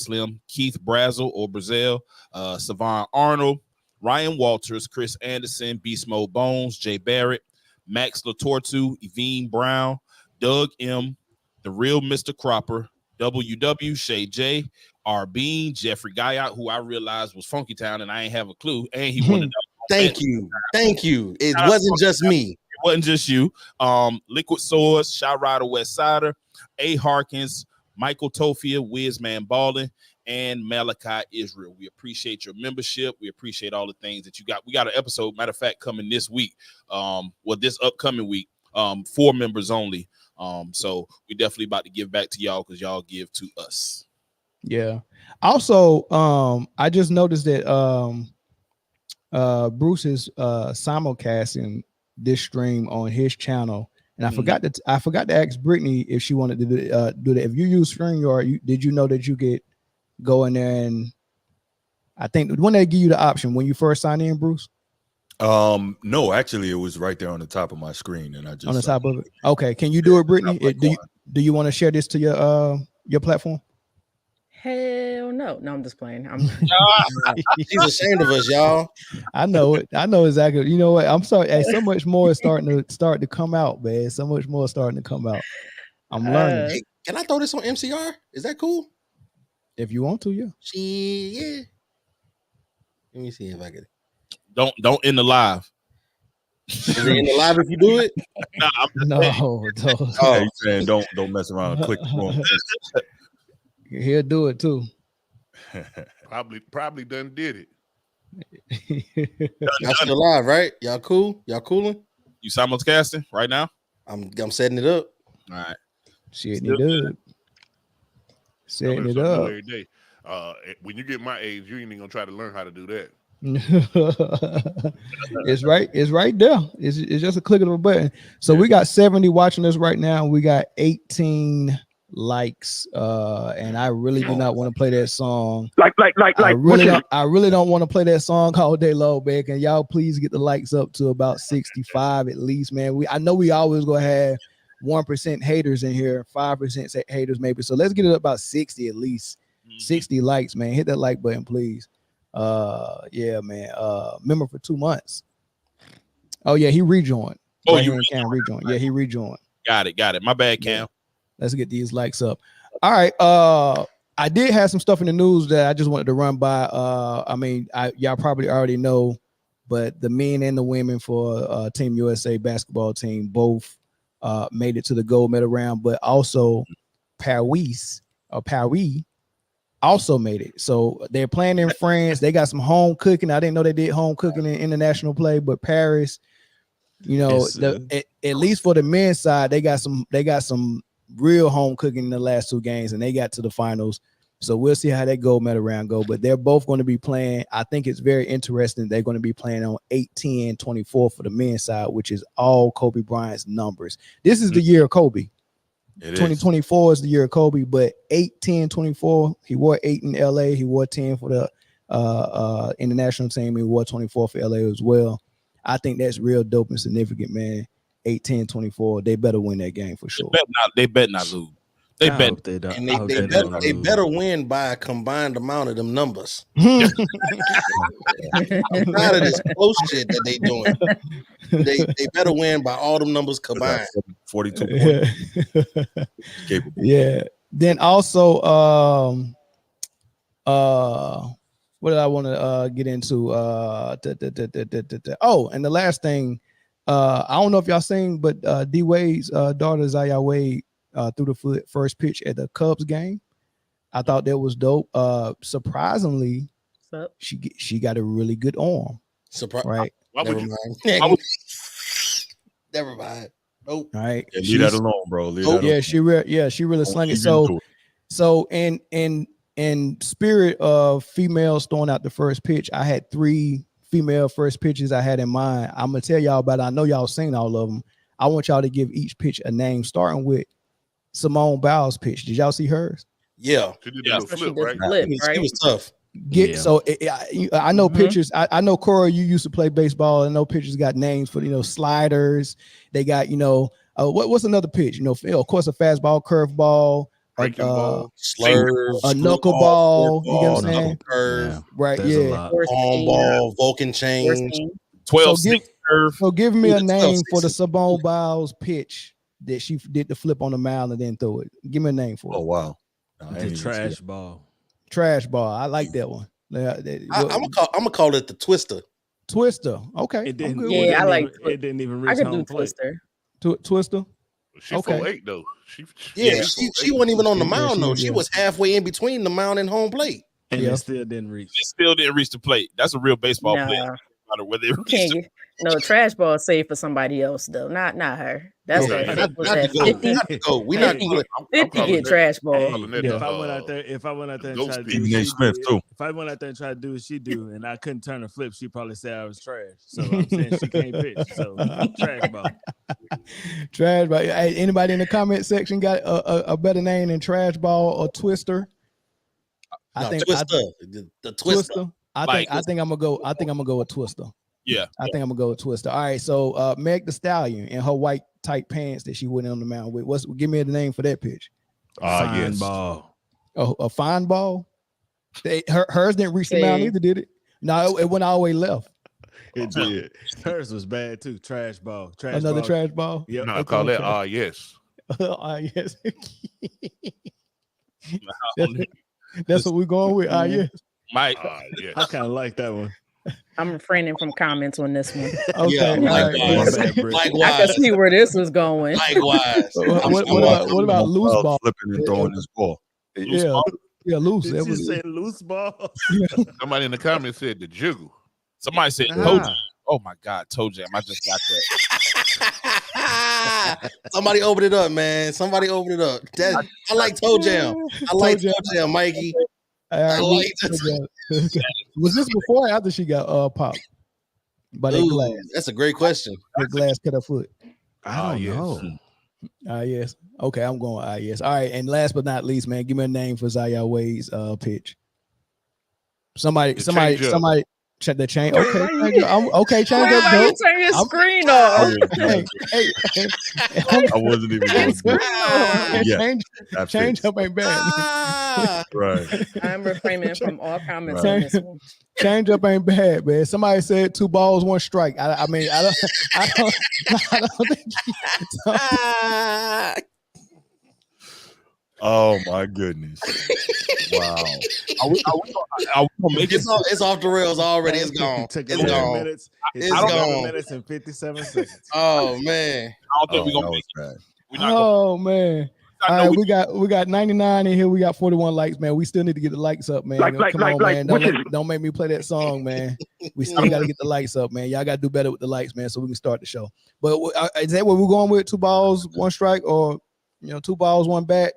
Slim, Keith Brazel or Brazil, Savon Arnold, Ryan Walters, Chris Anderson, Beast Mode Bones, Jay Barrett, Max Latortu, Evine Brown, Doug M, The Real Mr. Cropper, WW, Shay J, R Bean, Jeffrey Guyot, who I realized was Funky Town and I ain't have a clue. And he wanted Thank you. It wasn't just me. It wasn't just you. Liquid Swords, Shot Rider West Sider, A. Harkins, Michael Tofia, Wizman Ballin, and Malachi Israel. We appreciate your membership. We appreciate all the things that you got. We got an episode, matter of fact, coming this week. This upcoming week, 4 members only. So we definitely about to give back to y'all because y'all give to us. Yeah. Also, I just noticed that Bruce is simulcasting this stream on his channel. And I forgot to ask Brittany if she wanted to do that. If you use StreamYard, did you know that you could go in there and I think when they give you the option when you first sign in, Bruce? No, actually, it was right there on the top of my screen, and I just on the top of it. Okay, can you do it, Brittany? Do you want to share this to your platform? Hell no. No, I'm just playing. She's ashamed of us, y'all. I know it. I know exactly. You know what? I'm sorry. Hey, so much more is starting to come out, man. So much more is starting to come out. I'm learning. Hey, can I throw this on MCR? Is that cool? If you want to, yeah. Yeah. Let me see if I can. Don't end the live. Is it in the live if you do it? No. Oh, he's saying don't mess around and click. He'll do it too. Probably done did it. Y'all still live, right? Y'all cool? Y'all cooling? You simulcasting right now? I'm setting it up. All right. Setting it up. Every day. When you get my age, you ain't even gonna try to learn how to do that. It's right there. It's just a click of a button. So we got 70 watching us right now. We got 18 likes. And I really do not want to play that song. I really don't want to play that song all day long, man. Can y'all please get the likes up to about 65 at least, man? I know we always gonna have 1% haters in here, 5% haters maybe. So let's get it up about 60 at least. 60 likes, man. Hit that like button, please. Yeah, man. Member for 2 months. Oh yeah, he rejoined. You can rejoin. Yeah, he rejoined. Got it. My bad, Cam. Let's get these likes up. All right. I did have some stuff in the news that I just wanted to run by. Y'all probably already know, but the men and the women for Team USA basketball team both made it to the gold medal round, but also Paris also made it. So they're playing in France. They got some home cooking. I didn't know they did home cooking in international play, but Paris, at least for the men's side, they got some real home cooking in the last 2 games, and they got to the finals. So we'll see how that gold medal round go. But they're both going to be playing. I think it's very interesting. They're going to be playing on 8-10-24 for the men's side, which is all Kobe Bryant's numbers. This is the year of Kobe. 2024 is the year of Kobe, but 8-10-24. He wore 8 in LA. He wore 10 for the international team. He wore 24 for LA as well. I think that's real dope and significant, man. 8-10-24. They better win that game for sure. They better not lose. They better win by a combined amount of them numbers. I'm tired of this close shit that they doing. They better win by all them numbers combined. 42 points. Yeah. Then also, what did I want to get into? Oh, and the last thing, I don't know if y'all seen, but D Wade's daughter Zaya Wade threw the first pitch at the Cubs game. I thought that was dope. Surprisingly, she got a really good arm. Right? Never mind. Nope. All right. Yeah, leave that alone, bro. She really slung it. So in spirit of females throwing out the first pitch, I had 3 female first pitches I had in mind. I'm gonna tell y'all about it. I know y'all seen all of them. I want y'all to give each pitch a name, starting with Simone Biles' pitch. Did y'all see hers? Yeah. She did a flip, right? It was tough. So I know pitchers. I know Cora. You used to play baseball. I know pitchers got names for sliders. They got what's another pitch? Of course, a fastball, curveball. Breaking ball. Slurve, a screw knuckleball, fork you get what I'm ball, saying? knuckle curve, Yeah, Right, there's a yeah. lot. Horse palm team, ball, Vulcan horse change. team. 12 So give- 6 curve. So give me a It's name for the 12-6. Simone Biles pitch that she did the flip on the mound and then throw it. Give me a name for Oh it. wow. I ain't The even see trash that. ball. Trash ball. I like that one. I'm gonna call it the Twister. Twister. Okay, It I'm didn't. good Yeah, with I it. like It didn't even I reach could do home plate. Twister. Twister. She Okay. 4'8" though. Yeah, She she wasn't even on the Yeah, mound though. she- She yeah. was halfway in between the mound and home plate. And Yeah. it still didn't reach. It still didn't reach the plate. That's a real baseball Nah. player. No matter whether it You reached can't the- get no trash ball saved for somebody else though. Not her. That's Yeah, her. not Was to that go. 50? Not to go. We not 50 calling. I'm 50 calling get that- trash ball. I'm calling that If the, I went out there, and tried ghost to do pitch. what Stephen A. she Smith, did, too. if I went out there and tried to do what she do, and I couldn't turn a flip, she'd probably say I was trash. So I'm saying she can't pitch. So trash ball. Trash ball. Hey, anybody in the comment section got a better name than trash ball or Twister? No, Twister. The Twister. Twister. I Like- think I'm gonna go with Twister. Yeah. I think I'm gonna go with Twister. All right, so Meg the Stallion in her white tight pants that she went on the mound with. Give me the name for that pitch. Fine yes. ball. A fine ball. Hers didn't reach the mound Hey. either, did it? No, it went all the way left. It did. Hers was bad too. Trash ball. Trash Another ball. trash ball. Yep. No, I call that yes. Yes. That's what we're going with. Yes. Mike, Yes. I kind of like that one. I'm refraining from comments on this one. Okay. Yeah, all likewise. right. Bad Brit. I Likewise. can see where this was going. Likewise. What about loose Ball ball? flipping and throwing his ball. loose Yeah, ball. yeah, loose. Did That you was say loose ball? Somebody in the comments said the jiggle. Somebody said Ah. toe jam. Oh my God, toe jam. I just got that. Somebody open it up, man. Somebody open it up. I like toe jam. I like toe jam, Mikey. I like Was this before or after she got popped by that Ooh, glass? that's a great question. That glass cut her foot. I don't yes. know. Yes. Okay, I'm going. Yes. All right. And last but not least, man, give me a name for Zaya Wade's pitch. Somebody. Check the chain. Okay, change up. Change up. Why you Dope. turn your I'm- screen off? Hey. I wasn't even going to do it. Yeah, Change absolutely. up ain't bad. Ah, Right. I'm refraining from all comments Right. on this one. Change up ain't bad, man. Somebody said 2 balls, 1 strike. I don't think ah. Oh my goodness. Wow. Are we gonna make it? It's off the rails already. It's gone. Took It's 11 gone. minutes. It's 11 gone. minutes and 57 seconds. Oh man. I don't think Oh, we're that gonna make was it. bad. We're not gonna, Oh man. I All know right, we got 99 in here. We got 41 likes, man. We still need to get the likes up, man. Come on, man. Don't make me play that song, man. We still got to get the likes up, man. Y'all got to do better with the likes, man, so we can start the show. But is that what we're going with? 2 balls, 1 strike, or 2 balls, 1 bat?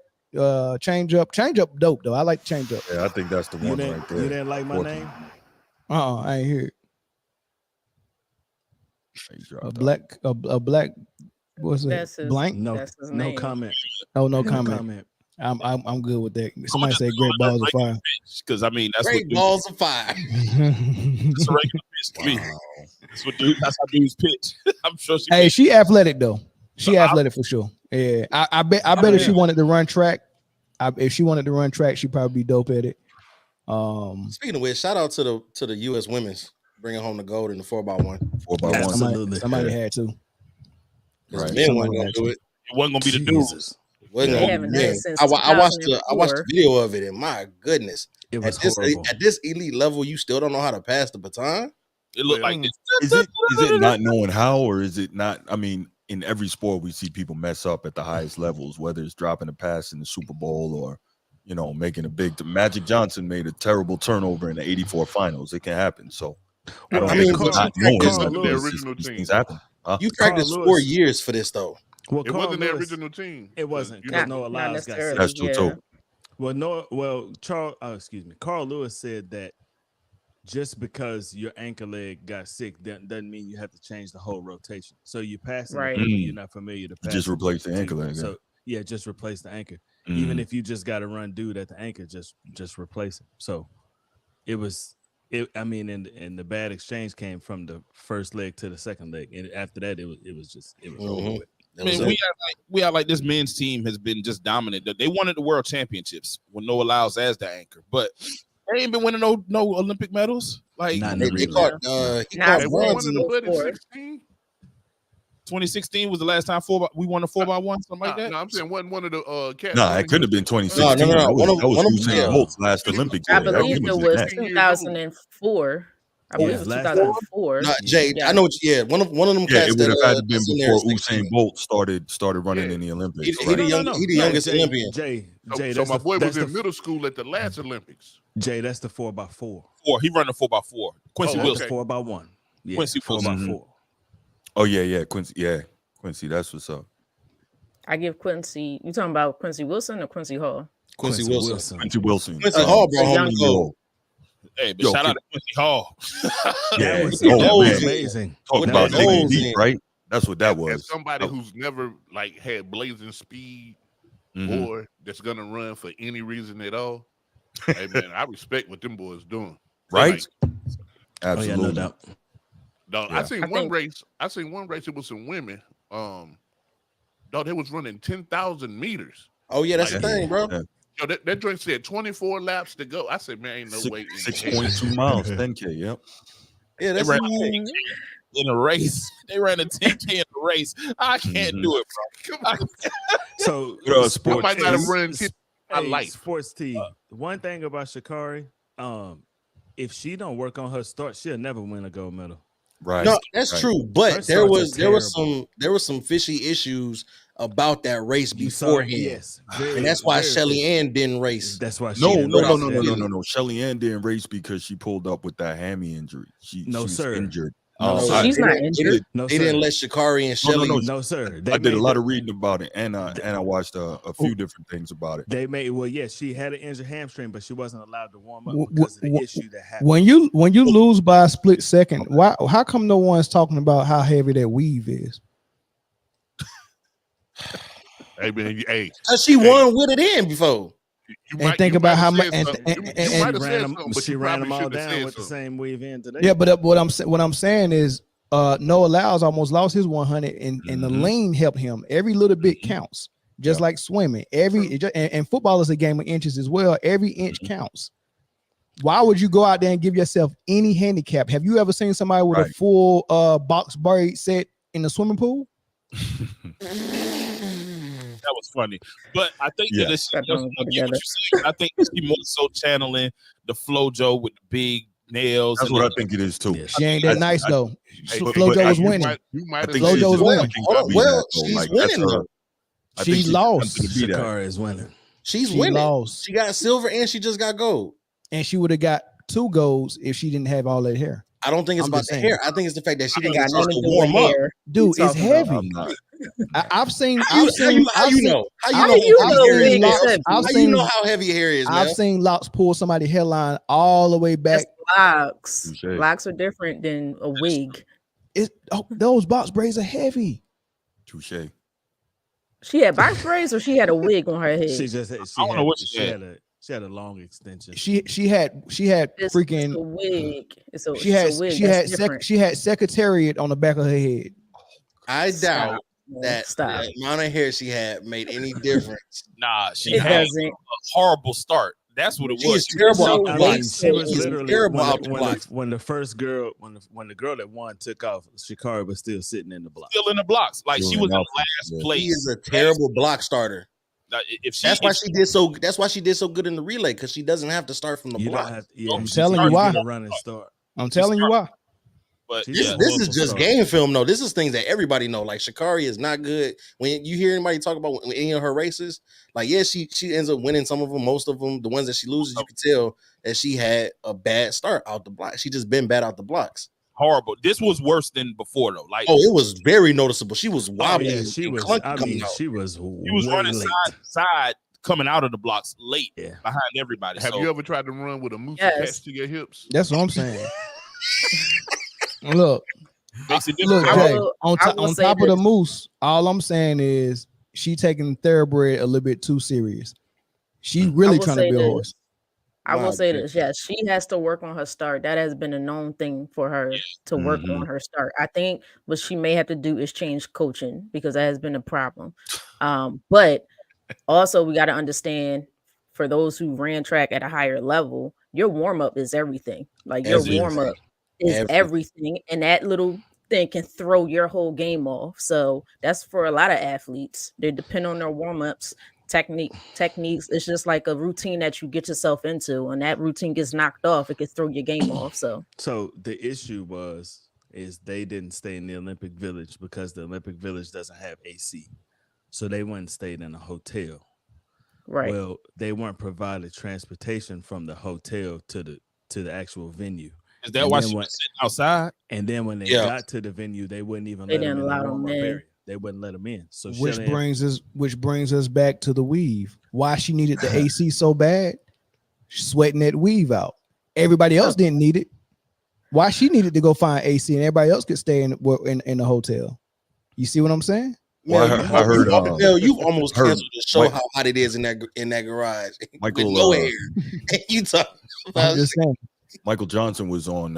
Change up, dope though. I like change up. Yeah, I think that's the You one didn't, right there. you didn't like my 14. name? I ain't hear it. He dropped A out. black. What's it? That's his- Blank? No, That's his no name. comment. Oh, no No comment. comment. I'm good with that. Somebody said great balls of fire. because I mean that's Great what balls of fire. It's a regular pitch to me. That's how dudes pitch. I'm sure she. Hey, she athletic though. She athletic for sure. Yeah, I bet if she wanted to run track, if she wanted to run track, she'd probably be dope at it. Speaking of which, shout out to the U.S. women's bringing home the gold in the 4x1. 4x1. Absolutely. Somebody had to. Because Right. men weren't gonna do it. It wasn't gonna be the dudes. Jesus. Wasn't They gonna be haven't the done men. it since I watched the 2004. video of it, and my goodness, It was at horrible. this elite level, you still don't know how to pass the baton. It looked like this. Is it not knowing how, or is it not? I mean, in every sport, we see people mess up at the highest levels, whether it's dropping a pass in the Super Bowl or, making a big. Magic Johnson made a terrible turnover in the '84 finals. It can happen. So I don't I think mean, it's but not you knowing. practice It's under the just original these team. things happen. Huh? You practiced Carl 4 Lewis. years for this, though. Well, It Carl wasn't the Lewis- original team. It wasn't You because know, Noah Not Lyles got necessarily. sick. That's true Yeah. too. Carl Lewis said that just because your ankle leg got sick doesn't mean you have to change the whole rotation. So you're passing Right. the people you're not familiar to pass. Just replace the ankle to. leg, yeah. So yeah, just replace the anchor. Mm. Even if you just got to run dude at the anchor, just replace him. So it was. And the bad exchange came from the first leg to the second leg, and after that, it was over with. I mean, we act like this men's team has been just dominant. They wanted the world championships with Noah Lyles as the anchor, but they ain't been winning no Olympic medals. Like Not in They, the they relay. caught he Nah, caught They they won bronze one in of the the- blood in Four. 16. 2016 was the last time we won a 4x1, something like that. No, I'm saying one of the cats. Nah, it couldn't have been 2016. No. That One of was them- Usain yeah. Bolt's last Olympic I year. That believe was it in was that. 2004. I believe it was last 2004. Nah, Jay, Yeah. I know what. Yeah, one of them Yeah, cats it would have had to that been that's in there before is 16. Usain Bolt started running Yeah. in the Olympics. He right? the youngest Jay, Olympian. Jay, So that's my boy that's was in middle school at the last Olympics. Jay, that's the 4x4. 4. He running 4x4. Quincy Oh, Wilson. okay. 4x1. Yeah, Quincy Wilson. 4x4. Oh yeah, Quincy. That's what's up. I give Quincy. You talking about Quincy Wilson or Quincy Hall? Quincy Wilson. Quincy Wilson. Quincy Hall brought home the gold. Hey, but Yo, shout out to Quincy Hall. Yeah, That was, oh, that was man. amazing. Talk With about the digging holes deep, in. right? That's what that As was. somebody Oh. who's never like had blazing speed Mhm. or that's gonna run for any reason at all. Hey man, I respect what them boys doing. Right? Oh Absolutely. yeah, no doubt. Dog, Yeah. I seen I one think- race. I seen one race. It was some women. Dog, they was running 10,000 meters. Oh yeah, that's the Like, thing, bro. Yeah. Yo, that joint said 24 laps to go. I said, man, ain't no way. in 6.2 miles, 10K. Yep. Yeah, They that's ran a 10K in a race. They ran a 10K in a race. I can't Mhm. do it, Come bro. on. So Bro, I sports might not have Hey, run 10 my hey, life. Sports T. One thing about Sha'Carri, if she don't work on her start, she'll never win a gold medal. Right. no, that's Right. true. But Her there starts are was some fishy issues about that race You saw- beforehand, yes, and that's why very Shelly good. Ann didn't race. That's why she No, didn't no, race no, no, that. no, no. Shelly Ann didn't race because she pulled up with that hammy injury. She No, was sir. injured. No, No, sir. She's they not didn't- injured. No, They sir. didn't let Sha'Carri and No, no, Shelly. no. No, sir. They I did a made lot the- of reading about it, and I watched a few different things about it. They made she had an injured hamstring, but she wasn't allowed to warm up Wh- because of the wh- issue that happened. When you lose by a split second, why? How come no one's talking about how heavy that weave is? Hey man, hey, Cause she won with it in before. And think about how much. You And might She have ran said them, something, but she you ran probably them all shouldn't have down said with the something. same weave in today. yeah, but what I'm saying is, Noah Lyles almost lost his 100, and the Mhm. lean helped him. Every little bit Mhm. counts, just Yeah. like swimming. And football is a game of inches as well. Every inch Mhm. counts. Why would you go out there and give yourself any handicap? Have you ever seen somebody with a Right. full box braid set in the swimming pool? That was funny. But I think Yeah. that she, That don't go I get what together. you're saying. I think she more so channeling the FloJo with the big nails. That's and what I the- think it is too. Yeah. She ain't that nice though. Hey, FloJo was you winning. You might I have think Flojo said was she's winning. looking Hold to on, be well, that, though. she's Like, that's winning, her- though. I She think she's lost. attempting to be that. Sha'Carri is winning. She's She winning. lost, She got silver and she just got gold. and she would have got 2 golds if she didn't have all that hair. I don't think it's I'm about just the saying. hair. I think it's the fact that she Ain't didn't got start nothing to to do with warm up. hair. Dude, it's talking about? heavy. I'm not. I've seen. How you know? How you know? How do you I've know seen wig is locks- heavy? I've How you seen know how heavy your hair is, man? I've seen locks pull somebody's hairline all the way back. That's locks. Touche. Locks are different than a wig. Those box braids are heavy. Touche. She had box braids or she had a wig on her head. She just had, I don't know what she had. she had a long extension. She had It's a freaking. wig. It's a, She had it's a wig. she That's had different. she had secretariat on the back of her head. I doubt Stop, man. that Stop. the amount of hair she had made any difference. Nah, she It had doesn't. a horrible start. That's what it She was. is terrible so out the I block. mean, she was She is literally terrible when, out the, the when, block. the, when the first girl, when the girl that won took off, Sha'Carri was still sitting in the block. Still in the blocks. Like she Still was in in the last Yeah. place. She is a terrible block starter. Like, if she, That's why if she did so. That's why she did so good in the relay because she doesn't have to start from the You don't block. have, yeah, I'm she telling you started why. getting a running start. I'm telling you why. But She's This, yeah, this is horrible just start. game film, though. This is things that everybody know. Like Sha'Carri is not good. When you hear anybody talk about any of her races, like yeah, she ends up winning some of them, most of them. The ones that she loses, you can tell that she had a bad start out the block. She just been bad out the blocks. horrible. This was worse than before though. Like Oh, it was very noticeable. She was Oh, wobbling. yeah, she and was. clunky I coming mean, out. she was. she was running side to side, coming out of the blocks late Yeah. behind everybody. Have So you ever tried to run with a moose Yes. attached to your hips? That's what I'm saying. Look, makes it look, difficult. Jay, will- on, I to- will on say top of the this. moose, all I'm saying is she taking thoroughbred a little bit too serious. She really will trying to say be a this. horse. I will My say goodness. this. Yes, she has to work on her start. That has been a known thing for her to work Mhm. on her start. I think what she may have to do is change coaching because that has been a problem. But also we got to understand for those who ran track at a higher level, your warm up is everything. Like your warm Everything. up is Everything. everything, and that little thing can throw your whole game off. So that's for a lot of athletes. They depend on their warm ups, techniques. It's just like a routine that you get yourself into, and that routine gets knocked off, it could throw your game off. So the issue is they didn't stay in the Olympic Village because the Olympic Village doesn't have AC. So they went and stayed in a hotel. right. Well, they weren't provided transportation from the hotel to the actual venue. Is that And why then she when- was sitting outside? And then when they Yeah. got to the venue, they wouldn't even They let them didn't in the allow them warm-up in. area. They wouldn't let them in. So which Shelly brings us back to the weave. Why she needed the AC so bad? Sweating that weave out. Everybody else didn't need it. Why she needed to go find AC and everybody else could stay in the hotel. You see what I'm saying? Well, Mel, I heard, Mel, you've almost heard canceled the show Mike- how hot it is in that garage Michael, with no air. And you talk I'm about just saying. Michael Johnson was on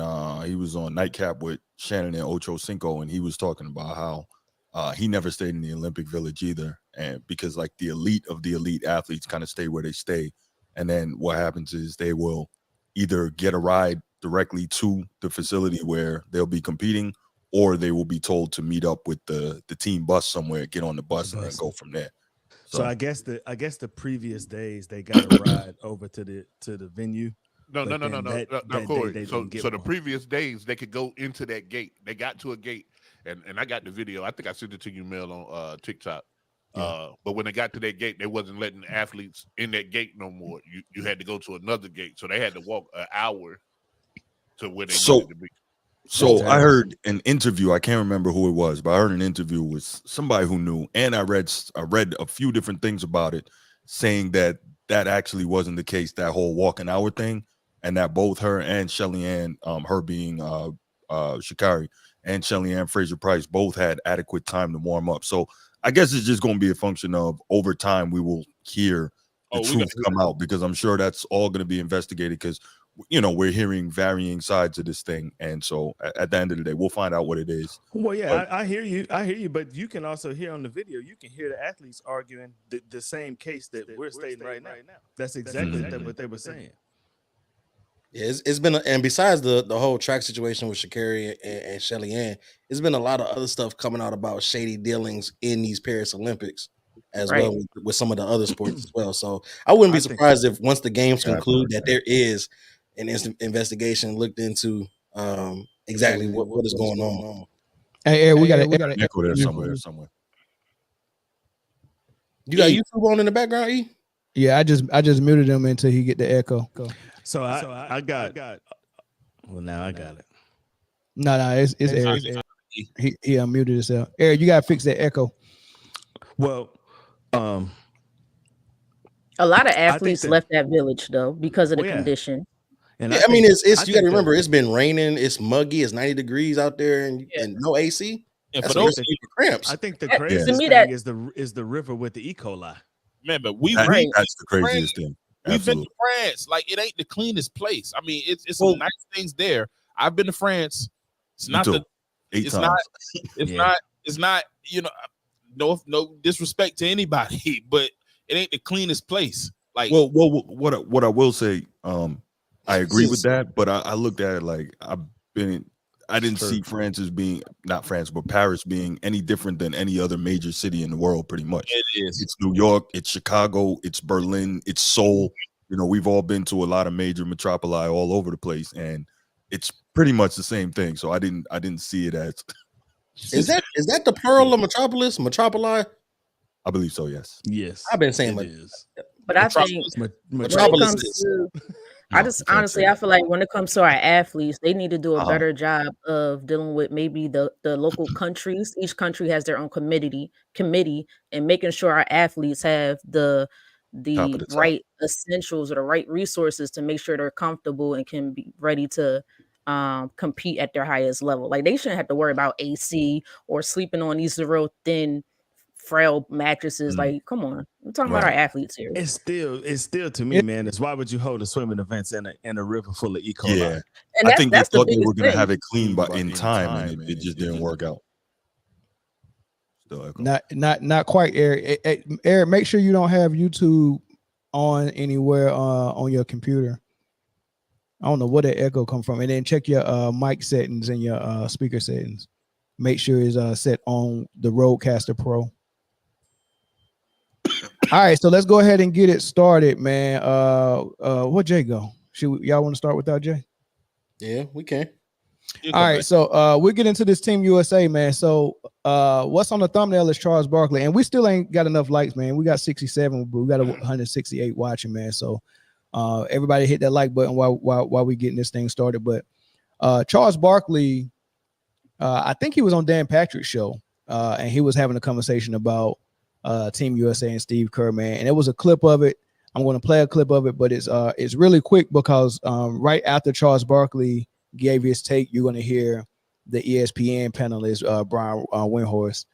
he was on Nightcap with Shannon and Ocho Cinco, and he was talking about how he never stayed in the Olympic Village either, and because like the elite of the elite athletes kind of stay where they stay, and then what happens is they will either get a ride directly to the facility where they'll be competing, or they will be told to meet up with the team bus somewhere, get on the bus, and then go from there. So I guess the previous days they got a ride over to the venue. No, But then that day Corey. they So didn't get the one. previous days they could go into that gate. They got to a gate, and I got the video. I think I sent it to you, Mel, on TikTok. But when they got to that gate, they wasn't letting athletes in that gate no more. You had to go to another gate, so they had to walk an hour to where they needed to be. So I heard an interview. I can't remember who it was, but I heard an interview with somebody who knew, and I read a few different things about it, saying that actually wasn't the case. That whole walking hour thing, and that both her and Shelly Ann, her being Sha'Carri and Shelly Ann Fraser Price, both had adequate time to warm up. So I guess it's just going to be a function of over time we will hear the truth come out, because I'm sure that's all going to be investigated, because we're hearing varying sides of this thing, and so at the end of the day we'll find out what it is. Well, yeah, I hear you, but you can also hear on the video, you can hear the athletes arguing the same case that we're stating right now. That's exactly what they were saying. Yeah, it's been and besides the whole track situation with Sha'Carri and Shelly Ann, it's been a lot of other stuff coming out about shady dealings in these Paris Olympics as well with some of the other sports as well. So I wouldn't be surprised if once the games conclude that there is an investigation looked into exactly what is going on. Hey, we got an echo there somewhere. You got YouTube on in the background, E? Yeah, I just muted him until he get the echo. So I got. Well, now I got it. No, it's Eric. He unmuted himself. Eric, you gotta fix that echo. Well, a lot of athletes left that village though because of the condition. And I mean, it's you got to remember, it's been raining, it's muggy, it's 90 degrees out there, and no AC. And That's for those cramps. I think the craziest thing is the river with the E. coli. Remember, that's the craziest thing. We've been to France. Like, it ain't the cleanest place. I mean, it's some nice things there. I've been to France. It's not it's not, no disrespect to anybody, but it ain't the cleanest place. Like, well, what I will say, I agree with that, but I looked at it like I didn't see France as being, not France, but Paris being any different than any other major city in the world, pretty much. It is. It's New York, it's Chicago, it's Berlin, it's Seoul. We've all been to a lot of major metropoli all over the place, and it's pretty much the same thing. So I didn't see it as. Is that the pearl of Metropolis? Metropoli? I believe so. Yes. Yes. I've been saying it is. But I think Metropolis I feel like when it comes to our athletes, they need to do a better job of dealing with maybe the local countries. Each country has their own committee, and making sure our athletes have the right essentials or the right resources to make sure they're comfortable and can be ready to compete at their highest level. Like, they shouldn't have to worry about AC or sleeping on these real thin frail mattresses. Like, come on, I'm talking about our athletes here. It's still to me, man. It's why would you hold a swimming events in a river full of E. coli? Yeah, And I think they that's the thought they were biggest going to thing. have it clean, but in time, and it just didn't work out. Still echo. Not quite, Eric. Eric, make sure you don't have YouTube on anywhere on your computer. I don't know where that echo come from, and then check your mic settings and your speaker settings. Make sure it's set on the Rodecaster Pro. All right, so let's go ahead and get it started, man. Where Jay go? Y'all want to start without Jay? Yeah, we can. All right, so we'll get into this Team USA, man. So what's on the thumbnail is Charles Barkley, and we still ain't got enough likes, man. We got 67, but we got 168 watching, man. So everybody hit that like button while we getting this thing started. But Charles Barkley, I think he was on Dan Patrick's show, and he was having a conversation about Team USA and Steve Kerr, man. And it was a clip of it. I'm going to play a clip of it, but it's really quick because right after Charles Barkley gave his take, you're going to hear the ESPN panelist Brian Windhorst.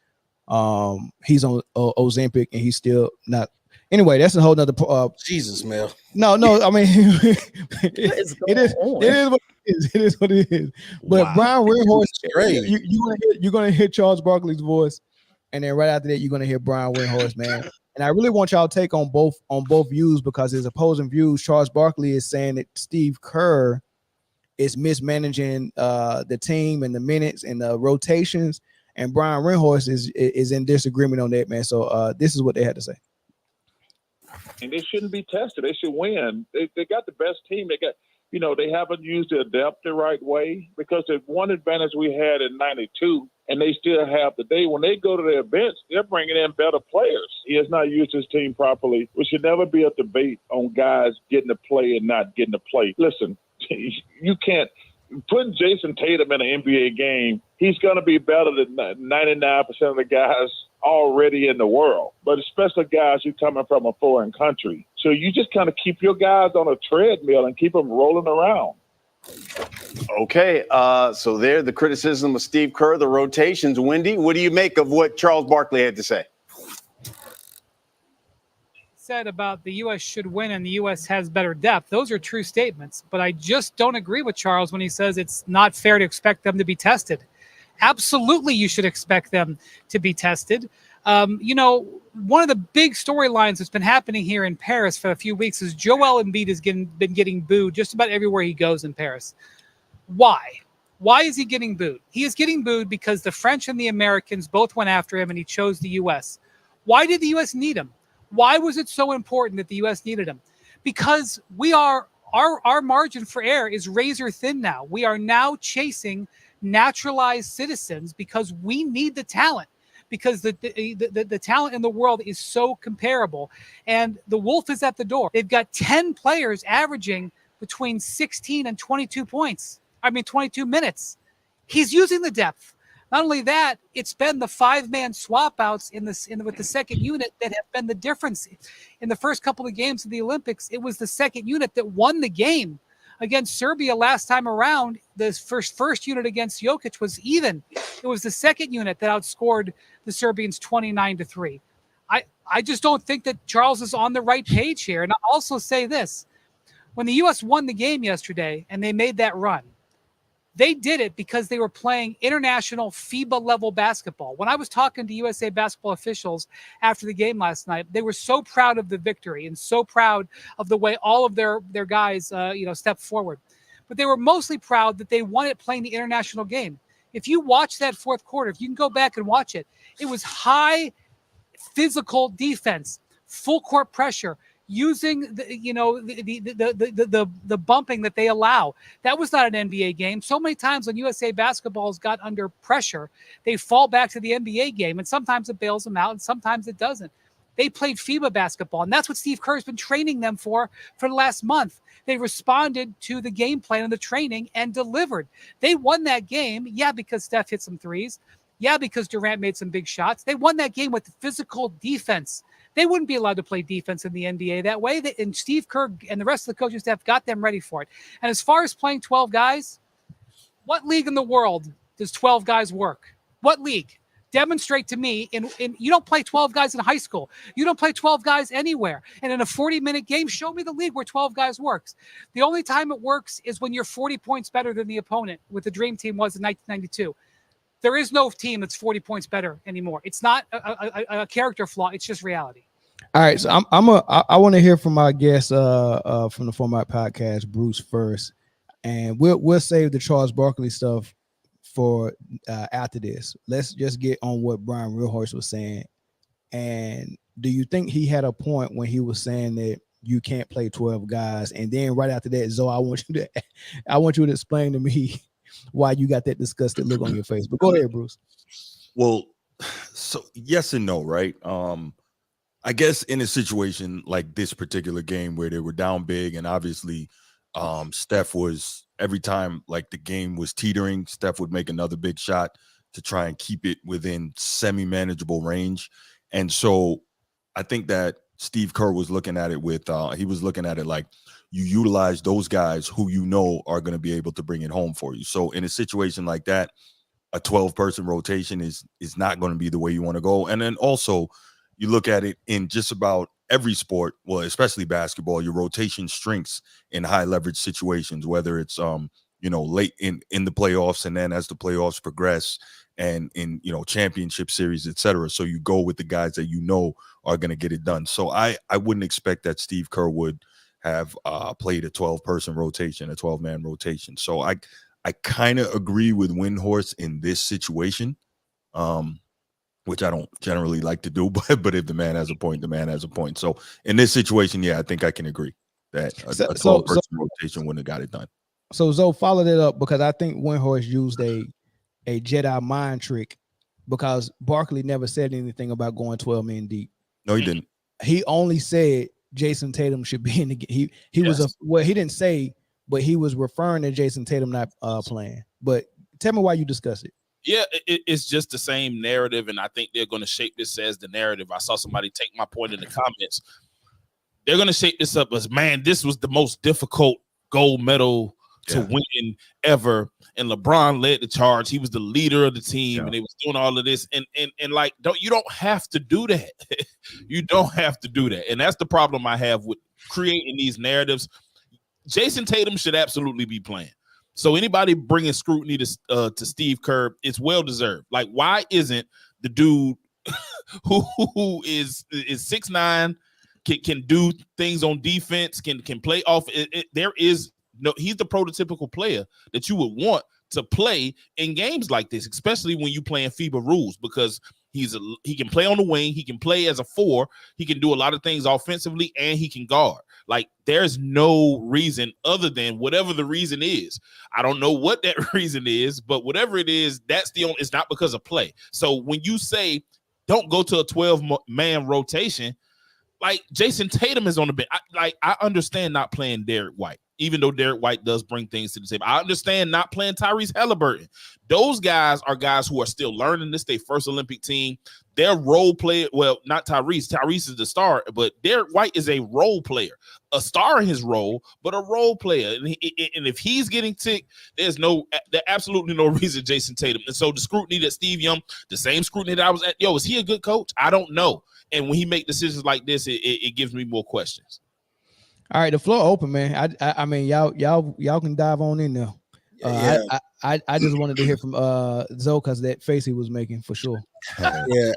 He's on Ozempic, and he's still not. Anyway, that's a whole nother. Jesus, Mel. No. I mean, it is what it is. It is what it is. But Brian Windhorst, you're gonna hear Charles Barkley's voice, and then right after that, you're gonna hear Brian Windhorst, man. And I really want y'all to take on both views, because there's opposing views. Charles Barkley is saying that Steve Kerr is mismanaging the team and the minutes and the rotations, and Brian Windhorst is in disagreement on that, man. So this is what they had to say. And they shouldn't be tested. They should win. They got the best team. They got, they haven't used their depth the right way, because the one advantage we had in '92, and they still have today, when they go to their bench, they're bringing in better players. He has not used his team properly. We should never be a debate on guys getting to play and not getting to play. Listen, you can't. Putting Jason Tatum in an NBA game, he's going to be better than 99% of the guys already in the world, but especially guys who coming from a foreign country. So you just kind of keep your guys on a treadmill and keep them rolling around. Okay, so there, the criticism of Steve Kerr, the rotations. Wendy, what do you make of what Charles Barkley had to say? Said about the U.S. should win and the U.S. has better depth. Those are true statements, but I just don't agree with Charles when he says it's not fair to expect them to be tested. Absolutely, you should expect them to be tested. One of the big storylines that's been happening here in Paris for a few weeks is Joel Embiid has been getting booed just about everywhere he goes in Paris. Why? Why is he getting booed? He is getting booed because the French and the Americans both went after him, and he chose the U.S. Why did the U.S. need him? Why was it so important that the U.S. needed him? Because our margin for error is razor thin now. We are now chasing naturalized citizens because we need the talent, because the talent in the world is so comparable. And the wolf is at the door. They've got 10 players averaging between 16 and 22 points. 22 minutes. He's using the depth. Not only that, it's been the 5-man swap outs with the second unit that have been the difference. In the first couple of games of the Olympics, it was the second unit that won the game. Against Serbia last time around, the first unit against Jokic was even. It was the second unit that outscored the Serbians 29-3. I just don't think that Charles is on the right page here. And I'll also say this. When the U.S. won the game yesterday and they made that run, they did it because they were playing international FIBA-level basketball. When I was talking to USA basketball officials after the game last night, they were so proud of the victory and so proud of the way all of their guys, stepped forward. But they were mostly proud that they won it playing the international game. If you watch that fourth quarter, if you can go back and watch it, it was high physical defense, full court pressure, using the bumping that they allow. That was not an NBA game. So many times when USA basketball's got under pressure, they fall back to the NBA game, and sometimes it bails them out, and sometimes it doesn't. They played FIBA basketball, and that's what Steve Kerr's been training them for the last month. They responded to the game plan and the training and delivered. They won that game, because Steph hit some threes, because Durant made some big shots. They won that game with physical defense. They wouldn't be allowed to play defense in the NBA that way. And Steve Kerr and the rest of the coaching staff got them ready for it. And as far as playing 12 guys, what league in the world does 12 guys work? What league? Demonstrate to me, and you don't play 12 guys in high school. You don't play 12 guys anywhere. And in a 40-minute game, show me the league where 12 guys works. The only time it works is when you're 40 points better than the opponent, what the Dream Team was in 1992. There is no team that's 40 points better anymore. It's not a character flaw. It's just reality. All right, so I want to hear from our guest from the Format Podcast, Bruce, first, and we'll save the Charles Barkley stuff for after this. Let's just get on what Brian Windhorst was saying. And do you think he had a point when he was saying that you can't play 12 guys? And then right after that, Zoe, I want you to explain to me why you got that disgusted look on your face. But go ahead, Bruce. Well, so yes and no, right? I guess in a situation like this particular game where they were down big, and obviously Steph was, every time like the game was teetering, Steph would make another big shot to try and keep it within semi-manageable range. And so I think that Steve Kerr was looking at it with he was looking at it like, you utilize those guys who you know are going to be able to bring it home for you. So in a situation like that, a 12-person rotation is not going to be the way you want to go. And then also you look at it in just about every sport, well, especially basketball, your rotation shrinks in high leverage situations, whether it's late in the playoffs, and then as the playoffs progress, and in championship series, etc. So you go with the guys that you know are going to get it done. So I wouldn't expect that Steve Kerr would have played a 12-person rotation, a 12-man rotation. So I kind of agree with Windhorst in this situation, which I don't generally like to do, but if the man has a point, the man has a point. So in this situation, yeah, I think I can agree that a 12-person rotation wouldn't have got it done. So Zoe, follow that up, because I think Windhorst used a Jedi mind trick, because Barkley never said anything about going 12 men deep. No, he didn't. He only said Jason Tatum should be in the game. He was he didn't say, but he was referring to Jason Tatum not playing. But tell me why you discuss it. Yeah, it's just the same narrative, and I think they're going to shape this as the narrative. I saw somebody take my point in the comments. They're going to shape this up as, man, this was the most difficult gold medal to win ever, and LeBron led the charge. He was the leader of the team, and they was doing all of this, and like, you don't have to do that. You don't have to do that, and that's the problem I have with creating these narratives. Jason Tatum should absolutely be playing. So anybody bringing scrutiny to Steve Kerr, it's well deserved. Like, why isn't the dude who is 6'9", can do things on defense, can play off? There is no, he's the prototypical player that you would want to play in games like this, especially when you playing FIBA rules, because he can play on the wing, he can play as a 4, he can do a lot of things offensively, and he can guard. Like, there's no reason other than whatever the reason is. I don't know what that reason is, but whatever it is, that's the only. It's not because of play. So when you say don't go to a 12-man rotation, like, Jason Tatum is on the bench. I understand not playing Derek White, even though Derek White does bring things to the table. I understand not playing Tyrese Halliburton. Those guys are guys who are still learning this. Their first Olympic team. Their role player, well, not Tyrese. Tyrese is the star, but Derek White is a role player, a star in his role, but a role player. And if he's getting ticked, there's absolutely no reason Jason Tatum. And so the scrutiny that Steve Young, the same scrutiny that I was at, is he a good coach? I don't know. And when he make decisions like this, it gives me more questions. All right, the floor open, man. I mean, y'all can dive on in there. I just wanted to hear from Zoe, because that face he was making, for sure. Yeah,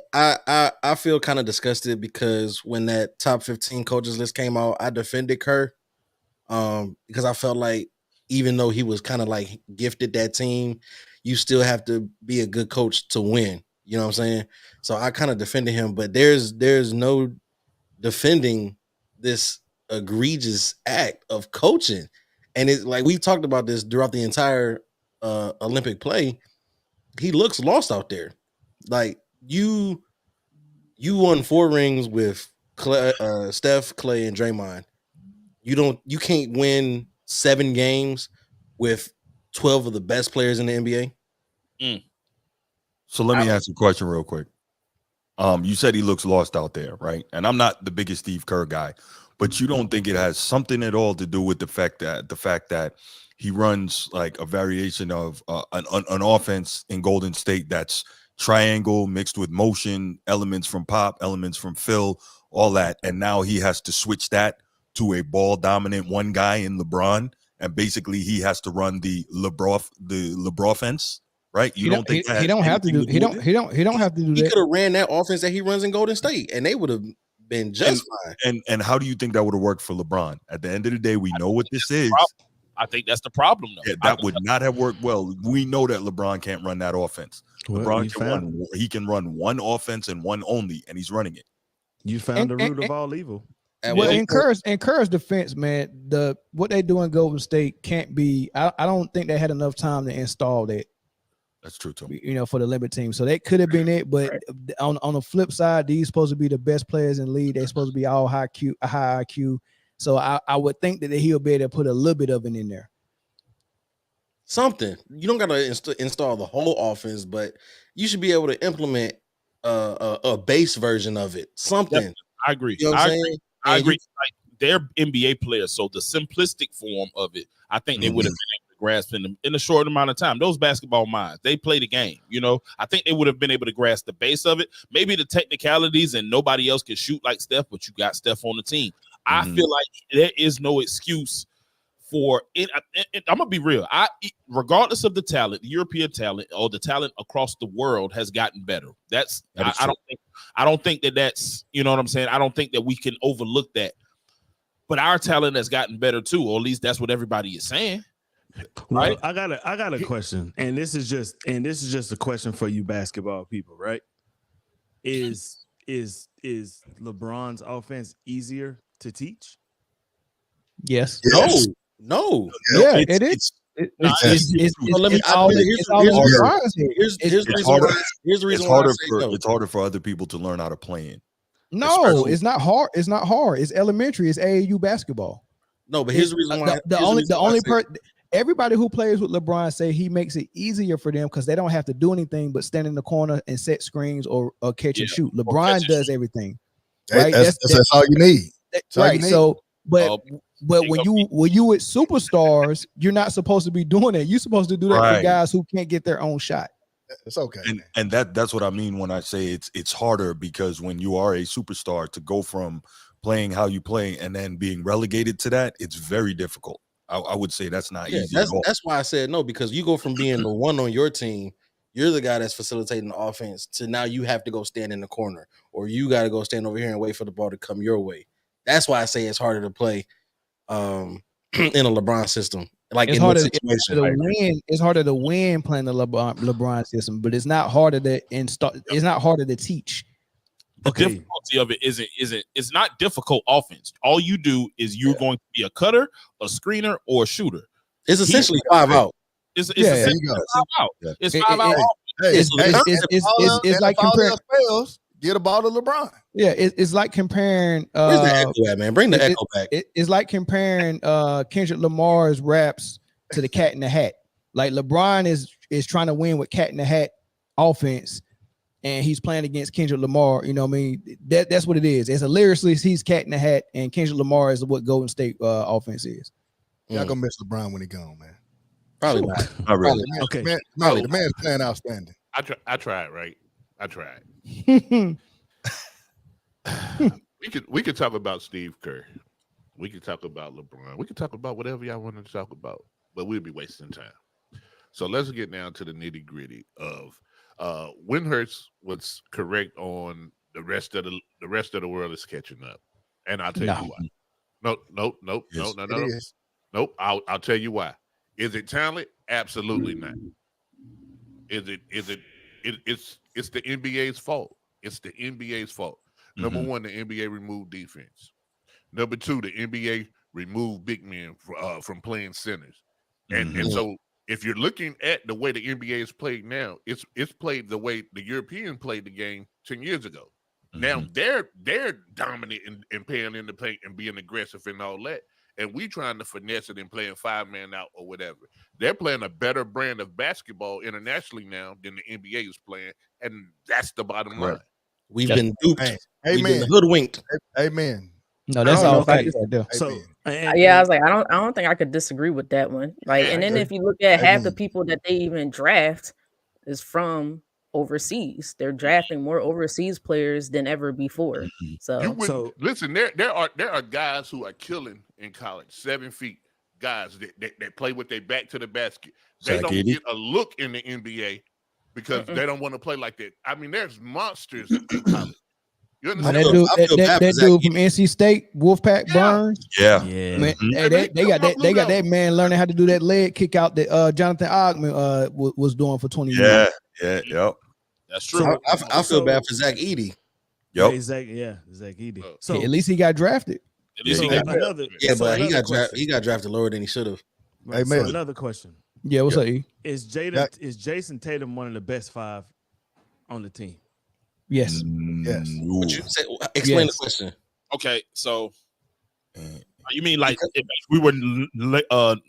I feel kind of disgusted, because when that top 15 coaches list came out, I defended Kerr, because I felt like even though he was kind of like gifted that team, you still have to be a good coach to win. You know what I'm saying? So I kind of defended him, but there's no defending this egregious act of coaching. And it's like, we talked about this throughout the entire Olympic play. He looks lost out there. Like, you won 4 rings with Steph, Clay, and Draymond. You can't win 7 games with 12 of the best players in the NBA. So let me ask you a question real quick. You said he looks lost out there, right? And I'm not the biggest Steve Kerr guy, but you don't think it has something at all to do with the fact that he runs like a variation of an offense in Golden State that's triangle mixed with motion, elements from Pop, elements from Phil, all that. And now he has to switch that to a ball dominant one guy in LeBron. And basically he has to run the LeBron offense, right? You don't think he don't have to do he don't have to do that. He could have ran that offense that he runs in Golden State, and they would have been just fine. And how do you think that would have worked for LeBron? At the end of the day, we know what this is. I think that's the problem, though. Yeah, that would not have worked well. We know that LeBron can't run that offense. Well, LeBron can run one offense and one only, and he's running it. You found the root of all evil. Well, encourage defense, man. What they do in Golden State can't be. I don't think they had enough time to install that. That's true too. You know, for the limit team, so that could have been it. But on the flip side, these supposed to be the best players in the league. They're supposed to be all high IQ. So I would think that he'll be able to put a little bit of it in there. Something. You don't got to install the whole offense, but you should be able to implement a base version of it. Something. Yep, I agree. You know what I'm saying? I agree. Like, they're NBA players, so the simplistic form of it, I think they would have been able to grasp in a short amount of time. Those basketball minds, they play the game. You know, I think they would have been able to grasp the base of it. Maybe the technicalities, and nobody else can shoot like Steph, but you got Steph on the team. I feel like there is no excuse for it. I'm gonna be real. Regardless of the talent, the European talent or the talent across the world has gotten better. I don't think that's, you know what I'm saying. I don't think that we can overlook that. But our talent has gotten better too, or at least that's what everybody is saying. Right? Well, I got a question, and this is just a question for you basketball people, right? Is LeBron's offense easier to teach? Yes. No. Yeah, it is. Here's the reason why it's harder for other people to learn how to play in. No, it's not hard. It's not hard. It's elementary. It's AAU basketball. No, but here's the reason why. Everybody who plays with LeBron say he makes it easier for them because they don't have to do anything but stand in the corner and set screens or catch and shoot. LeBron does everything. Right? That's all you need. Right. So, but when you with superstars, you're not supposed to be doing it. You're supposed to do that for guys who can't get their own shot. It's okay. And that's what I mean when I say it's harder, because when you are a superstar, to go from playing how you play and then being relegated to that, it's very difficult. I would say that's not easy. That's why I said no, because you go from being the one on your team, you're the guy that's facilitating the offense, to now you have to go stand in the corner, or you got to go stand over here and wait for the ball to come your way. That's why I say it's harder to play in a LeBron system. Like it's harder to win. It's harder to win playing the LeBron system, but it's not harder to install. It's not harder to teach. The difficulty of it isn't it's not difficult offense. All you do is you're going to be a cutter, a screener, or a shooter. It's essentially 5 out. It's essentially 5 out. It's 5 out. It's like comparing. Get a ball to LeBron. Yeah, it's like comparing. Where's the echo at, man? Bring the echo back. It's like comparing Kendrick Lamar's raps to the Cat in the Hat. Like LeBron is trying to win with Cat in the Hat offense, and he's playing against Kendrick Lamar. You know what I mean? That's what it is. As a lyricist, he's Cat in the Hat, and Kendrick Lamar is what Golden State offense is. Y'all gonna miss LeBron when he gone, man. Probably not. Not really. Okay. The man's playing outstanding. I tried, right? I tried. We could talk about Steve Kerr. We could talk about LeBron. We could talk about whatever y'all want to talk about, but we'll be wasting time. So let's get down to the nitty gritty of Windhurst was correct on the rest of the world is catching up, and I'll tell you why. Nope. I'll tell you why. Is it talent? Absolutely not. Is it? It's the NBA's fault. It's the NBA's fault. Number one, the NBA removed defense. Number two, the NBA removed big men from playing centers. And so if you're looking at the way the NBA is played now, it's played the way the European played the game 10 years ago. Now they're dominant and paying in the paint and being aggressive and all that. And we trying to finesse it and playing 5-man out or whatever. They're playing a better brand of basketball internationally now than the NBA is playing, and that's the bottom line. We've been duped. We've been Amen. hoodwinked. Amen. No, that's all facts right there. So yeah, I was like, I don't think I could disagree with that one. Like, and then if you look at half the people that they even draft is from overseas. They're drafting more overseas players than ever before. So listen, there are guys who are killing in college, 7 feet guys that play with their back to the basket. They Zach don't Edey. get a look in the NBA because they don't want to play like that. I mean, there's monsters in college. You understand? That dude from NC State, Wolfpack Burns. Yeah. Man, hey, they got that man learning how to do that leg kick out that Jonathan Ogman was doing for 20 years. Yep. That's true. I feel bad for Zach Edey. Yep. Zach Edey. So at least he got drafted. At least but he got drafted lower than he should have. Right, so another question. Yeah, what's up, E? Is Jason Tatum one of the best 5 on the team? Yes. Yes. What you say, explain the question. Okay, so you mean like if we were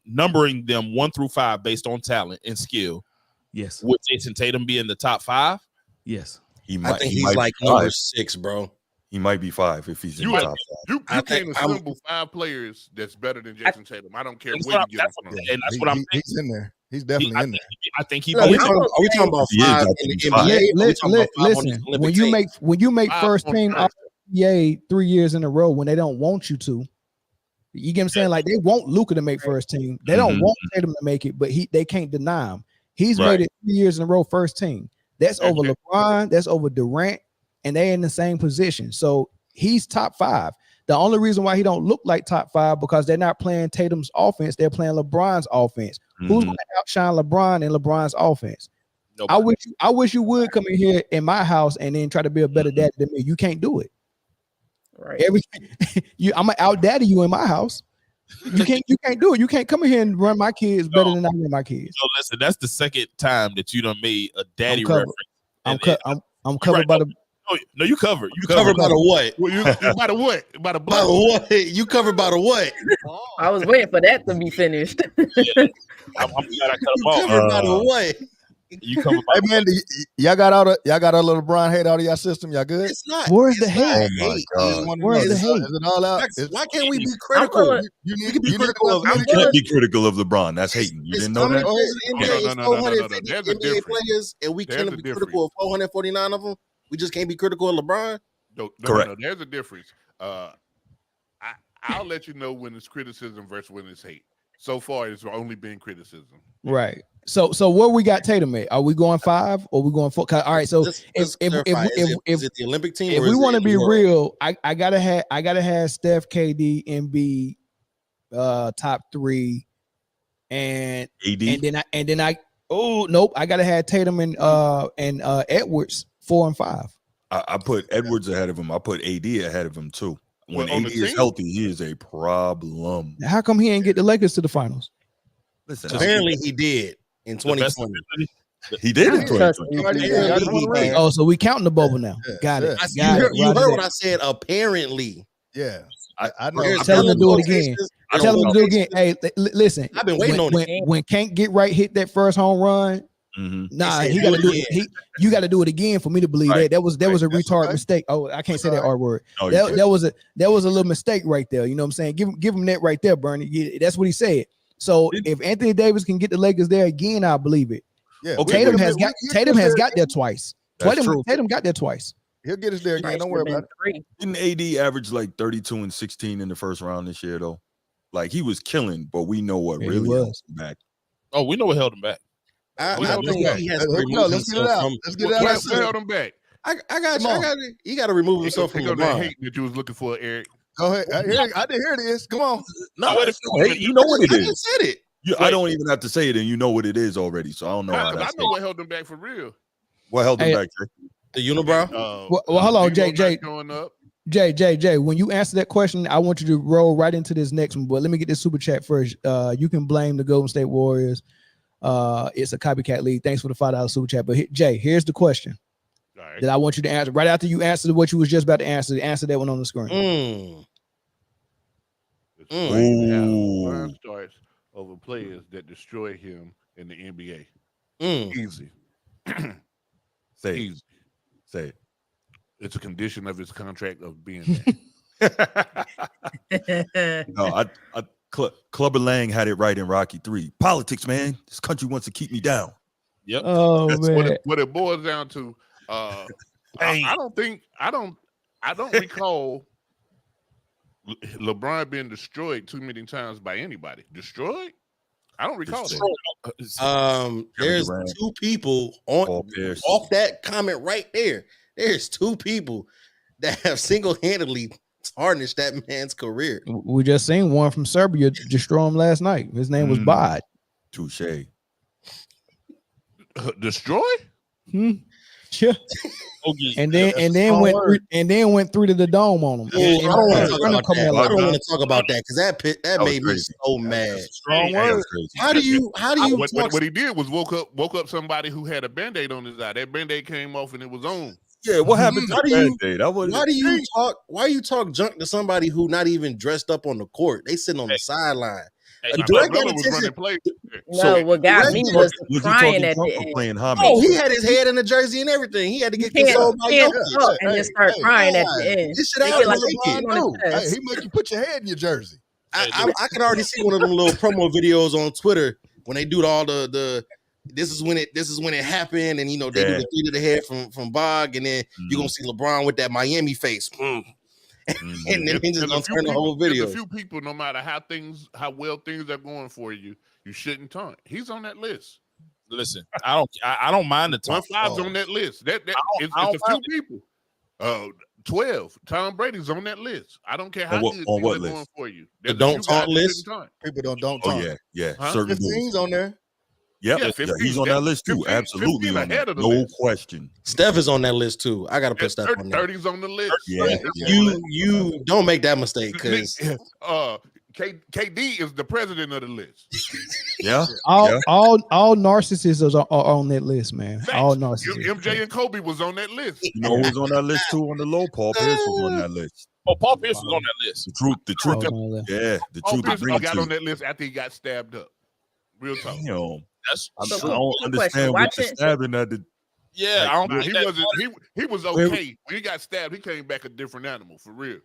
numbering them 1 through 5 based on talent and skill? Yes. Would Jason Tatum be in the top 5? Yes. I think he's like number 6, bro. He might be 5 if he's in the top 5. You can't assemble 5 players that's better than Jason Tatum. I don't care where you get him from. And that's what I'm saying. He's in there. He's definitely in there. I think he. Are we talking about 5 in the NBA? Listen, when you make first team All NBA 3 years in a row when they don't want you to, you get what I'm saying? Like they want Luka to make first team. They don't want Tatum to make it, but they can't deny him. He's made it 3 years in a row first team. That's over LeBron. That's over Durant, and they're in the same position. So he's top 5. The only reason why he don't look like top 5 because they're not playing Tatum's offense. They're playing LeBron's offense. Who's going to outshine LeBron in LeBron's offense? Nobody. I wish you would come in here in my house and then try to be a better daddy than me. You can't do it. Right. I'm gonna out daddy you in my house. You can't do it. You can't come in here and run my kids better than I run my kids. So listen, that's the second time that you done made a daddy reference. I'm covered by the. No, you covered. You covered by the what? By the what? By the by the what? You covered by the what? I was waiting for that to be finished. I'm glad I cut him off. Covered by the what? You covered by hey man, y'all got all the LeBron hate out of y'all system. Y'all good? It's not. Where's the hate? Oh my God. Where's the hate? Is it all out? Why can't we be critical? You can't be critical of LeBron. That's hating. You didn't know that? There's a difference. Players, and we can't be critical of 449 of them. We just can't be critical of LeBron. Correct. No, there's a difference. I'll let you know when it's criticism versus when it's hate. So far, it's only been criticism. Right. So where we got Tatum at? Are we going 5 or we going 4? All right. So is it the Olympic team? If we want to be real, I gotta have Steph, KD, Embiid, top 3, and AD, and then I gotta have Tatum and Edwards 4 and 5. I put Edwards ahead of him. I put AD ahead of him too. When AD is team? healthy, he is a problem. How come he ain't get the Lakers to the finals? Listen, apparently he did in 2020. He did in 2020. Oh, so we counting the bubble now. Got it. You heard what I said. Apparently, yeah. I know. Tell him to do it again. Tell him to do it again. Hey, listen. I've been waiting on it. When Can't Get Right hit that first home run. Nah, he got to do it. You got to do it again for me to believe that. That was a retard mistake. Oh, I can't say that R word. No, that was a little mistake right there. You know what I'm saying? Give him that right there, Bernie. That's what he said. So if Anthony Davis can get the Lakers there again, I believe it. Yeah. Tatum has got there twice. Tatum got there twice. He'll get us there again. Don't worry about it. Didn't AD average like 32 and 16 in the first round this year though? Like he was killing, but we know what really held him back. Oh, we know what held him back. I think he has to remove himself from. Let's get it out. What held him back? I got you. He got to remove himself from that LeBron. hate that you was looking for, Eric. Go ahead. Here it is. Come on. No, you know what it I is. just said it. I don't even have to say it, and you know what it is already. So I don't know. I know what held him back for real. What held him back? Jay? The unibrow. Well, hold on, Jay. Going up. Jay. When you answer that question, I want you to roll right into this next one. But let me get this super chat first. You can blame the Golden State Warriors. It's a copycat league. Thanks for the $5 super chat. But Jay, here's the question that I want you to answer. Right after you answer what you was just about to answer that one on the screen. LeBron starts over players that destroy him in the NBA. Easy. Say it. It's a condition of his contract of being there. No, Clubber Lang had it right in Rocky 3. Politics, man. This country wants to keep me down. Yep. Oh That's man. what it boils down to. I don't recall LeBron being destroyed too many times by anybody. Destroyed? I don't recall that. There's Durant. two people Paul Pierce. off that comment right there. There's two people that have single-handedly tarnished that man's career. We just seen one from Serbia destroy him last night. His name was Bod. Touche. Destroy? Yeah. Okay. And then went through to the dome on him. I don't want to talk about Come that. on, I don't LeBron. want to talk about that because that was made me crazy. so mad. Strong Hey, word. How do you What he did was woke up somebody who had a band-aid on his eye. That band-aid came off and it was on. Yeah, what happened to How the do you- Band-Aid? Why you talk junk to somebody who not even dressed up on the court? They sitting on the sideline. Hey, A Now, direct Melo was attention- running plays. No, what got me was the Was he crying talking at drunk the or end. playing homage? Oh, he had his head in the jersey and everything. He had to get Can't consoled by Jokic. talk and then start crying at the God, end. this shit He out get like like they a kid. on No, his hey, chest. he make you put your head in your jersey. I can already see one of them little promo videos on Twitter when they do all the this is when it happened, and they do the three to the head from Bog, and then you're gonna see LeBron with that Miami face. And then he just gonna turn the whole video. There's a few people, no matter how well things are going for you, you shouldn't taunt. He's on that list. Listen, I don't mind the talk. 1-5's on that list. It's I don't a few mind people. 12. Tom Brady's on that list. I don't care how On what- good on things what are list? going for you. The There's a don't few guys taunt you list? shouldn't taunt. People don't Oh talk. yeah. Huh? Certain dudes. 15's on there. Yep, Yeah, yeah, 15, he's on that list too. 15, Absolutely 15 on that. ahead of the No list. question. Steph is on that list too. I gotta put Steph on there. 30's on the list. Yeah, You don't make that mistake because KD is the president of the list. yeah. All narcissists are on that list, man. All narcissists. MJ and Kobe was on that list. You know who was on that list too on the low? Paul Pierce was on that list. Oh, Paul Pierce was on that list. The truth. Oh, Yeah, the Paul truth. Pierce To bring got to. on that list after he got stabbed up. Real talk. That's I So, don't good understand question. what the Watching- stabbing at the. yeah. I don't Nah, think he that- wasn't. He was okay. When he got stabbed, he came back a different animal for real.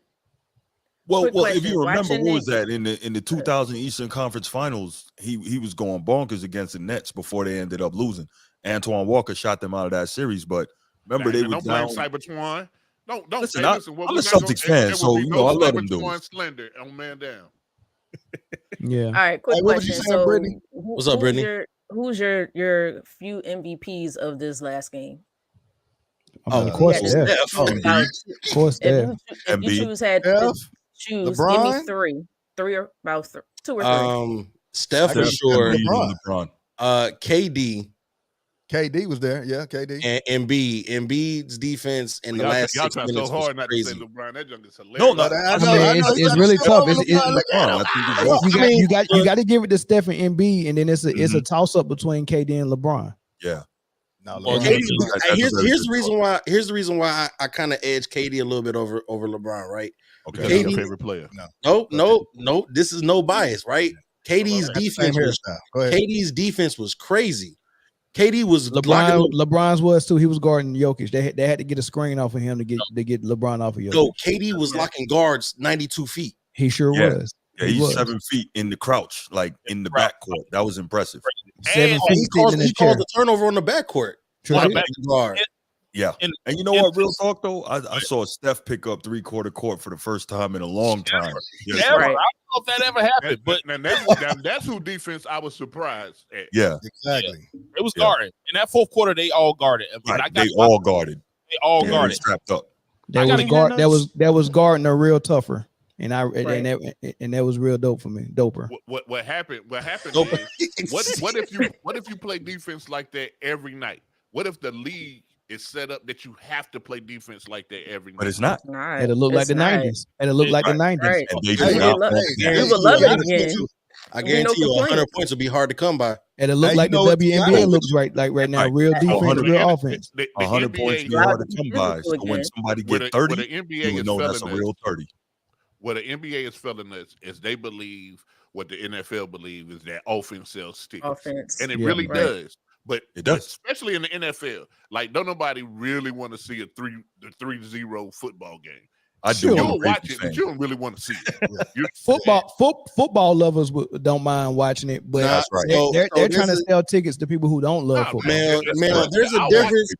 Well, Quick if question. you remember, Watching what was it- that in the 2000 Eastern Conference Finals? He was going bonkers against the Nets before they ended up losing. Antoine Walker shot them out of that series, but remember they were don't blame down. Cybertwan. Don't Listen, say, I'm listen. a we're not Celtics gonna- fan, there so, will be you no know, I let him do Cybertwan it. Slender on man down. Yeah. All right, quick Hey, what was you question. saying, So, Brittany? What's up, Brittany? Who's your few MVPs of this last game? Of course, Yeah, Steph. Steph. About- Of course, if Steph. you Embiid. had to Steph, choose, give LeBron? me three or about two or three. Steph for Steph, sure. LeBron. LeBron. KD KD was there. Yeah, KD. and Embiid. Embiid's defense in the last Y'all 6 try minutes so was hard not to say crazy. LeBron. That junk is hilarious. No, no, I I know, mean, I know. it's He's really trying to tough. show It's- LeBron, look at him. I think he's wrong. You got to give it to Steph and Embiid, and then it's a toss up between KD and LeBron. Yeah. No, Well, LeBron. KD, That's hey, a here's very the good reason why. Here's the reason why I kind of edge KD a little bit over LeBron, right? Because Okay. he's your KD favorite player. No. This is no bias, right? KD's Same defense was hairstyle. Go ahead. KD's defense was crazy. KD was locking up. LeBron's was too. He was guarding Jokic. They had to get a screen off of him to get LeBron off of Jokic. No, KD was locking guards 92 feet. He sure Yeah. was. Yeah, He he's was. 7 feet in the crouch, like in the Right. backcourt. That was impressive. 7 And- feet He sitting in his chair. caused the turnover on the backcourt. Sure Well, did. back- Guard. Yeah. And- And you know what? Real talk though, I saw Steph pick up 3/4 court for the first time in a long time. Yes, Ever. Right. I don't know if that ever happened, but That's who defense I was surprised at. Yeah. Exactly. it was Yeah. guarded. In that fourth quarter, they all guarded. When Right. I got They all guarded. they all They were guarded. strapped up. That gotta was get guard. those- That was guarding a real tougher, and Right. that was real dope for me. Doper. What happened? What happened Nope. is what if you play defense like that every night? What if the league is set up that you have to play defense like that every night? But it's not. Not. It'll look like It's the not. '90s. It'll look like the '90s. Right. And they Hey, do we not would love- want we that. would love it honest again. with you, I There'll be guarantee no you 100 complaints. points will be hard to come by. It'll look Hey, like you the know what, WNBA Tiana? looks right now. Right. Real defense, 100 real offense. The 100 points be NBA, hard to come by. So Physical when again. somebody where get the 30, NBA you is know that's a failing real us, 30. what the NBA is failing us is they believe what the NFL believe is that offense sells tickets, Offense. and it Yeah. really Right. does. But It does. especially in the NFL, like don't nobody really want to see the 3-0 football game. I do. You'll I'm a watch Patriots it, fan. but you don't really want to see it. Football lovers don't mind watching it, but Nah, they're trying to sell tickets to people who don't love football. Man, there's a difference.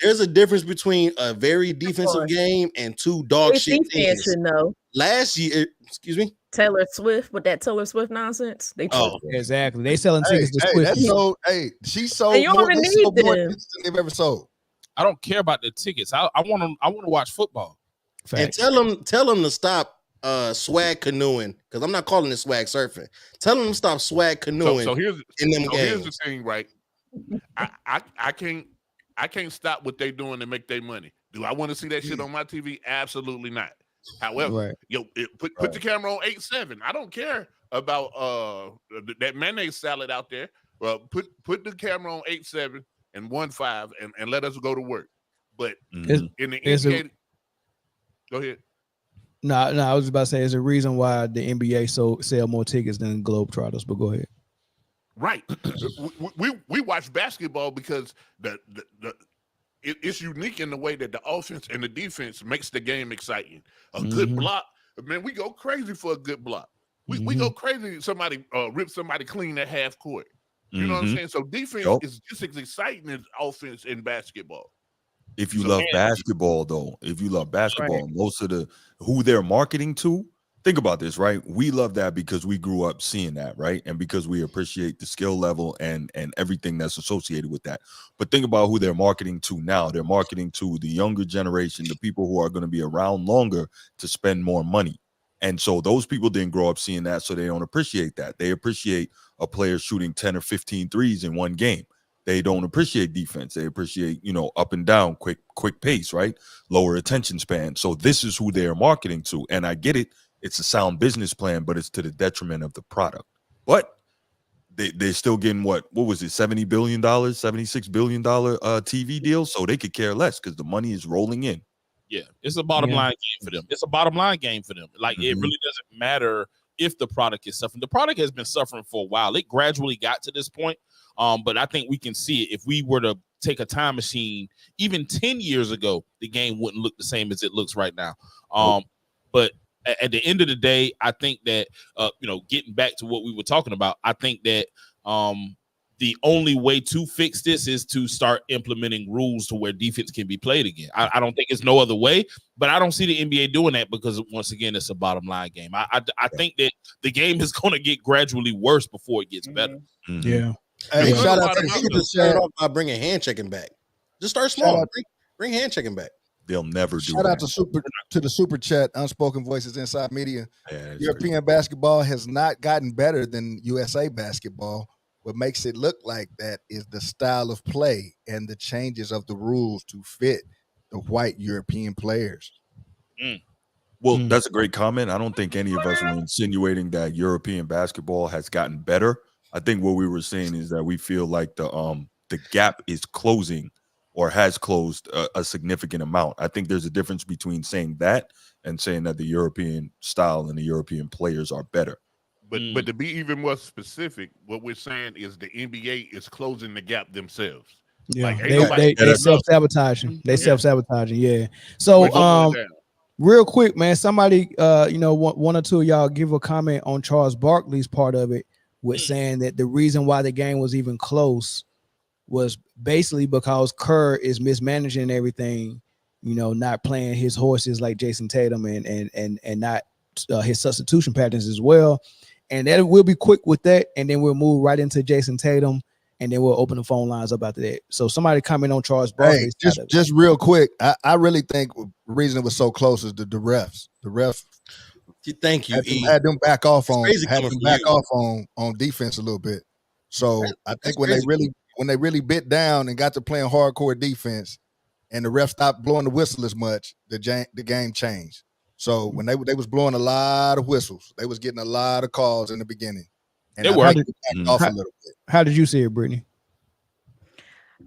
There's a difference between a very defensive game and two dog shit fans teams. should know. Last year, excuse me, Taylor Swift with that Taylor Swift nonsense. They exactly. They selling tickets to Hey, Swift. that's sold. Hey, she sold And you more, don't they even sold need more them. tickets than they've ever sold. I don't care about the tickets. I want to watch football. And tell them to stop swag canoeing, because I'm not calling it swag surfing. Tell them to stop swag canoeing. So here's games. the thing, right? I can't stop what they doing to make their money. Do I want to see that shit on my TV? Absolutely not. However, put the camera on 8-7. I don't care about that mayonnaise salad out there. Put the camera on 8-7 and 1-5 and let us go to work. But in the NBA, go ahead. No, I was about to say there's a reason why the NBA sell more tickets than Globetrotters, but go ahead. Right. we watch basketball because it's unique in the way that the offense and the defense makes the game exciting. A good block, man, we go crazy for a good block. We go crazy. Somebody rip somebody clean at half court. You know what I'm saying? So defense is just as exciting as offense in basketball. If you love basketball, though, most of who they're marketing to, think about this, right? We love that because we grew up seeing that, right? And because we appreciate the skill level and everything that's associated with that. But think about who they're marketing to now. They're marketing to the younger generation, the people who are going to be around longer to spend more money. And so those people didn't grow up seeing that, so they don't appreciate that. They appreciate a player shooting 10 or 15 threes in one game. They don't appreciate defense. They appreciate, up and down, quick pace, right? Lower attention span. So this is who they are marketing to. And I get it. It's a sound business plan, but it's to the detriment of the product. But they're still getting what was it, $70 billion, $76 billion TV deal? So they could care less because the money is rolling in. Yeah, it's a bottom line game for them. It's a bottom line game for them. Like, it really doesn't matter if the product is suffering. The product has been suffering for a while. It gradually got to this point. But I think we can see it. If we were to take a time machine, even 10 years ago, the game wouldn't look the same as it looks right now. But at the end of the day, I think that, getting back to what we were talking about, I think that the only way to fix this is to start implementing rules to where defense can be played again. I don't think it's no other way, but I don't see the NBA doing that because, once again, it's a bottom line game. I think that the game is going to get gradually worse before it gets better. Yeah. Hey, shout out to just start off by bringing hand checking back. Just start small. Bring hand checking back. They'll never do. Shout out to the super chat, Unspoken Voices Inside Media. Yeah, European basketball has not gotten better than USA basketball. What makes it look like that is the style of play and the changes of the rules to fit the white European players. Well, that's a great comment. I don't think any of us were insinuating that European basketball has gotten better. I think what we were saying is that we feel like the gap is closing or has closed a significant amount. I think there's a difference between saying that and saying that the European style and the European players are better. But to be even more specific, what we're saying is the NBA is closing the gap themselves. Yeah, like, they self-sabotaging. They self-sabotaging, yeah. So real quick, man, somebody one or two of y'all give a comment on Charles Barkley's part of it, with saying that the reason why the game was even close was basically because Kerr is mismanaging everything, not playing his horses like Jason Tatum and not his substitution patterns as well. And that we'll be quick with that, and then we'll move right into Jason Tatum, and then we'll open the phone lines up after that. So somebody comment on Charles Barkley. Hey, just real quick, I really think the reason it was so close is the refs. The refs. Thank you. Had them back off on defense a little bit. So I think when they really bit down and got to playing hardcore defense, and the ref stopped blowing the whistle as much, the game changed. So when they was blowing a lot of whistles, they was getting a lot of calls in the beginning. And off a little bit. How did you see it, Brittany?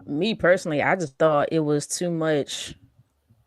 Me personally, I just thought it was too much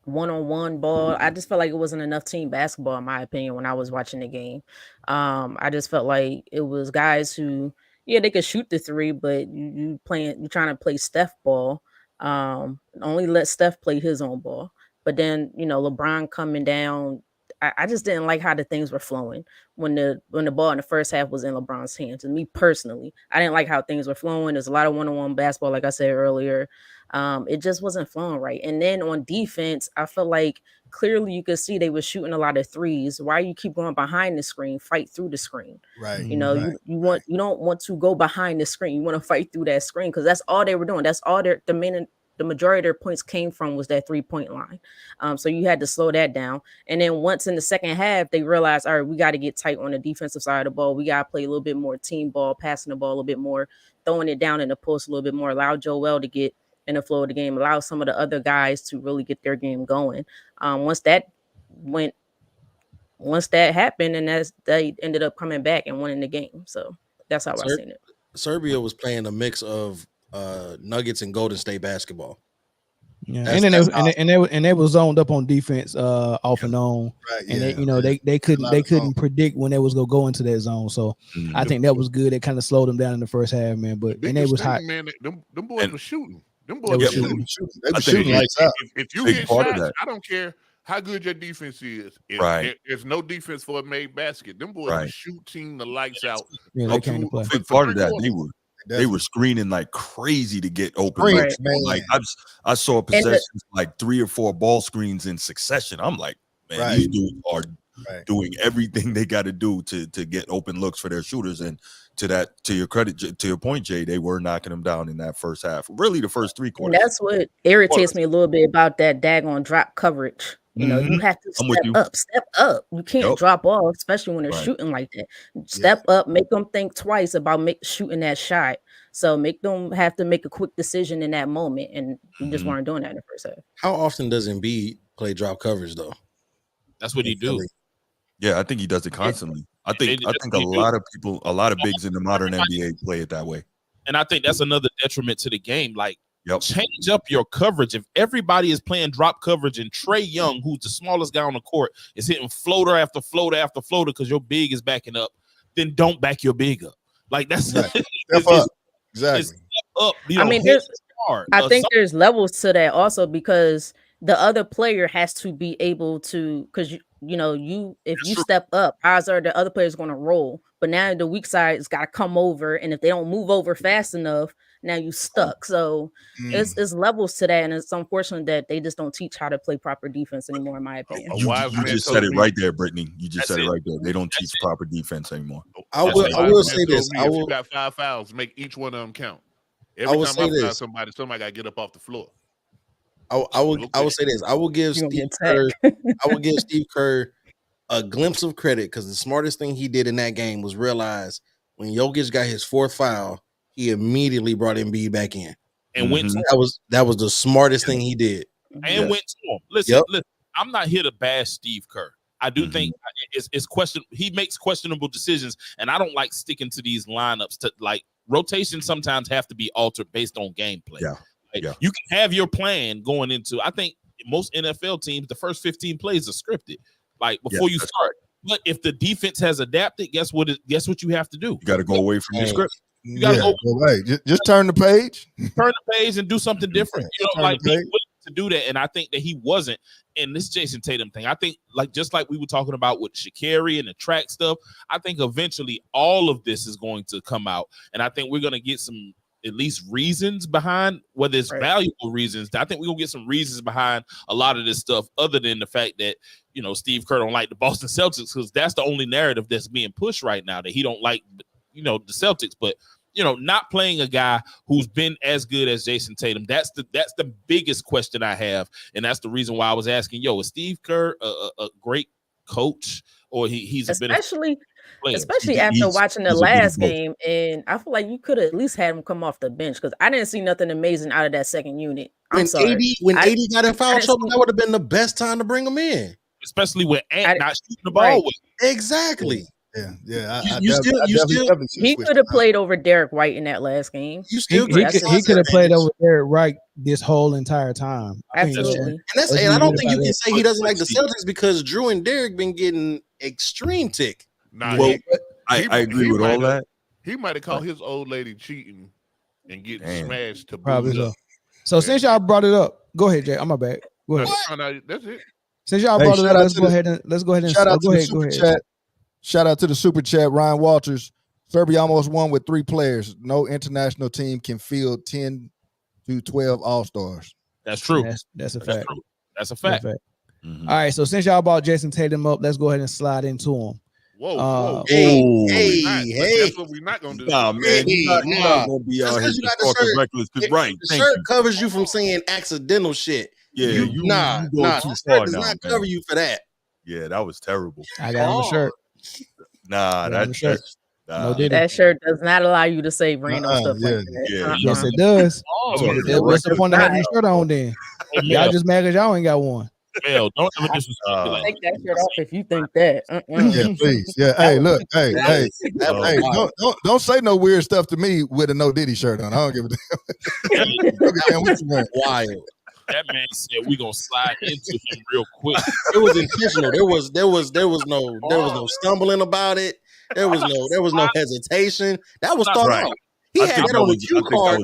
one-on-one ball. I just felt like it wasn't enough team basketball, in my opinion, when I was watching the game. I just felt like it was guys who, they could shoot the three, but you're trying to play Steph ball. Only let Steph play his own ball. But then, LeBron coming down I just didn't like how the things were flowing when the ball in the first half was in LeBron's hands. And me personally, I didn't like how things were flowing. There's a lot of one-on-one basketball, like I said earlier. It just wasn't flowing right. And then on defense, I felt like clearly you could see they were shooting a lot of threes. Why you keep going behind the screen? Fight through the screen. Right. You know, right. you don't want to go behind the screen. You want to fight through that screen because that's all they were doing. That's all the majority of their points came from was that 3-point line. So you had to slow that down. And then once in the second half, they realized, all right, we got to get tight on the defensive side of the ball. We got to play a little bit more team ball, passing the ball a little bit more, throwing it down in the post a little bit more, allow Joel to get in the flow of the game, allow some of the other guys to really get their game going. Once that happened, and they ended up coming back and winning the game. So that's how I seen it. Serbia was playing a mix of Nuggets and Golden State basketball. Yeah, and they were zoned up on defense off and on. Right, and they couldn't predict when they was gonna go into that zone. So I think that was good. It kind of slowed them down in the first half, man. But and they was hot. Man, them boys were shooting. Them boys were shooting. They were shooting like that. If you get shots, I don't care how good your defense is. There's no defense for a made basket. Them boys were shooting the lights out. Yeah, they came to play. Big part of that, they were screening like crazy to get open. Right. Like I saw possessions like 3 or 4 ball screens in succession. I'm like, man, these dudes are doing everything they got to do to get open looks for their shooters. And to your credit, to your point, Jay, they were knocking them down in that first half. Really, the first 3 quarters. And that's what irritates me a little bit about that daggone drop coverage. You know, you have to step up. You can't drop off, especially when they're shooting like that. Step up, make them think twice about shooting that shot. So make them have to make a quick decision in that moment. And we just weren't doing that in the first half. How often does Embiid play drop coverage though? That's what he do. Yeah, I think he does it constantly. I think a lot of bigs in the modern NBA play it that way. And I think that's another detriment to the game. Like, change up your coverage. If everybody is playing drop coverage and Trae Young, who's the smallest guy on the court, is hitting floater after floater after floater because your big is backing up, then don't back your big up. Like that's step up. Exactly. Step up. I mean, I think there's levels to that also because the other player has to be able to, because if you step up, odds are the other player's going to roll. But now the weak side has got to come over, and if they don't move over fast enough, now you stuck. So it's levels to that, and it's unfortunate that they just don't teach how to play proper defense anymore, in my opinion. You just said it right there, Brittany. You just said it right there. They don't teach proper defense anymore. I will say this. If you got 5 fouls, make each one of them count. Every time I foul somebody got to get up off the floor. I will say this. I will give Steve Kerr a glimpse of credit because the smartest thing he did in that game was realize when Jokic got his 4th foul, he immediately brought Embiid back in and went. That was the smartest thing he did. And went to him. Listen, I'm not here to bash Steve Kerr. I do think it's question. He makes questionable decisions, and I don't like sticking to these lineups. To like rotations sometimes have to be altered based on gameplay. You can have your plan going into. I think most NFL teams, the first 15 plays are scripted, like before you start. But if the defense has adapted, guess what you have to do? You got to go away from your script. You got to go away. Just turn the page. Turn the page and do something different. Like be willing to do that. And I think that he wasn't in this Jason Tatum thing. I think just like we were talking about with Sha'Carri and the track stuff, I think eventually all of this is going to come out. And I think we're going to get some at least reasons behind, whether it's valuable reasons. I think we're going to get some reasons behind a lot of this stuff other than the fact that, Steve Kerr don't like the Boston Celtics because that's the only narrative that's being pushed right now, that he don't like, the Celtics. But, not playing a guy who's been as good as Jason Tatum, that's the biggest question I have. And that's the reason why I was asking, is Steve Kerr a great coach or he's a bit especially after watching the last game, and I feel like you could have at least had him come off the bench because I didn't see nothing amazing out of that second unit. When AD got in foul trouble, that would have been the best time to bring him in, especially with Ant not shooting the ball with. Exactly. Yeah. He could have played over Derek White in that last game. He could have played over Derek White this whole entire time. Absolutely. And I don't think you can say he doesn't like the Celtics because Drew and Derek been getting extreme tick. Nah, I agree with all that. He might have caught his old lady cheating and getting smashed to probably so. So since y'all brought it up, go ahead, Jay. I'm my bad. Go ahead. That's it. Since y'all Hey, brought it shout up, out let's to go the- ahead and Shout out go to the ahead. super chat. Shout out to the super chat. Ryan Walters. Serbia almost won with 3 players. No international team can field 10 to 12 All-Stars. That's true. That's a fact. True. That's a That's fact. a fact. All right, so since y'all brought Jason Tatum up, let's go ahead and slide into him. Whoa. Hey. That's what we're not gonna do. Nah, man, you're Nah. not gonna be out Just here 'cause you just got the talking shirt, reckless. Right? The Thank shirt you. covers you from saying accidental shit. Yeah, you Nah. go The too shirt far does now, not man. cover you for that. Yeah, that was terrible. I got him a shirt. Nah, got him a shirt. nah. That shirt does not allow you to say random stuff like that. Yeah, Yes, it does. Oh, What's the point of having your shirt on then? Y'all just mad because y'all ain't got one. Mel, don't ever disrespect me like Take that shirt off if you think that. Yeah, please. Yeah. Hey, look. Hey. Don't say no weird stuff to me with a No Diddy shirt on. I don't give a damn. What you want? Wild. that man said we gonna slide into him real quick. It was intentional. There was no stumbling about it. There was no hesitation. That was thought out. He had that on the cue card.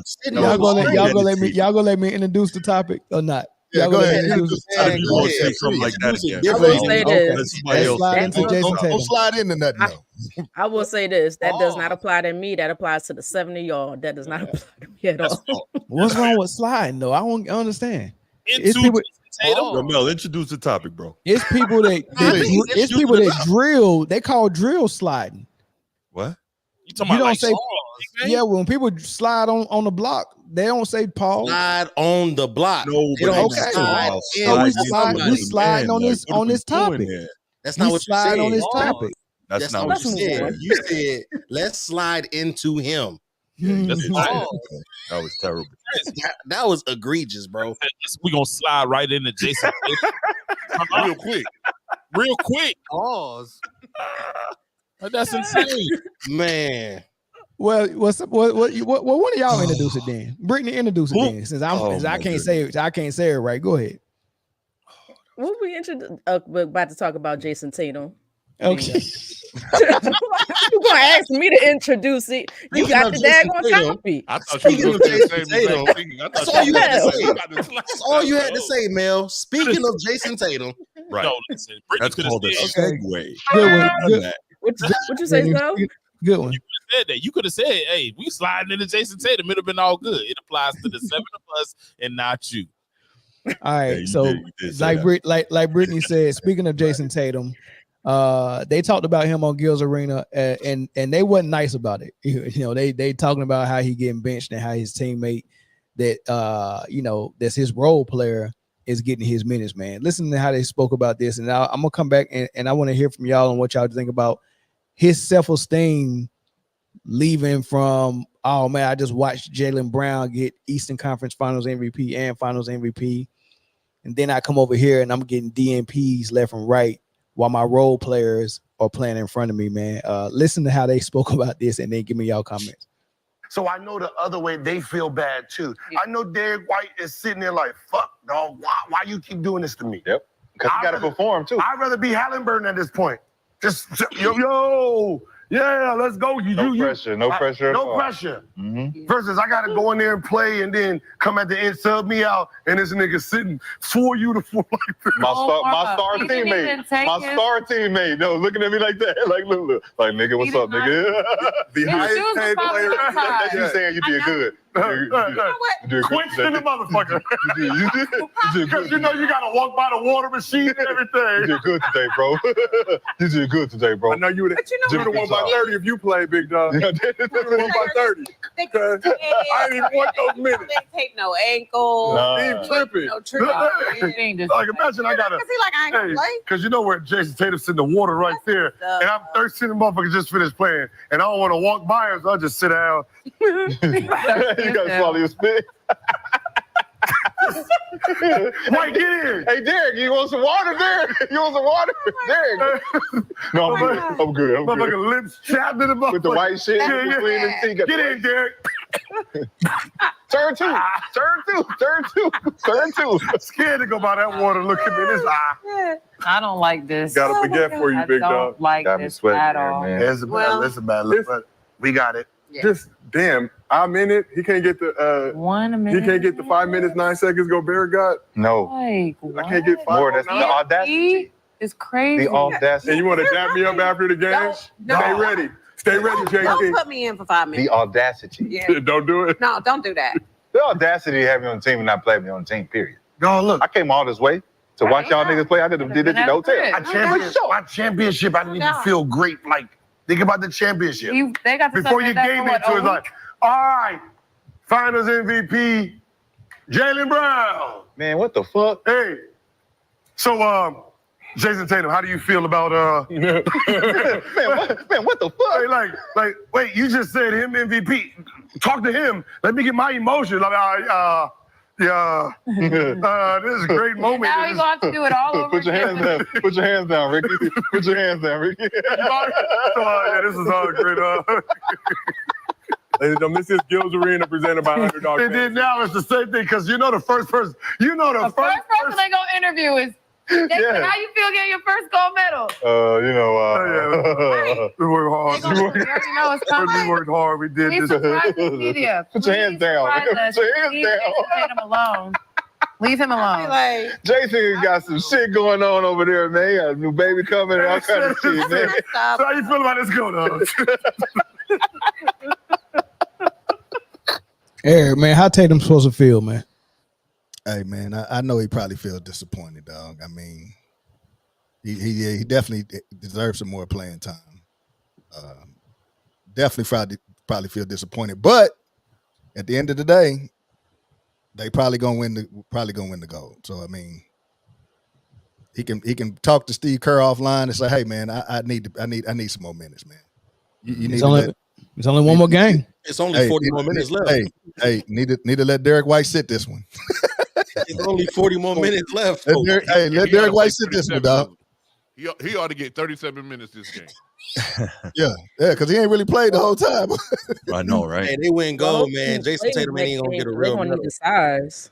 Y'all gonna let me introduce the topic or not? Yeah, go ahead. You gonna say something like that again? I will say this. Let's slide into Jason Tatum. Don't slide into nothing. No. I will say this. That does not apply to me. That applies to the 7 of y'all. That does not apply to me at all. What's wrong with sliding though? I don't understand. It's Into people. Tatum. Mel, introduce the topic, bro. It's people that drill. They call drill sliding. What? You talking about don't like say Charles, yeah. When people slide on the block, they don't say pause. Slide on the block. No, They don't okay. slide in So we with slide. somebody. We sliding on this topic. That's not We what you slide said. on this topic. That's not what what you you said. said. You said let's slide into him. That's That was terrible. That was egregious, bro. we gonna slide right into Jason Tatum. real quick. Pause. That's insane, man. Well, what one of y'all introduce it then? Brittany introduce it then, since I can't say it. I can't say it right. Go ahead. What we we're about to talk about Jason Tatum. Okay. You gonna ask me to introduce it? You got the daggone copy. I thought you were going to say the same thing. That's all you had to say. That's all you had to say, Mel. Speaking of Jason Tatum, right? No, listen, That's called a segue. Good one. Good. What you say, so? Good one. You could have said that. You could have said, "Hey, we sliding into Jason Tatum. It'd have been all good." It applies to the 7 of us and not you. All right. you So, did say like Brittany said, speaking of Jason Tatum, they talked about him on Gil's Arena, and they wasn't nice about it. You know, they talking about how he getting benched and how his teammate that that's his role player is getting his minutes. Man, listen to how they spoke about this, and I'm gonna come back and I want to hear from y'all on what y'all think about his self-esteem leaving from. Oh man, I just watched Jaylen Brown get Eastern Conference Finals MVP and Finals MVP, and then I come over here and I'm getting DNPs left and right while my role players are playing in front of me, man. Listen to how they spoke about this and then give me y'all comments. So I know the other way they feel bad too. I know Derek White is sitting there like, fuck, dog, why you keep doing this to me? Yep, because you got to perform too. I'd rather be Halliburton at this point. Just, yo, yeah, let's go. No pressure at no all. pressure. Versus I got to go in there and play and then come at the end, sub me out, and this nigga sitting for you to fall like this. My star teammate. No, looking at me like that. Like, look. Like, nigga, what's up, nigga? The highest paid player. That's you saying you did good. Quenched in the motherfucker. Because you know you got to walk by the water machine and everything. You did good today, bro. You did good today, bro. I know you would have won by 30 if you played, big dog. You would have won by 30. I didn't even want those minutes. They take no ankle. He tripping. No tripping. Like, imagine I got to. Because you know where Jason Tatum's in the water right there. And I'm thirsty and motherfucker just finished playing. And I don't want to walk by her, so I just sit down. You got to swallow your spit. Mike, get in. Hey, Derek, you want some water, Derek? You want some water? Derek. No, I'm good. Motherfucker lips chapped in the motherfucker. With the white shit. Get in, Derek. Turn two. Scared to go by that water looking in his eye. I don't like this. Got to forget for you, big I dog. don't like this at all. Listen, man. We got it. Yeah. Just damn. I'm in it. He can't get the 1 minute. He can't get the 5 minutes 9 seconds. Gobert got. No. Like, I can't get 5 More. That's the audacity. It's crazy. The audacity. And you want to dap me up after the game? No. Stay ready. Stay ready, JT. Don't put me in for 5 minutes. The audacity. Yeah. Don't do it. No, don't do that. The audacity to have me on the team and not play me on the team, period. No, look. I came all this way to watch y'all niggas play. I could have did it in the hotel. My championship, I need to feel great. Like, think about the championship. They got to Before you gave it to us, like, all right, Finals MVP, Jaylen Brown. Man, what the fuck? Hey, so Jason Tatum, how do you feel about man, what the fuck? Hey, like, wait, you just said him MVP. Talk to him. Let me get my emotions. Like, yeah, this is a great moment. Now you're gonna have to do it all over. Put your hands down. Put your hands down, Ricky. Put your hands down, Ricky. Yeah, this is all great. Ladies and gentlemen, this is Gil's Arena presented by Underdog. And then now it's the same thing because you know the first person. You know the first person they gonna interview is. Yeah. How you feel getting your first gold medal? We worked hard. We know it's coming. We worked hard. We did Please this. subscribe to the media. Put your hands down. Put your hands Leave him alone. Leave him alone. Like, Jason got some shit going on over there, man. He got a new baby coming and all kind of shit, man. So how you feel about this going Eric, man, how Tatum supposed to feel, man? Hey, man, I know he probably feels disappointed, dog. I mean, he definitely deserves some more playing time. Definitely probably feel disappointed, but at the end of the day, they probably gonna win the gold. So I mean, he can talk to Steve Kerr offline and say, "Hey, man, I need some more minutes, man. You need it's only one more game. It's only 40 more minutes left. Hey, need to let Derek White sit this one. It's only 40 more minutes left. Let Derek White sit this one, dog. He ought to get 37 minutes this game. Yeah, because he ain't really played the whole time. I know, right? Hey, they win gold, man. Jason Tatum ain't gonna get a real medal. Need the size.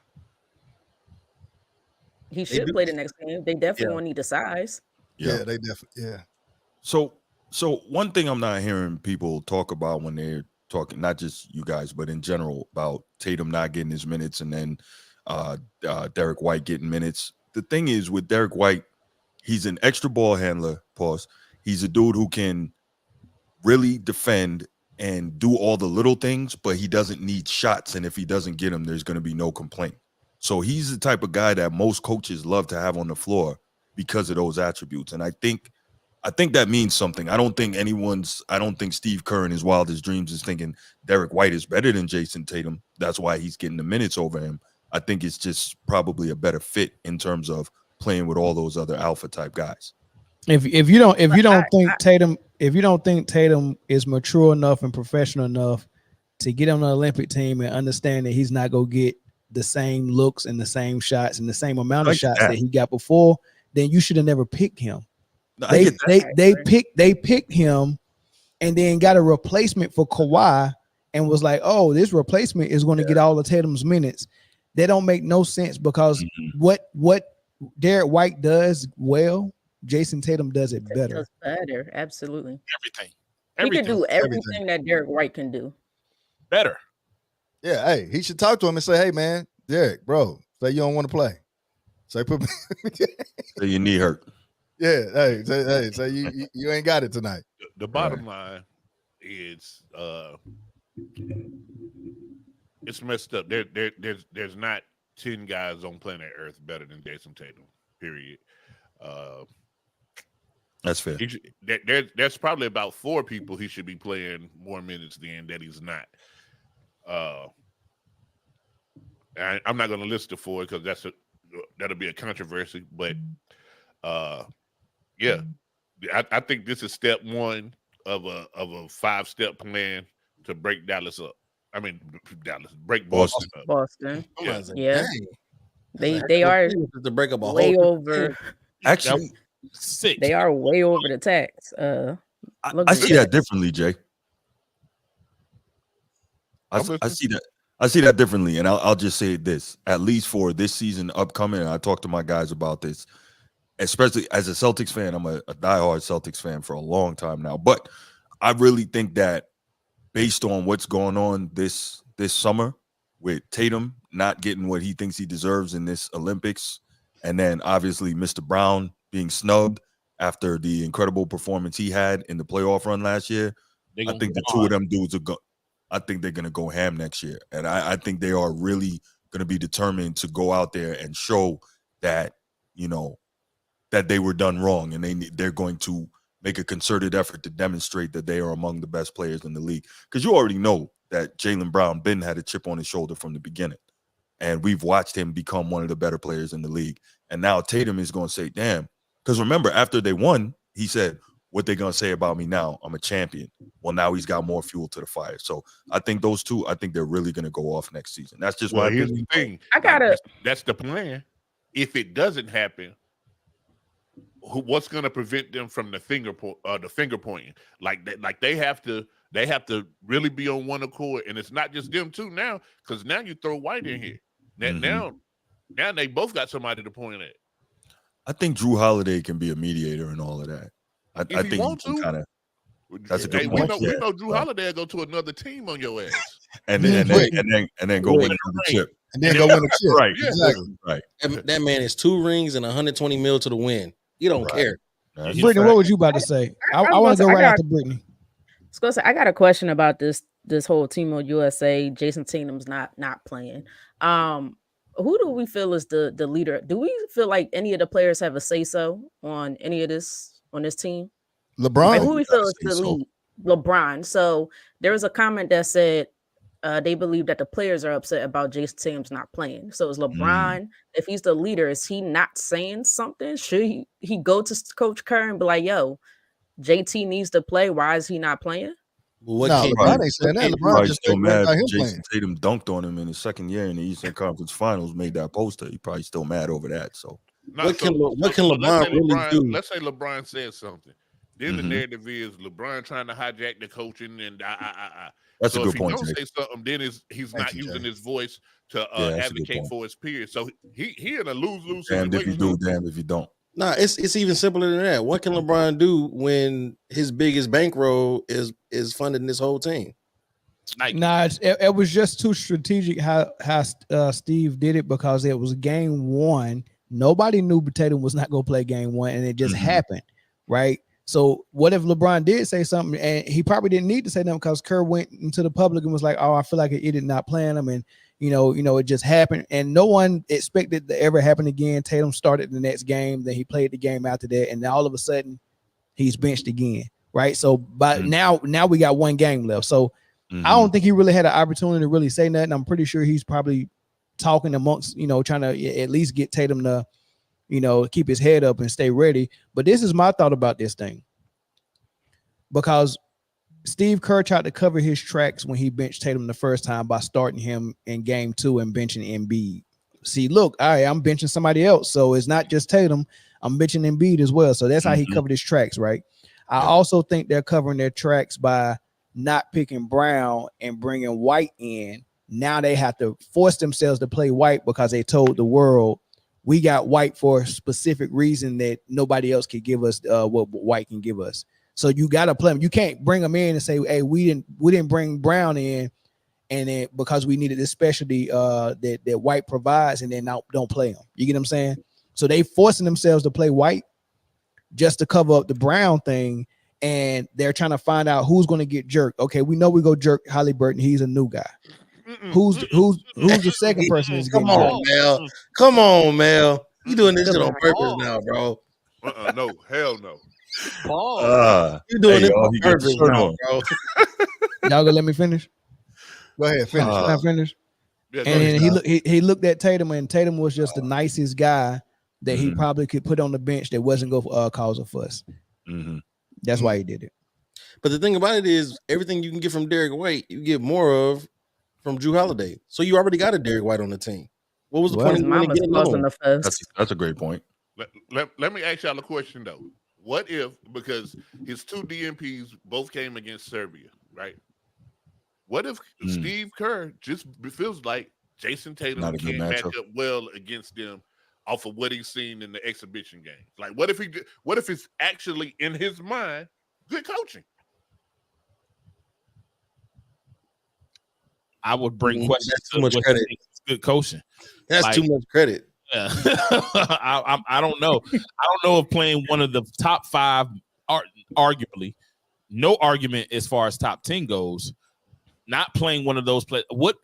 He should play the next game. They definitely won't need the size. Yeah, they definitely. Yeah. So one thing I'm not hearing people talk about when they're talking, not just you guys, but in general, about Tatum not getting his minutes and then Derek White getting minutes. The thing is with Derek White, he's an extra ball handler. Pause. He's a dude who can really defend and do all the little things, but he doesn't need shots. And if he doesn't get them, there's going to be no complaint. So he's the type of guy that most coaches love to have on the floor because of those attributes. And I think that means something. I don't think Steve Kerr in his wildest dreams is thinking Derek White is better than Jason Tatum. That's why he's getting the minutes over him. I think it's just probably a better fit in terms of playing with all those other alpha type guys. If you don't think Tatum is mature enough and professional enough to get on the Olympic team and understand that he's not gonna get the same looks and the same shots and the same amount of shots that he got before, then you should have never picked him. No, they picked him and then got a replacement for Kawhi and was like, oh, this replacement is going to get all of Tatum's minutes. They don't make no sense because what Derek White does well, Jason Tatum does it better. Does better, absolutely. Everything. He can do everything that Derek White can do. Better. Yeah, hey, he should talk to him and say, hey, man, Derek, bro, say you don't want to play. Say put me. Say your knee hurt. Yeah, say you ain't got it tonight. The bottom line is it's messed up. There's not 10 guys on planet Earth better than Jason Tatum, period. That's fair. There's probably about 4 people he should be playing more minutes than that he's not. I'm not going to list the 4 because that'll be a controversy. But yeah, I think this is step 1 of a 5-step plan to break Dallas up. I mean, break Boston up. Boston, yeah. They are to break up a way whole over. Actually, 6. They are way over the tax. I see that differently, Jay. I see that differently, and I'll just say this: at least for this season upcoming, and I talked to my guys about this, especially as a Celtics fan. I'm a diehard Celtics fan for a long time now, but I really think that based on what's going on this summer with Tatum not getting what he thinks he deserves in this Olympics, and then obviously Mr. Brown being snubbed after the incredible performance he had in the playoff run last year. I think the two of them dudes I think they're going to go ham next year. And I think they are really going to be determined to go out there and show that, that they were done wrong. And they're going to make a concerted effort to demonstrate that they are among the best players in the league. Because you already know that Jaylen Brown had a chip on his shoulder from the beginning. And we've watched him become one of the better players in the league. And now Tatum is going to say, damn. Because remember, after they won, he said, what they going to say about me now? I'm a champion. Well, now he's got more fuel to the fire. So I think those two, I think they're really going to go off next season. That's just what here's the thing. That's the plan. If it doesn't happen, what's going to prevent them from the finger pointing? Like they have to really be on one accord, and it's not just them two now, because now you throw White in here. Now they both got somebody to point at. I think Drew Holiday can be a mediator and all of that. I think he can kind of. That's a good point. We know Drew Holiday will go to another team on your ass, and then go win another chip, and then go win a chip. Right, yeah. exactly. Right. That man is 2 rings and 120 mil to the win. He don't care. Brittany, what was you about to say? I want to go right after Brittany. I got a question about this whole Team USA. Jason Tatum's not playing. Who do we feel is the leader? Do we feel like any of the players have a say-so on any of this on this team? LeBron. Like, who we feel is the lead? LeBron. So there was a comment that said they believe that the players are upset about Jason Tatum's not playing. So is LeBron, if he's the leader, is he not saying something? Should he go to Coach Kerr and be like, yo, JT needs to play. Why is he not playing? LeBron ain't saying that. LeBron just still mad. about him Jason playing. Tatum dunked on him in his second year in the Eastern Conference Finals, made that poster. He probably still mad over that. So what can LeBron really do? Let's say LeBron said something. Then the narrative is LeBron trying to hijack the coaching, and That's so a good point. If he don't say something, then he's not using his voice to advocate for his peers. So he in a lose-lose situation. Damned if you do, damned if you don't. Nah, it's even simpler than that. What can LeBron do when his biggest bankroll is funding this whole team? Nah, it was just too strategic how Steve did it, because it was game 1. Nobody knew Tatum was not going to play game 1, and it just happened, right? So what if LeBron did say something, and he probably didn't need to say nothing because Kerr went into the public and was like, "Oh, I feel like an idiot not playing him," and it just happened, and no one expected to ever happen again. Tatum started the next game, then he played the game after that, and all of a sudden he's benched again, right? So now we got 1 game left. So I don't think he really had an opportunity to really say nothing. I'm pretty sure he's probably talking amongst, trying to at least get Tatum to, keep his head up and stay ready. But this is my thought about this thing, because Steve Kerr tried to cover his tracks when he benched Tatum the first time by starting him in game 2 and benching Embiid. See, look, all right, I'm benching somebody else, so it's not just Tatum. I'm benching Embiid as well. So that's how he covered his tracks, right? I also think they're covering their tracks by not picking Brown and bringing White in. Now they have to force themselves to play White because they told the world, we got White for a specific reason that nobody else could give us what White can give us. So you got to play him. You can't bring him in and say, hey, we didn't bring Brown in, and then because we needed this specialty that White provides, and then don't play him. You get what I'm saying? So they forcing themselves to play White just to cover up the Brown thing, and they're trying to find out who's going to get jerked. Okay, we know we go jerk Halliburton. He's a new guy. Who's the second person? Come on, Mel. You doing this shit on purpose now, bro? No, hell no. You doing this on purpose now, bro? Y'all gonna let me finish? Go ahead, finish. Can I finish? Yeah, and he looked at Tatum, and Tatum was just the nicest guy that he probably could put on the bench that wasn't going to cause a fuss. That's why he did it. But the thing about it is, everything you can get from Derek White, you get more of from Drew Holiday. So you already got a Derek White on the team. What was the point of getting alone? That's a great point. Let me ask y'all a question though. What if, because his 2 DMPs both came against Serbia, right? What if Steve Kerr just feels like Jason Tatum can't match up well against them off of what he's seen in the exhibition games? Like, what if it's actually in his mind good coaching? I would bring questions. That's to too much what credit. he thinks is good coaching. That's Like, too much credit. Yeah. I don't know. I don't know if playing one of the top 5, arguably, no argument as far as top 10 goes. Not playing one of those play. What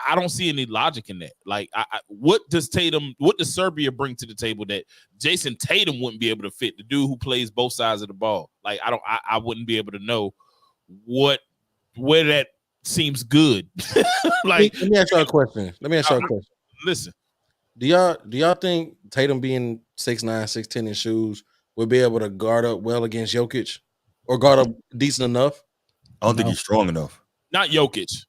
I don't see any logic in that. Like, what does Serbia bring to the table that Jason Tatum wouldn't be able to fit? The dude who plays both sides of the ball. Like, I wouldn't be able to know where that seems good. Like, let me ask y'all a question. Listen, do y'all think Tatum being 6'9", 6'10" in shoes will be able to guard up well against Jokic, or guard up decent enough? I don't think he's strong enough. Not Jokic,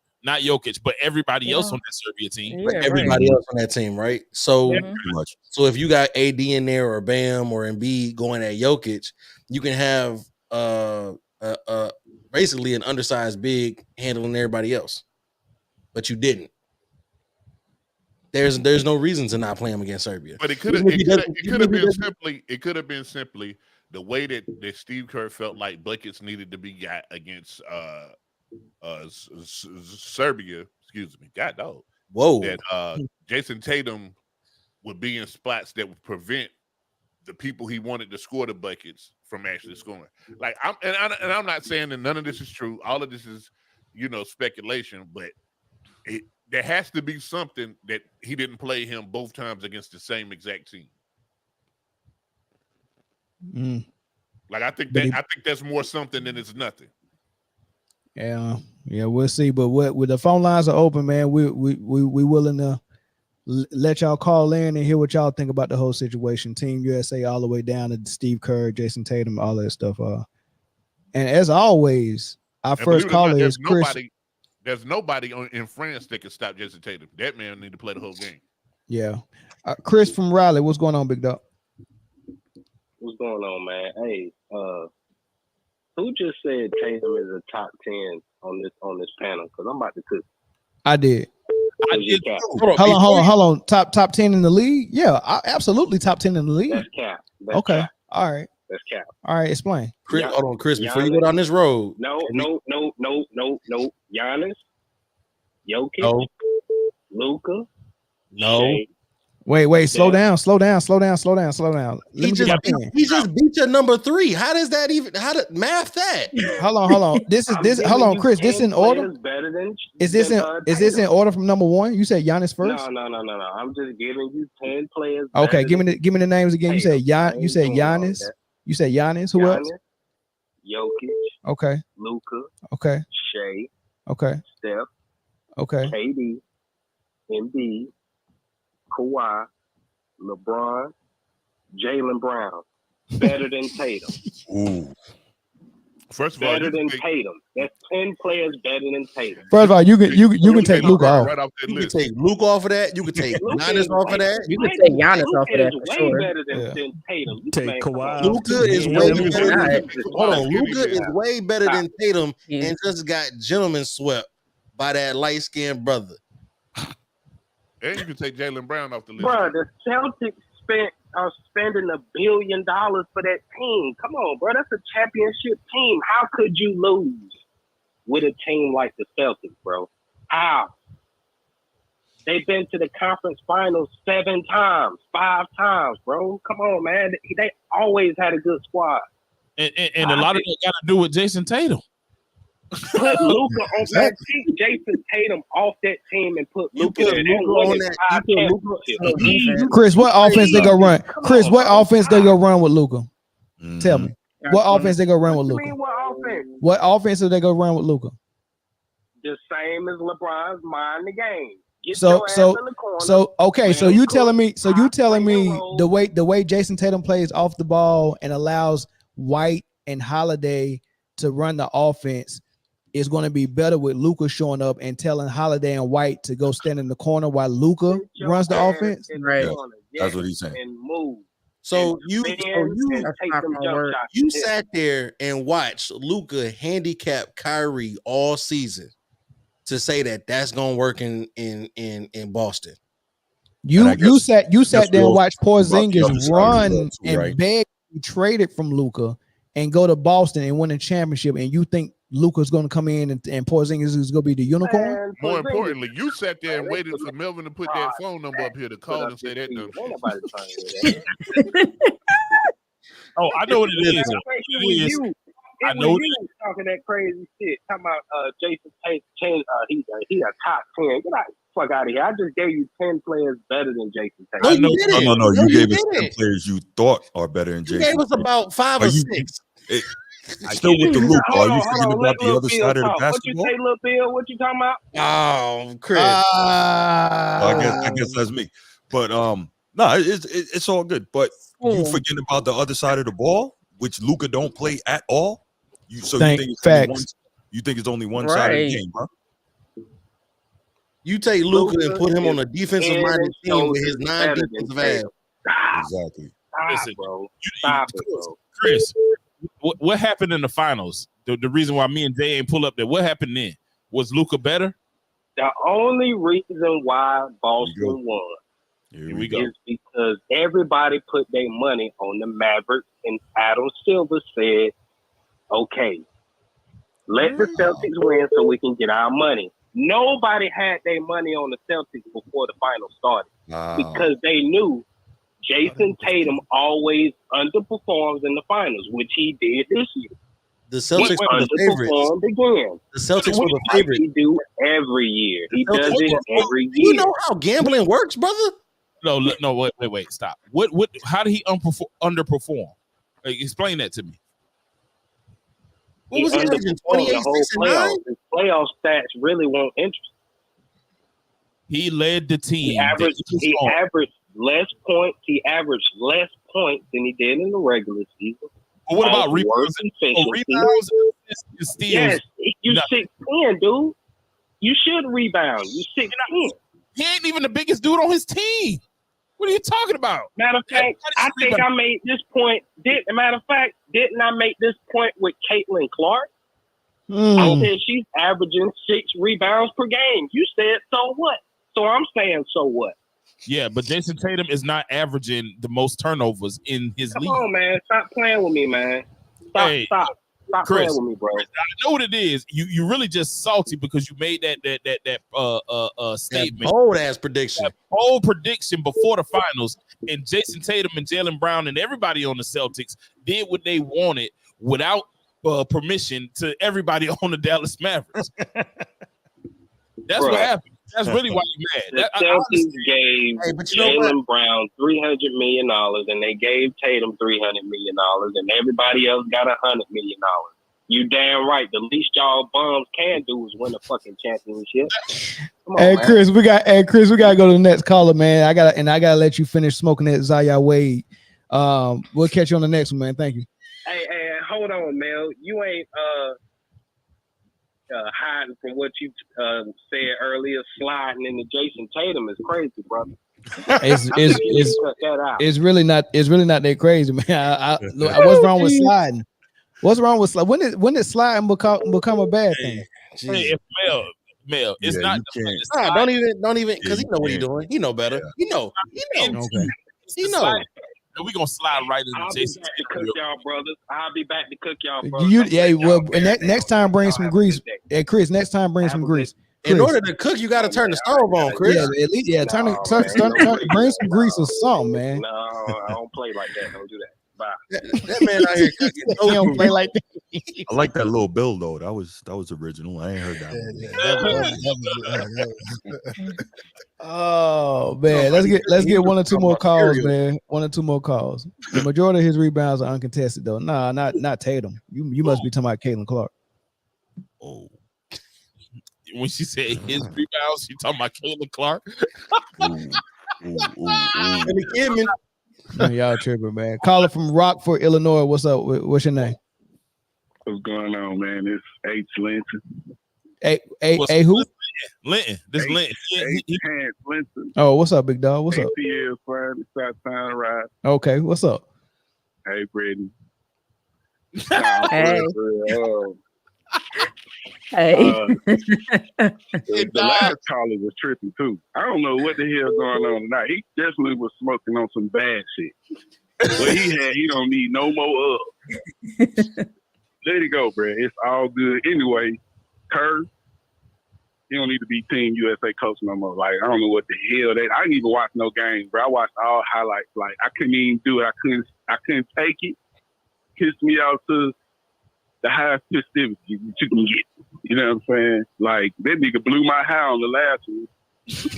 but everybody else on that Serbia team. Everybody else on that team, right? So, pretty much. So if you got AD in there, or Bam, or Embiid going at Jokic, you can have basically an undersized big handling everybody else. But you didn't. There's no reason to not play him against Serbia. But it could have been simply the way that Steve Kerr felt like buckets needed to be got against Serbia. Excuse me, God dog. Whoa. That Jason Tatum would be in spots that would prevent the people he wanted to score the buckets from actually scoring. Like, I'm not saying that none of this is true. All of this is, speculation. But there has to be something that he didn't play him both times against the same exact team. Like, I think that's more something than it's nothing. Yeah, we'll see. But with the phone lines are open, man, we willing to let y'all call in and hear what y'all think about the whole situation. Team USA all the way down to Steve Kerr, Jason Tatum, all that stuff. And as always, our first caller is Chris. There's nobody in France that can stop Jason Tatum. That man need to play the whole game. Yeah, Chris from Raleigh. What's going on, big dog? What's going on, man? Hey, who just said Tatum is a top 10 on this panel? Because I'm about to cook. I did. Hold on. Top 10 in the league? Yeah, absolutely top 10 in the league. That's cap. Okay. Cap. All right. That's cap. All right, explain. Chris, hold on, Chris, before you go down this road. No. Giannis, Jokic, Luka. No. Wait, slow down. He just beat your number 3. How does math that? Hold on. Hold on, Chris. This in order? Is this in order from number 1? You said Giannis first? No. I'm just giving you 10 players. Okay, give me the names again. You said Giannis. You said Giannis. Who else? Jokic. Okay. Luka. Okay. Shea. Okay. Steph. Okay. KD. Embiid. Kawhi, LeBron, Jaylen Brown, better than Tatum. Ooh. First of all, better than Tatum. That's 10 players better than Tatum. First of all, you can take Luka off. Right off that You list. can take Luka off of that. You can take Giannis off of that. You can take Giannis off of that for way sure. better than Tatum. You Take Kawhi. Luka is way better. Hold on, Give me Luka that. is way better than Tatum, Yeah. and just got gentleman swept by that light skinned brother. And you can take Jaylen Brown off the list. Bro, the Celtics are spending $1 billion for that team. Come on, bro. That's a championship team. How could you lose with a team like the Celtics, bro? How? They've been to the conference finals 7 times, 5 times, bro. Come on, man. They always had a good squad. And a lot of that got to do with Jason Tatum. Put Luka on that team, Jason Tatum off that team, and put Luka on that. Chris, what offense they gonna run? Chris, what offense they gonna run with Luka? Tell me. What offense they gonna run with Luka? What offense are they gonna run with Luka? The same as LeBron's mind the game. So you telling me the way Jason Tatum plays off the ball and allows White and Holiday to run the offense is going to be better with Luka showing up and telling Holiday and White to go stand in the corner while Luka runs the offense? Right. That's what he's saying. And move. So you sat there and watched Luka handicap Kyrie all season to say that that's gonna work in Boston. You sat there and watched Porzingis run and beg to be traded from Luka and go to Boston and win a championship, and you think Luka's going to come in and Porzingis is going to be the unicorn? Man, More Porzingis- importantly, you sat there and Man, waited that's for the Melvin to put that phone number up here to call and say that. Ain't nobody trying to hear that. Oh, I know what it is. It was you. I It know was you talking that crazy shit. Talking about Jason Tate. He a top 10. Get out, fuck out of here. I just gave you 10 players better than Jason Tate. No, you didn't. No. No, You gave us didn't. 10 players you thought are better than You Jason. gave us about 5 Are or you- 6. Still with the Luka. Are you Hold thinking on, about let the Lil other Bill side of the talk. What you basketball? say, Lil Bill? What you talking about? Oh, Chris. I guess that's me. But no, it's all good. But you forgetting about the other side of the ball, which Luka don't play at all. You think it's only one, you think it's only one side of the game, huh? You take Luka and put him on a defensive minded team with his better than non-defensive ass. Exactly. Listen, bro. Stop it, bro. Chris, what happened in the finals? The reason why me and Jay ain't pull up there. What happened then? Was Luka better? The only reason why Boston won Here we go. is because everybody put their money on the Mavericks, and Adam Silver said, "Okay, let the Celtics win so we can get our money." Nobody had their money on the Celtics before the final started because they knew Jason Tatum always underperforms in the finals, which he did this year. The Celtics were the favorites. Underperformed again. The Celtics were the Like favorites. he do every year. He does it every year. You know how gambling works, brother? No, wait, stop. What? How did he underperform? Explain that to me. What was he averaging? 28, 6, and 9? His playoff stats really won't interest. He led the team. He averaged less points. He averaged less points than he did in the regular season. But what about rebounds? Rebounds and steals? Yes, you 6'10", dude. You should rebound. You 6'10". He ain't even the biggest dude on his team. What are you talking about? Matter of fact, I think I made this point. Didn't I make this point with Caitlin Clark? I said she's averaging 6 rebounds per game. You said, so what? So I'm saying, so what? Yeah, but Jason Tatum is not averaging the most turnovers in his league. Come on, man. Stop playing with me, man. Stop Chris, playing with me, bro. I know what it is. You really just salty because you made that statement. That bold ass prediction. That bold prediction before the finals, and Jason Tatum and Jaylen Brown and everybody on the Celtics did what they wanted without permission to everybody on the Dallas Mavericks. That's what happened. That's really why you're mad. The Celtics gave Jaylen Brown $300 million, and they gave Tatum $300 million, and everybody else got $100 million. You damn right. The least y'all bums can do is win a fucking championship. Come on, man. Chris, we gotta go to the next caller, man. I gotta let you finish smoking that Zaya Wade. We'll catch you on the next one, man. Thank you. Hey, hold on, Mel. You ain't hiding from what you said earlier. Sliding into Jason Tatum is crazy, brother. It's really not that crazy, man. What's wrong with sliding? What's wrong with sliding? When did sliding become a bad thing? Hey, Mel, it's not. Don't even, because he know what he's doing. He know better. He know. Okay. He know. We're gonna slide right into Jason. Cook y'all brothers. I'll be back to cook y'all brothers. Next time bring some grease. Hey, Chris, next time bring some grease. In order to cook, you got to turn the stove on, Chris. Yeah, at least, turn bring some grease or something, man. No, I don't play like that. Don't do that. Bye. That man out here cooking. He don't play like that. I like that little bill though. That was original. I ain't heard that one. Oh man, let's get one or two more calls, man. One or two more calls. The majority of his rebounds are uncontested though. Nah, not Tatum. You must be talking about Caitlin Clark. Oh, when she said his rebounds, she talking about Caitlin Clark. Y'all tripping, man. Caller from Rockford, Illinois. What's up? What's your name? What's going on, man? It's H. Linton. Hey, who? Linton. This Linton. H. Linton. Oh, what's up, big dog? What's up? ATL Friday, South Town Ride. Okay, what's up? Hey, Brittany. Hey. The last caller was tripping too. I don't know what the hell going on tonight. He definitely was smoking on some bad shit. But he don't need no more of. Let it go, bro. It's all good. Anyway, Kerr, he don't need to be Team USA coach no more. Like, I don't know what the hell that. I didn't even watch no games, bro. I watched all highlights. Like, I couldn't even do it. I couldn't take it. Pissed me out to the highest festivity that you can get. You know what I'm saying? Like, that nigga blew my high on the last one.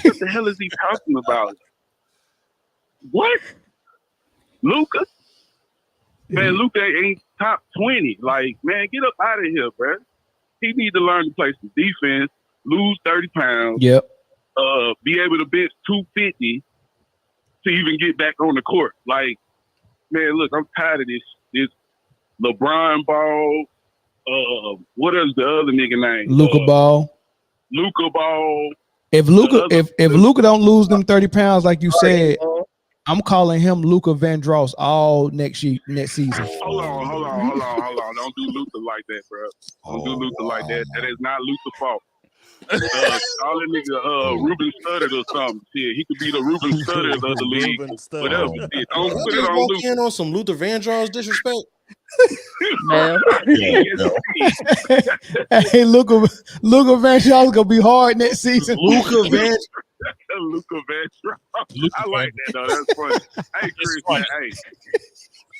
What the hell is he talking about? What? Luka? Man, Luka ain't top 20. Like, man, get up out of here, bro. He need to learn to play some defense, lose 30 pounds. Yep. Be able to bench 250 to even get back on the court. Like, man, look, I'm tired of this LeBron Ball. What is the other nigga name? Luka Ball. Luka Ball. If Luka don't lose them 30 pounds, like you said, I'm calling him Luka Vandross all next season. Hold on. Don't do Luka like that, bro. Don't do Luka like that. That is not Luka's fault. Call that nigga Ruben Studdard or something. Shit, he could be the Ruben Studdard of the league. Whatever. Shit. Don't put it on walk Luka. in on some Luther Vandross disrespect. Man. Hey, Luka Vandross gonna be hard next season. Luka Vandross. I like that though. That's funny. Hey, Chris, man, hey.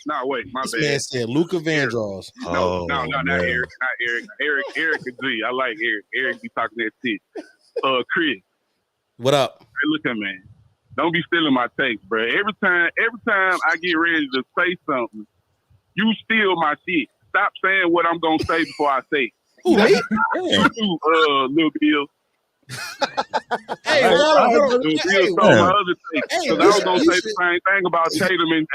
Nah, wait, my This bad. man said Luka Vandross. No, not Eric. Not Eric. Eric and G. I like Eric. Eric be talking that shit. Chris. What up? Hey, look at man. Don't be stealing my takes, bro. Every time I get ready to say something, you steal my shit. Stop saying what I'm gonna say before I say it. Who, me? Lil Bill. Hey, Lil Bill stole my other takes. Because I was gonna say the same thing about Tatum and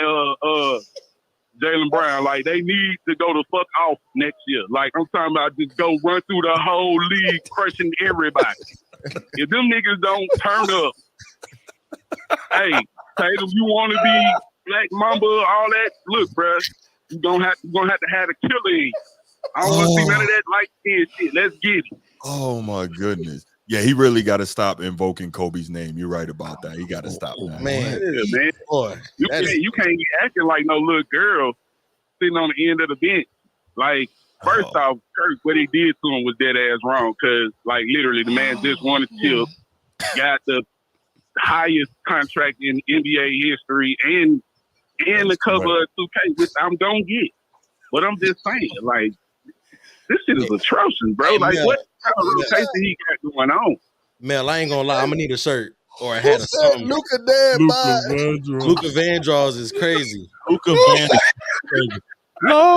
Jaylen Brown. Like, they need to go the fuck off next year. Like, I'm talking about just go run through the whole league, crushing everybody. If them niggas don't turn up, hey, Tatum, you want to be Black Mamba, all that? Look, bruh, you're gonna have to have a killer in. I don't want to see none of that light skin shit. Let's get it. Oh my goodness. Yeah, he really got to stop invoking Kobe's name. You're right about that. He got to stop that. Man, yeah, man. Boy, you can't be acting like no little girl sitting on the end of the bench. Like, first off, Kirk, what he did to him was dead ass wrong. Cause like literally, the man just won a chip, got the highest contract in NBA history, and the cover of 2K, which I'm gonna get. But I'm just saying, like, this shit is atrocious, bro. Hey, like, Mel, what kind of rotation he got going on? Mel, I ain't gonna lie. I'm gonna need a shirt or a hat or something. Luka dead by Luka Vandross is crazy. Luka Vandross is crazy. Oh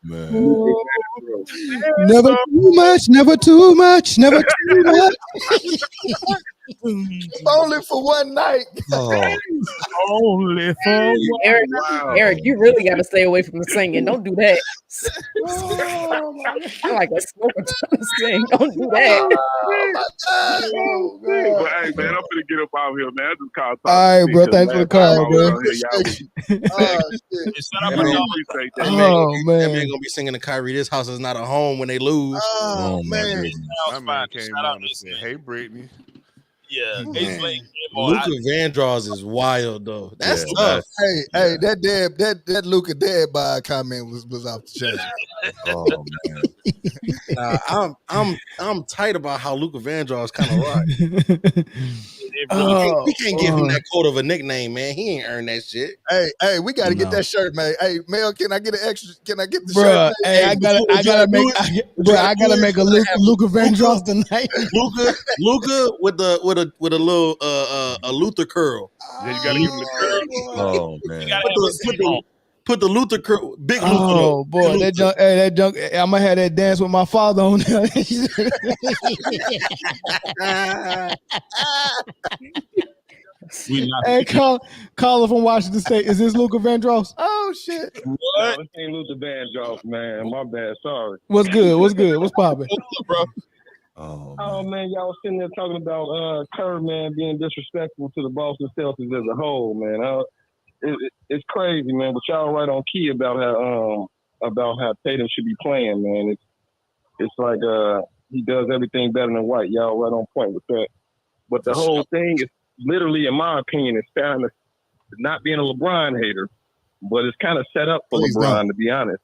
man. Never too much, never too much, never too much. Only for one night. Only for Eric, one. Eric, you really got to stay away from the singing. Don't do that. I like a smoker to sing. Don't do that. But hey, man, I'm gonna get up out here, man. I just called. All right, bro. Thanks for the call, bro. Oh man, that man gonna be singing to Kyrie. This house is not a home when they lose. Oh man, my man came on and said, "Hey, Brittany." Yeah, Luka Vandross is wild though. That's tough. Hey, that Luka dead by comment was off the chain. Oh man. I'm tight about how Luka Vandross kind of rock. We can't give him that quote of a nickname, man. He ain't earned that shit. Hey, we got to get that shirt, man. Hey, Mel, can I get an extra? Can I get the Bruh, shirt? hey, I gotta make a Luka Vandross tonight. Luka with a little a Luther curl. Yeah, you gotta give him the curl. Oh man. Put the Luther curl, big Luther. Oh boy, that junk. I'm gonna have that dance with my father on there. Hey, caller from Washington State. Is this Luka Vandross? Oh shit! What? No, it ain't Luther Vandross, man. My bad. Sorry. What's good? What's poppin'? Oh man, y'all was sitting there talking about Kerr, man, being disrespectful to the Boston Celtics as a whole, man. It's crazy, man. But y'all right on key about how Tatum should be playing, man. It's like he does everything better than White. Y'all right on point with that. But the whole thing is literally, in my opinion, is starting to not being a LeBron hater, but it's kind of set up for Please LeBron, don't. to be honest.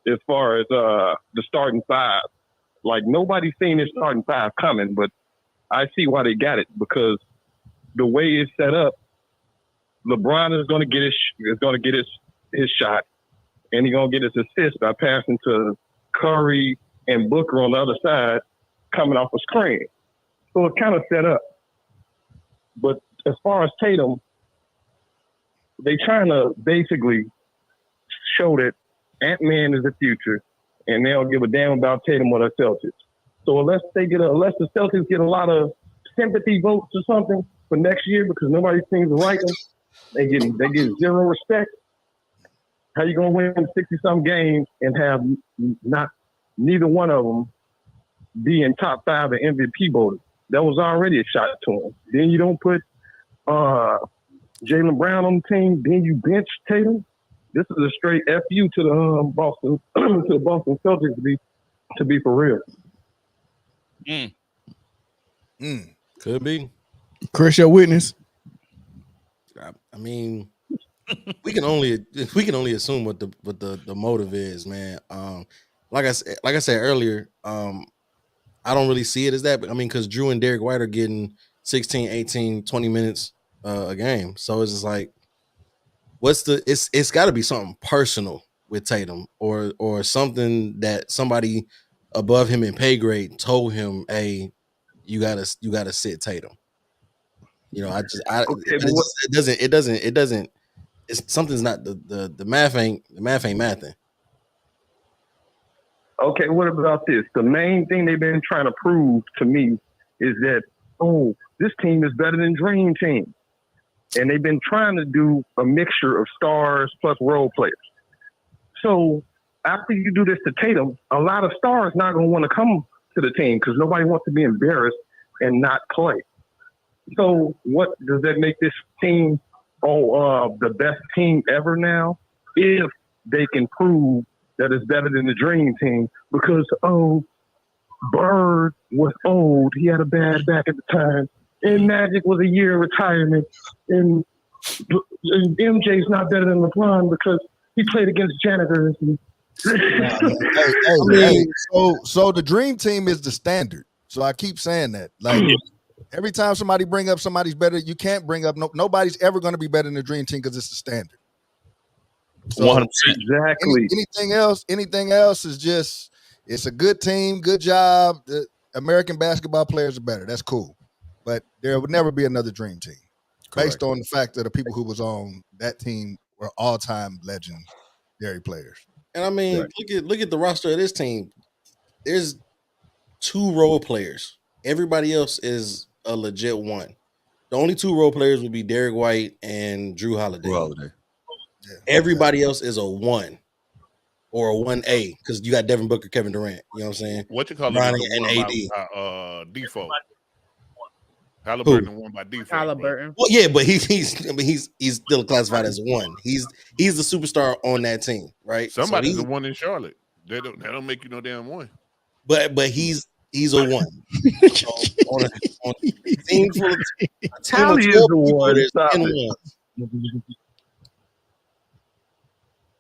As far as the starting five, like nobody's seen his starting five coming, but I see why they got it because the way it's set up, LeBron is going to get his shot, and he's going to get his assist by passing to Curry and Booker on the other side, coming off a screen. So it's kind of set up. But as far as Tatum, they trying to basically show that Ant-Man is the future, and they don't give a damn about Tatum or the Celtics. So unless the Celtics get a lot of sympathy votes or something for next year because nobody seems to like them, they get zero respect. How you gonna win 60-some games and have neither one of them be in top 5 in MVP voting? That was already a shot to him. Then you don't put Jaylen Brown on the team. Then you bench Tatum. This is a straight FU to the Boston Celtics to be for real. Could be. Chris, your witness. I mean, we can only assume what the motive is, man. Like I said earlier, I don't really see it as that, but I mean, because Drew and Derek White are getting 16, 18, 20 minutes a game. So it's just like, it's got to be something personal with Tatum or something that somebody above him in pay grade told him, hey, you gotta sit Tatum. You know, it doesn't. It's something's not the math ain't mathing. Okay, what about this? The main thing they've been trying to prove to me is that, this team is better than Dream Team. And they've been trying to do a mixture of stars plus role players. So after you do this to Tatum, a lot of stars not going to want to come to the team because nobody wants to be embarrassed and not play. So what does that make this team the best team ever now? If they can prove that it's better than the Dream Team because, Bird was old. He had a bad back at the time. And Magic was a year of retirement. And MJ's not better than LeBron because he played against janitors. So the Dream Team is the standard. So I keep saying that. Like every time somebody bring up somebody's better, you can't bring up nobody's ever going to be better than the Dream Team because it's the standard. So 100%. Exactly. Anything else is just it's a good team, good job. The American basketball players are better. That's cool. But there would never be another Dream Team. Based on the fact that the people who was on that team were all-time legendary players. And I mean, look at the roster of this team. There's 2 role players. Everybody else is a legit one. The only 2 role players would be Derek White and Drew Holiday. Yeah. Everybody else is a 1 or a 1A because you got Devin Booker, Kevin Durant. You know what I'm saying? What you call Bronny it? and AD. Default. Halliburton won by default. Halliburton. Well, yeah, but he's still classified as 1. He's the superstar on that team, right? Somebody's the one in Charlotte. They don't make you no damn one. But he's a 1. So on a team full of Tally is the one. there's 10 ones.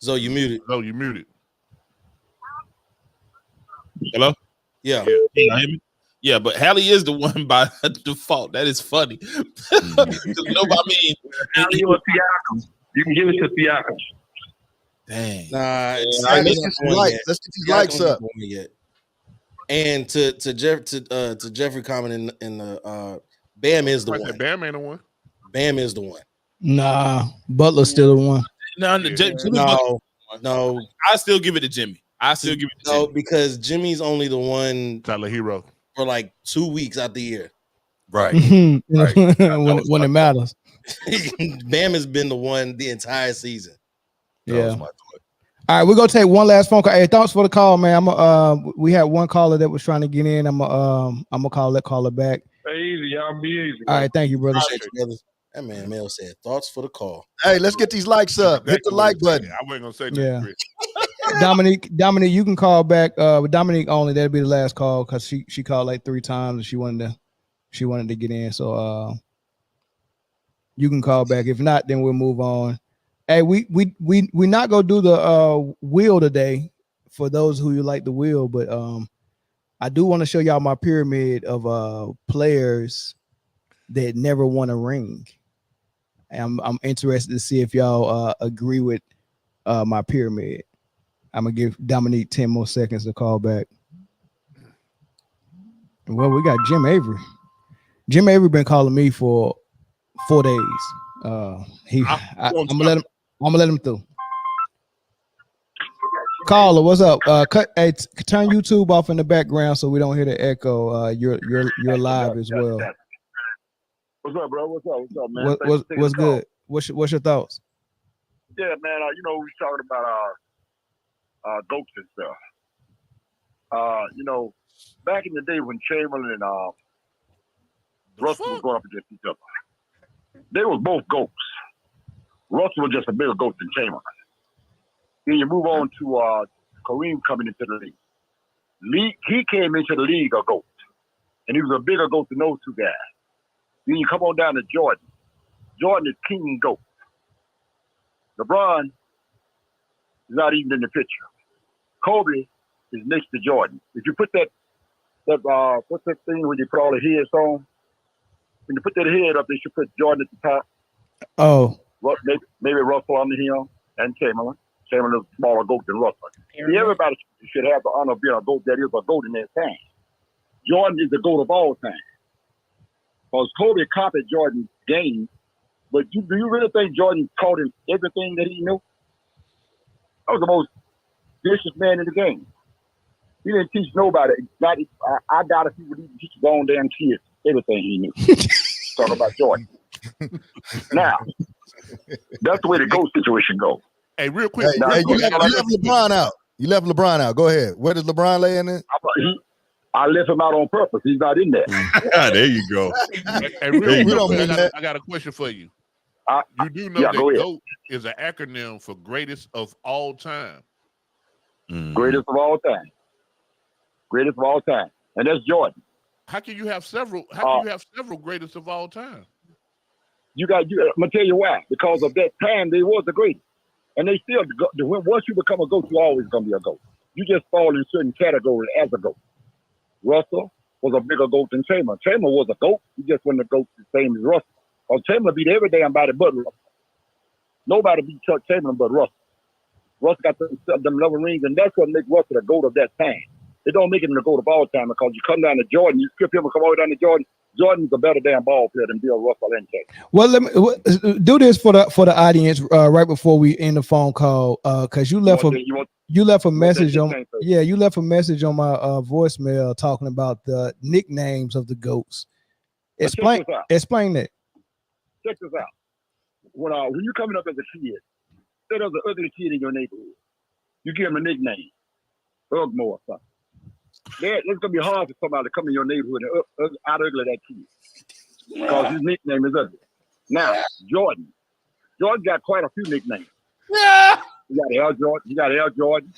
So you muted. No, you muted. Hello? Yeah. Can you hear me? Yeah, but Hallie is the one by default. That is funny. I mean, Hallie or Siakam. You can give it to Siakam. Dang. Nah, let's get these likes up. And to Jeffrey comment in the Bam is the one. Bam ain't the one. Bam is the one. Nah, Butler's still the one. No. I still give it to Jimmy. No, because Jimmy's only the one Tyler Hero for like 2 weeks out the year. Right. when it matters. Bam has been the one the entire season. Yeah. All right, we're gonna take one last phone call. Hey, thanks for the call, man. We had one caller that was trying to get in. I'm gonna call that caller back. Hey, easy, y'all be easy. All right, thank you, brother. That man Mel said thoughts for the call. Hey, let's get these likes up. Hit the like button. I wasn't gonna say Yeah. that. Dominique, you can call back. With Dominique only, that'll be the last call because she called like 3 times and she wanted to get in. So you can call back. If not, then we'll move on. Hey, we not gonna do the wheel today for those who you like the wheel, but I do want to show y'all my pyramid of players that never won a ring. I'm interested to see if y'all agree with my pyramid. I'm gonna give Dominique 10 more seconds to call back. Well, we got Jim Avery. Jim Avery been calling me for 4 days. I'm gonna let him through. Caller, what's up? Turn YouTube off in the background so we don't hear the echo. You're live as well. What's up, bro? What's up, man? What's good? What's your thoughts? Yeah, man. You know, we was talking about goats and stuff. You know, back in the day when Chamberlain and Russell was going up against each other, they was both goats. Russell was just a bigger goat than Chamberlain. Then you move on to Kareem coming into the league. He came into the league a goat, and he was a bigger goat than those two guys. Then you come on down to Jordan. Jordan is king goat. LeBron is not even in the picture. Kobe is next to Jordan. If you put that what's that thing when you put all the heads on? When you put that head up, they should put Jordan at the top. Oh. Maybe Russell under him and Chamberlain. Chamberlain is a smaller goat than Russell. See, everybody should have the honor of being a goat that is a goat in their time. Jordan is the goat of all time. Because Kobe copied Jordan's game, but do you really think Jordan taught him everything that he knew? That was the most vicious man in the game. He didn't teach nobody. I doubt if he would even teach his own damn kids everything he knew. Talk about Jordan. Now, that's the way the GOAT situation goes. Hey, real quick. You left LeBron out. You left LeBron out. Go ahead. Where does LeBron lay in it? I left him out on purpose. He's not in there. There you go. Hey, real quick, I got a question for you. You do know that GOAT is an acronym for greatest of all time. Greatest of all time. Greatest of all time. And that's Jordan. How can you have several? How can you have several greatest of all time? I'm gonna tell you why. Because of that time, they was the greatest, and they still. Once you become a GOAT, you always gonna be a GOAT. You just fall in certain categories as a GOAT. Russell was a bigger GOAT than Chamberlain. Chamberlain was a GOAT. He just wasn't a GOAT the same as Russell. Because Chamberlain beat every damn body but Russell. Nobody beat Chuck Chamberlain but Russell. Russell got them level rings, and that's what makes Russell the GOAT of that time. It don't make him the GOAT of all time because you come down to Jordan, you skip him and come all the way down to Jordan. Jordan's a better damn ball player than Bill Russell and Chamberlain. Well, let me do this for the audience right before we end the phone call because you left a message on you left a message on my voicemail talking about the nicknames of the GOATs. Explain that. Check this out. When you're coming up as a kid, say there's an ugly kid in your neighborhood. You give him a nickname, Ugmo or something. It's gonna be hard for somebody to come in your neighborhood and out ugly that kid because his nickname is ugly. Now, Jordan got quite a few nicknames. Yeah. You got Air Jordan.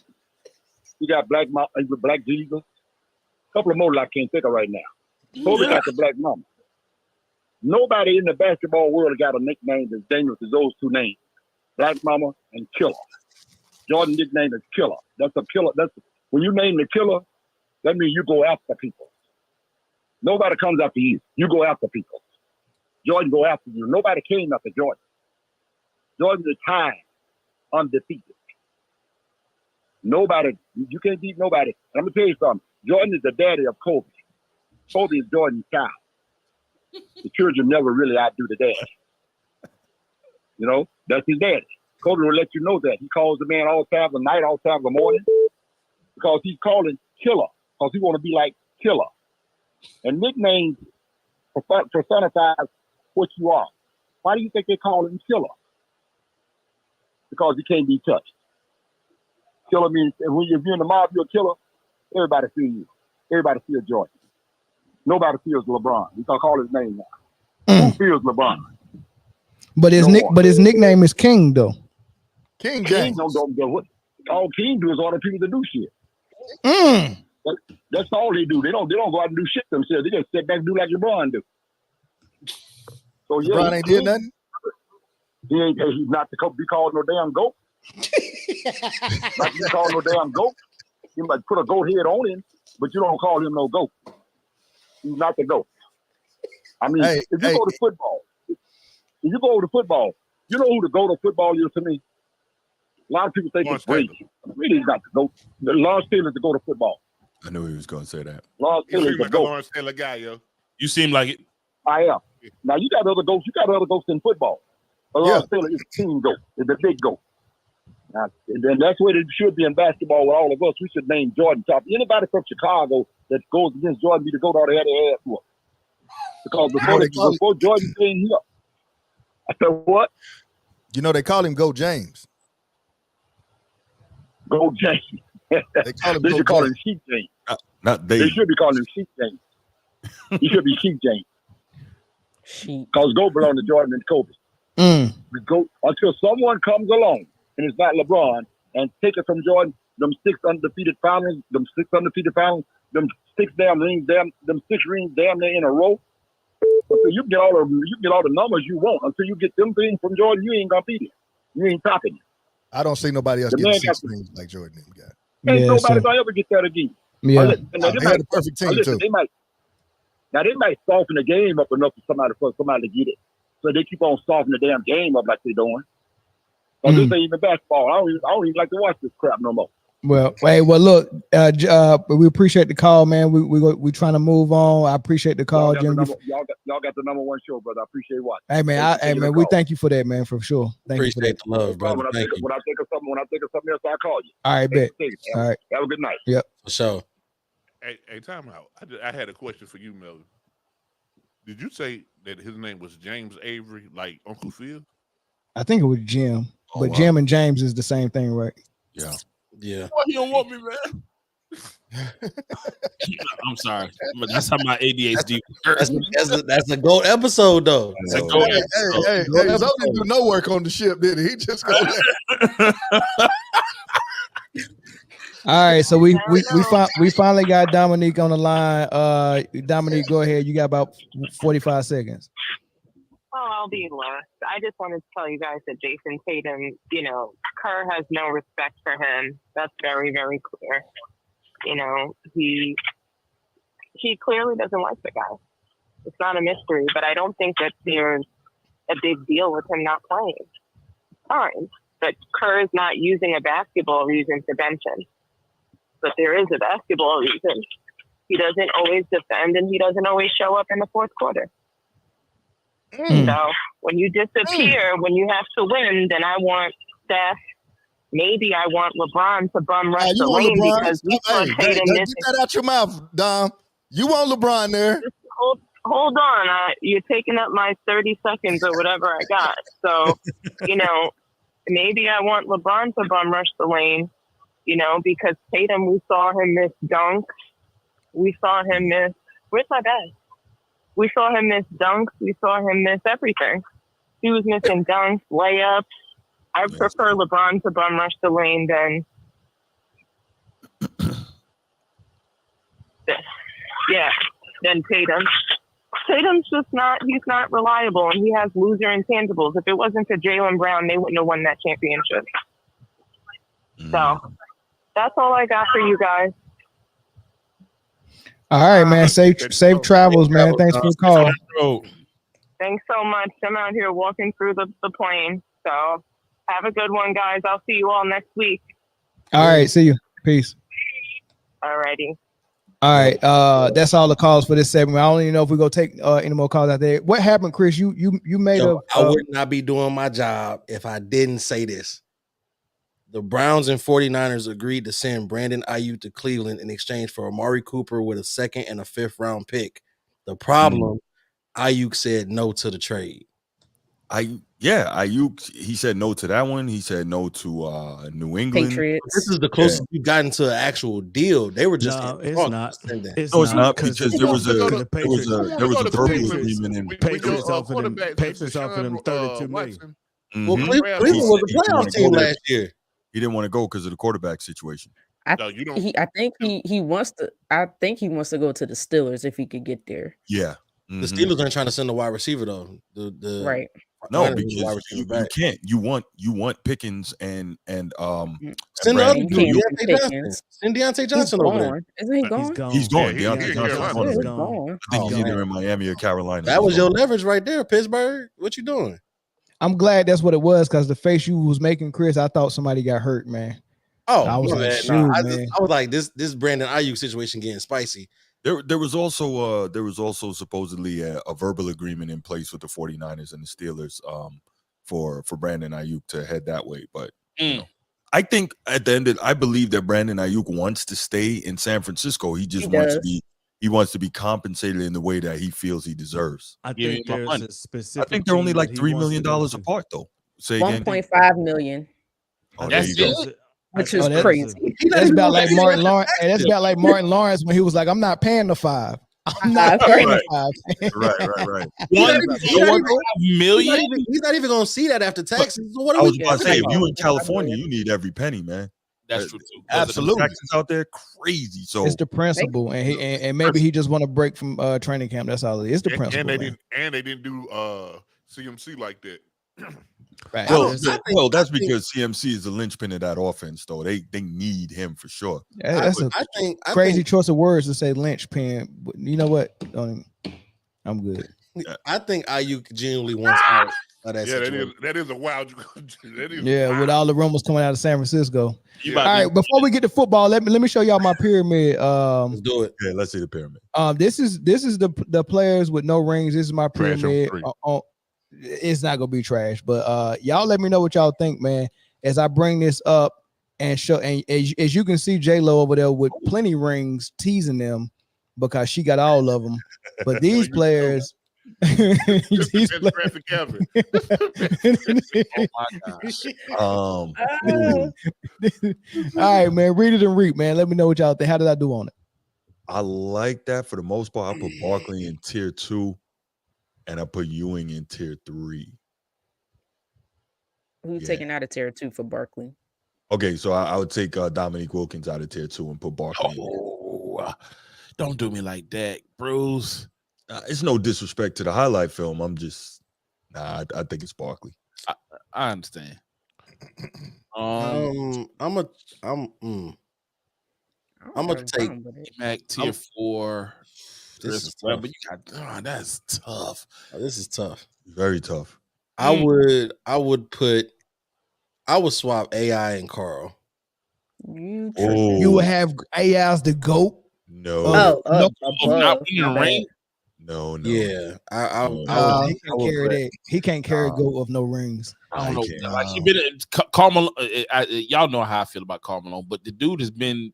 You got Black Jesus. A couple of more I can't think of right now. Kobe got the Black Mama. Nobody in the basketball world got a nickname as dangerous as those two names, Black Mama and Killer. Jordan's nickname is Killer. That's a killer. When you name the killer, that means you go after people. Nobody comes after you. You go after people. Jordan go after you. Nobody came after Jordan. Jordan retired undefeated. Nobody, you can't beat nobody. I'm gonna tell you something. Jordan is the daddy of Kobe. Kobe is Jordan's child. The children never really outdo the dad. You know, that's his daddy. Kobe will let you know that. He calls the man all times of night, all times of morning, because he's calling Killer, because he want to be like Killer. And nicknames personifies what you are. Why do you think they call him Killer? Because he can't be touched. Killer means if you're in the mob, you're a killer. Everybody feels you. Everybody feels Jordan. Nobody feels LeBron. We can call his name now. Who feels LeBron? But his nickname is King though. King don't do what all King do is order people to do shit. That's all they do. They don't go out and do shit themselves. They just sit back and do like LeBron do. So yeah, LeBron ain't did nothing. He's not to be called no damn goat. Not to be called no damn goat. You might put a goat head on him, but you don't call him no goat. He's not the goat. I mean, if you go to football, you know who the goat of football is to me? A lot of people think it's Brady. Brady is not the goat. Lawrence Taylor is the goat of football. I knew he was going to say that. Lawrence Taylor is the goat. Lawrence Taylor guy, yo. You seem like it. I am. Now you got other goats. You got other goats in football. But Lawrence Taylor is the team goat. Is the big goat. Now, and then that's what it should be in basketball with all of us. We should name Jordan top. Anybody from Chicago that goes against Jordan be the goat, ought to have their ass whooped. Because before Jordan came here, I said, what? You know, they call him Go James. Go James. They should call him Sheep James. Not they should be calling him Sheep James. He should be Sheep James. Because Go belong to Jordan and Kobe. Go until someone comes along, and it's not LeBron, and take it from Jordan, them six undefeated finals, them six damn rings damn near in a row. Until you get all the numbers you want. Until you get them things from Jordan, you ain't gonna beat it. You ain't topping it. I don't see nobody else getting 6 rings like Jordan got. Ain't nobody gonna ever get that again. Yeah, they had a perfect team too. They might soften the game up enough for somebody to get it. So they keep on softening the damn game up like they're doing. But this ain't even basketball. I don't even like to watch this crap no more. Well, hey, look, we appreciate the call, man. We trying to move on. I appreciate the call, Jim. Y'all got the number one show, brother. I appreciate watching. Hey, man, we thank you for that, man, for sure. Thank you for that. The love, brother. When I think of something else, I'll call you. All right, bet. All right. Have a good night. Yep. For sure. Hey, time out. I had a question for you, Melvin. Did you say that his name was James Avery, like Uncle Phil? I think it was Jim, but Jim and James is the same thing, right? Yeah. Yeah. Why you don't want me, man? I'm sorry. That's how my ADHD works. That's a GOAT episode, though. Hey, Zoe didn't do no work on the ship, did he? He just go All right, so we finally got Dominique on the line. Dominique, go ahead. You got about 45 seconds. Oh, I'll be last. I just wanted to tell you guys that Jason Tatum, Kerr has no respect for him. That's very, very clear. He clearly doesn't like the guy. It's not a mystery, but I don't think that there's a big deal with him not playing. Fine, but Kerr is not using a basketball reason to bench him. But there is a basketball reason. He doesn't always defend, and he doesn't always show up in the fourth quarter. So when you disappear, when you have to win, then I want Steph. Maybe I want LeBron to bum rush the lane because we saw Tatum get that out your mouth, Dom. You want LeBron there? Hold on, you're taking up my 30 seconds or whatever I got. So, maybe I want LeBron to bum rush the lane. Because Tatum, we saw him miss dunks. We saw him miss. Where's my bag? We saw him miss dunks. We saw him miss everything. He was missing dunks, layups. I prefer LeBron to bum rush the lane than Tatum. Tatum's just he's not reliable, and he has loser intangibles. If it wasn't for Jaylen Brown, they wouldn't have won that championship. So that's all I got for you guys. All right, man. Safe travels, man. Thanks for the call. Thanks so much. I'm out here walking through the plane. So have a good one, guys. I'll see you all next week. All right. See you. Peace. All righty. All right. That's all the calls for this segment. I don't even know if we're gonna take any more calls out there. What happened, Chris? You made I would not be doing my job if I didn't say this. The Browns and 49ers agreed to send Brandon Ayuk to Cleveland in exchange for Amari Cooper with a 2nd and a 5th round pick. The problem, Ayuk said no to the trade. Ayuk, he said no to that one. He said no to New England. Patriots. This is the closest we've gotten to an actual deal. They were just it's not because there was a verbal agreement in Patriots offered him $32 million. Well, Cleveland was a playoff team last year. He didn't want to go because of the quarterback situation. I think he wants to. I think he wants to go to the Steelers if he could get there. Yeah, the Steelers aren't trying to send a wide receiver though. Right. No, wide because receiver you back. can't. You want Pickens and Send the other Brandon dude, Ayuk. Deontay Johnson. Send Deontay Johnson over there. Isn't he gone? He's gone. Yeah, Deontay he in Johnson's Carolina. gone. He's I gone. think Oh, he's either man. in Miami or Carolina. That was your leverage right there, Pittsburgh. What you doing? I'm glad that's what it was because the face you was making, Chris, I thought somebody got hurt, man. Oh, I was my like, bad. shoot, Nah, man. I was like, this Brandon Ayuk situation getting spicy. There was also supposedly a verbal agreement in place with the 49ers and the Steelers for Brandon Ayuk to head that way. But you know, I think at the end I believe that Brandon Ayuk wants to stay in San Francisco. He just wants to be compensated in the way that he feels he deserves. I think there's a specific. I think they're only team like that he $3 wants million to go to. apart though. Say again. 1.5 million. Oh, there That's you go. it. Which is crazy. That's about like Martin Lawrence. Hey, that's about like Martin Lawrence when he was like, "I'm not paying the 5. I'm not paying the 5." Right. $1.5 million. He's not even going to see that after taxes. So what I are was we about to say, if talking you about? in California, you need every penny, man. That's true too. Absolutely, taxes out there crazy. So It's the principle, and maybe he just want to break from training camp. That's all it is. It's the principle. And they didn't do CMC like that. Right. Well, that's because CMC is the linchpin of that offense, though. They need him for sure. Yeah, that's a crazy choice of words to say linchpin. But you know what? I'm good. I think Ayuk genuinely wants out of that situation. that is a wild. With all the rumors coming out of San Francisco. You All about to- right, before we get to football, let me show y'all my pyramid. Let's do it. Yeah, let's see the pyramid. This is the players with no rings. This is my Trash on pyramid. three. It's not gonna be trash, but y'all let me know what y'all think, man. As I bring this up and show, and as you can see, J-Lo over there with plenty rings, teasing them because she got all of them. But these players, these players Oh all right, man. Read it and read, man. Let me know what y'all think. How did I do on it? I like that for the most part. I put Barkley in tier 2, and I put Ewing in tier 3. Who you taking out of tier 2 for Barkley? Okay, so I would take Dominique Wilkins out of tier 2 and put Barkley in. Don't do me like that, Bruce. It's no disrespect to the highlight film. I'm just I think it's Barkley. I understand. I'm gonna take Mac tier 4. This is But tough. you got that's tough. This is tough. Very tough. I would swap AI and Carl. You would have AI as the GOAT. No. Not in the ring. No. Yeah, He can't carry that. He can't carry GOAT of no rings. I don't know. Like he been Carmelo. Y'all know how I feel about Carmelo, but the dude has been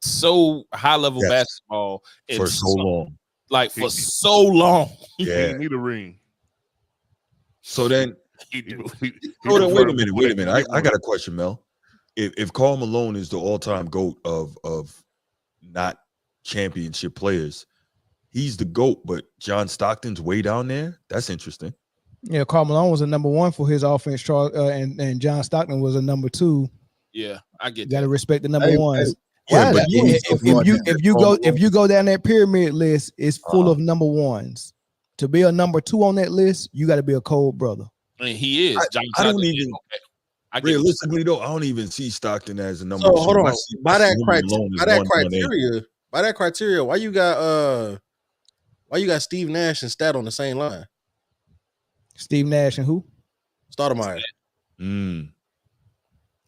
so high level basketball for so long. Like for so long. Yeah. He need a ring. So then, wait a minute. I got a question, Mel. If Karl Malone is the all-time GOAT of not championship players, he's the GOAT, but John Stockton's way down there. That's interesting. Yeah, Karl Malone was a number 1 for his offense, and John Stockton was a number 2. Yeah, I get. You got to respect the number ones. Yeah, but if you go down that pyramid list, it's full of number 1s. To be a number 2 on that list, you got to be a cold brother. And he is. I don't even. Realistically, though, I don't even see Stockton as a number. So 2. hold on. I see By that Malone as 1.8. criteria, why you got Steve Nash and Stat on the same line? Steve Nash and who? Stoudemire.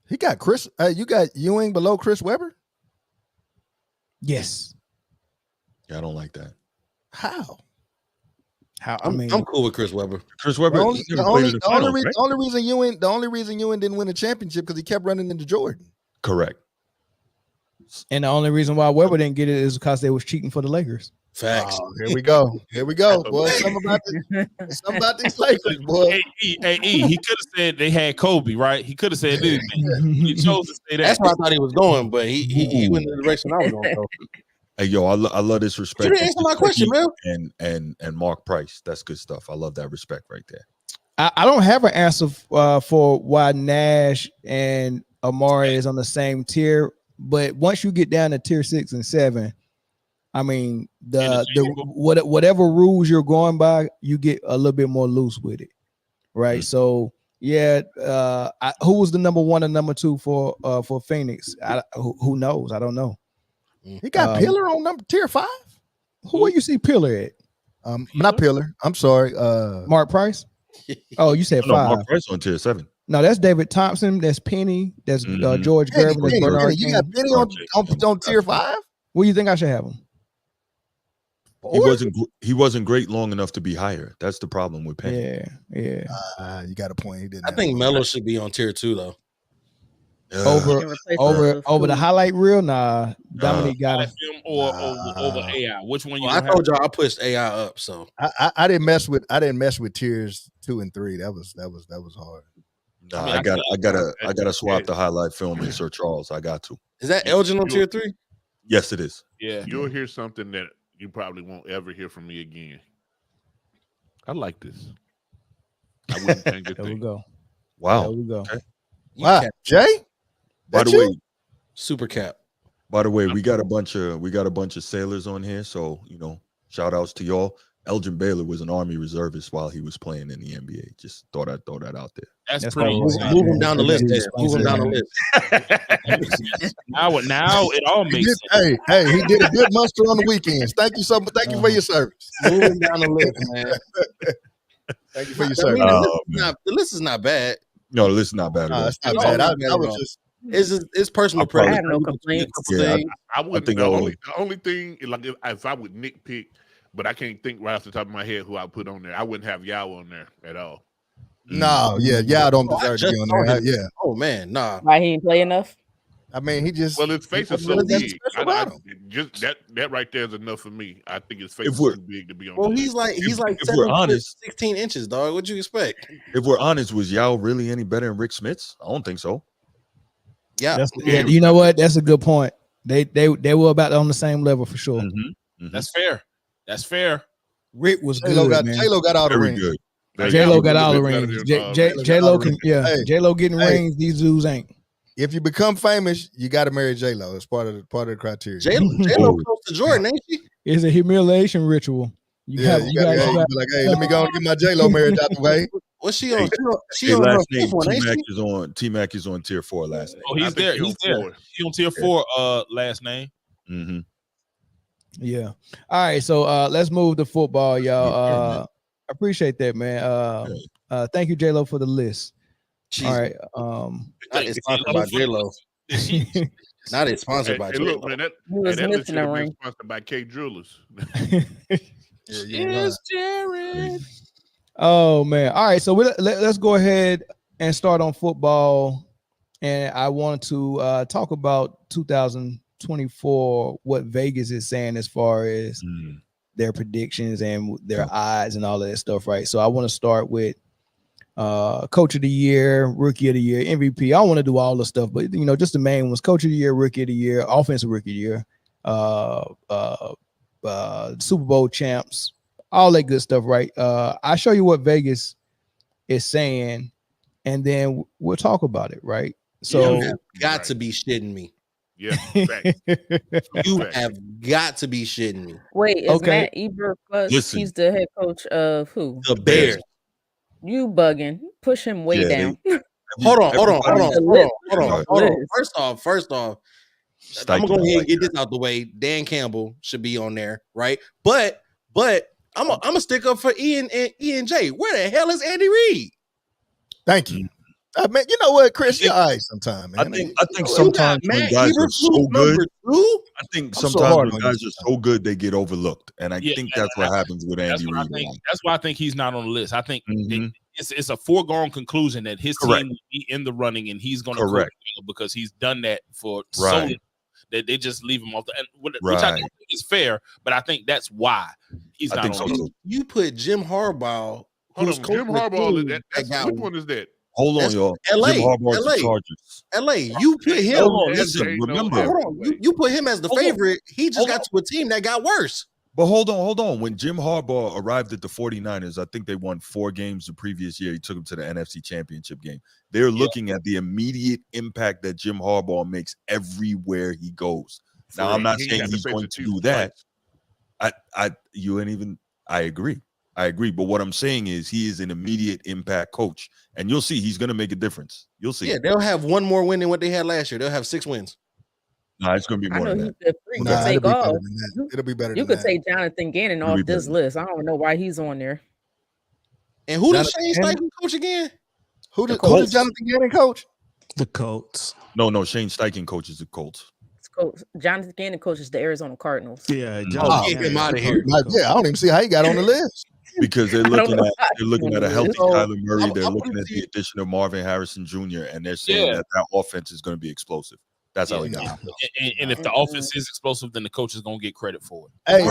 He got Chris. You got Ewing below Chris Webber. Yes. Yeah, I don't like that. How? I'm cool with Chris Webber. Chris Webber. The only reason Ewing didn't win a championship because he kept running into Jordan. Correct. And the only reason why Webber didn't get it is because they was cheating for the Lakers. Facts. Oh, here we go. Boy, something about these Lakers, boy. He could have said they had Kobe, right? He could have said anything. He chose to say that. That's where I thought he was going, but he went in the direction I was going to go. Hey, yo, I love this respect. You didn't answer my question, man. And Mark Price. That's good stuff. I love that respect right there. I don't have an answer for why Nash and Amari is on the same tier, but once you get down to tier 6 and 7, I mean, whatever rules you're going by, you get a little bit more loose with it. right? So yeah, who was the number 1 and number 2 for Phoenix? Who knows? I don't know. He got Pillar on tier 5. Who you see Pillar at? Not Pillar. I'm sorry. Mark Price. Oh, you said 5. Mark Price on tier 7. No, that's David Thompson. That's Penny. That's George Gervin. That's Bernard you got Penny on tier 5. What do you think I should have him? He wasn't great long enough to be higher. That's the problem with Penny. Yeah. You got a point. He didn't. I think Melo should be on tier 2 though. Over the highlight reel. Nah, Dominique got him. Or over AI. Which one you? I told y'all I pushed AI up. So I didn't mess with tiers 2 and 3. That was hard. Nah, I gotta swap the highlight film in Sir Charles. I got to. Is that Elgin on tier 3? Yes, it is. Yeah, you'll hear something that you probably won't ever hear from me again. I like this. I wouldn't change a There we thing. go. Wow. There we go. Okay. Wow, Jay. By the way, super cap. By the way, we got a bunch of sailors on here, so shout outs to y'all. Elgin Baylor was an Army reservist while he was playing in the NBA. Just thought I'd throw that out there. That's pretty. Move him down the list. Move him down the list. Now it all makes sense. Hey, he did a good muster on the weekends. Thank you so much. Thank you for your service. Move him down the list, man. Thank you for your I service. mean, the list is not bad. No, the list is not bad at all. It's not bad. I was just. It's personal preference. I have no complaints. Yeah, I wouldn't. think The only thing, like if I would nitpick, but I can't think right off the top of my head who I put on there. I wouldn't have Yao on there at all. No, yeah, don't deserve to be on there. Yeah. Oh man, nah. Why he ain't play enough? I mean, he just. Well, his face is so What is that big. special about him? Just that right there is enough for me. I think his face If is we're- too big to be on. Well, the he's list. like if we're 7 honest- 16 inches, dog. What'd you expect? If we're honest, was Yao really any better than Rick Smits? I don't think so. Yeah. Yeah, you know what? That's a good point. They were about on the same level for sure. That's fair. That's fair. Rick was J-Lo good, got man. J-Lo got all the Very rings. good. J-Lo got all the better rings. than, J-Lo can, yeah. Hey, J-Lo getting hey. rings. These dudes ain't. If you become famous, you got to marry J-Lo. It's part of the criteria. J-Lo close to Jordan, ain't she? It's a humiliation ritual. You Yeah, got, you got to be like, hey, let me go and get my J-Lo marriage out the way. What's she on? She Hey, on her last name fifth one, ain't T-Mac she? is on. T-Mac is on tier 4 last name. Oh, I he's think there. he He's on there. 4. He on tier 4 last name. Mm-hmm. Yeah. All right. So let's move to football, y'all. Appreciate that, man. Thank you, J-Lo, for the list. All right. Not it's sponsored by J-Lo. Not it's sponsored by Hey, look, J-Lo. man, that He was list missing should a have been ring. sponsored by K Jewelers. Yes, Jared. Oh man. All right. So let's go ahead and start on football. And I want to talk about 2024, what Vegas is saying as far as their predictions and their odds and all of that stuff, right? So I want to start with coach of the year, rookie of the year, MVP. I want to do all the stuff, but just the main ones: coach of the year, rookie of the year, offensive rookie of the year, Super Bowl champs, all that good stuff, right? I show you what Vegas is saying, and then we'll talk about it, right? So You have got to be shitting me. Yeah, facts. You Facts. have got to be shitting me. Wait, is Okay. Matt Eberflus? Plus Listen. he's the head coach of who? The Bears. You bugging? Push him way Yeah, down. Hold on. List. First off, I'm Stipend. gonna go ahead and get this out the way. Dan Campbell should be on there, right? But I'm gonna stick up for Ian and J. Where the hell is Andy Reid? Thank you. I mean, you know what, Chris? You're all right sometime, I man. think You got sometimes when Matt guys are Eberflus so good, number 2? I think I'm so sometimes hard when on guys you are so good, they get overlooked, and I Yeah, think that's what happens with That's Andy what I Reid. think. That's why I think he's not on the list. I think Mhm. it's a foregone conclusion that his Correct. team will be in the running, and he's going to Correct. because he's done that for so Right. long that they just leave him off the. And which I Right. don't think is fair, but I think that's why he's I not think on so the too. list. You put Jim Harbaugh. Hold who's on, Jim coaching the Harbaugh. team That's, got which one is that? Hold on, That's y'all. LA, Jim Harbaugh's LA. the Chargers. LA. You put him. Hold on, Ain't listen. no Remember, way. Hold on. You put him as the Hold on. favorite. He just Hold got to a team that got worse. But hold on. When Jim Harbaugh arrived at the 49ers, I think they won 4 games the previous year. He took them to the NFC Championship game. They're looking at the immediate impact that Jim Harbaugh makes everywhere he goes. Now, I'm not He saying got he's face going the to Chiefs do that. twice. I agree. I agree. But what I'm saying is he is an immediate impact coach. And you'll see he's going to make a difference. You'll see. Yeah, they'll have one more win than what they had last year. They'll have 6 wins. No, it's going to be more than that. Take off. It'll be better You than could that. take Jonathan Gannon off this list. I don't know why he's on there. And who does Shane Steichen coach again? Who does Jonathan Gannon coach? The Colts. No, Shane Steichen coaches the Colts. Jonathan Gannon coaches the Arizona Cardinals. Yeah, get him out of here. Yeah, I don't even see how he got on the list. Because they're looking at a healthy know. Kyler Murray. They're looking at the addition of Marvin Harrison Jr. and they're saying that offense is going to be explosive. That's how it goes. And if the offense is explosive, then the coach is going to get credit for it. Hey,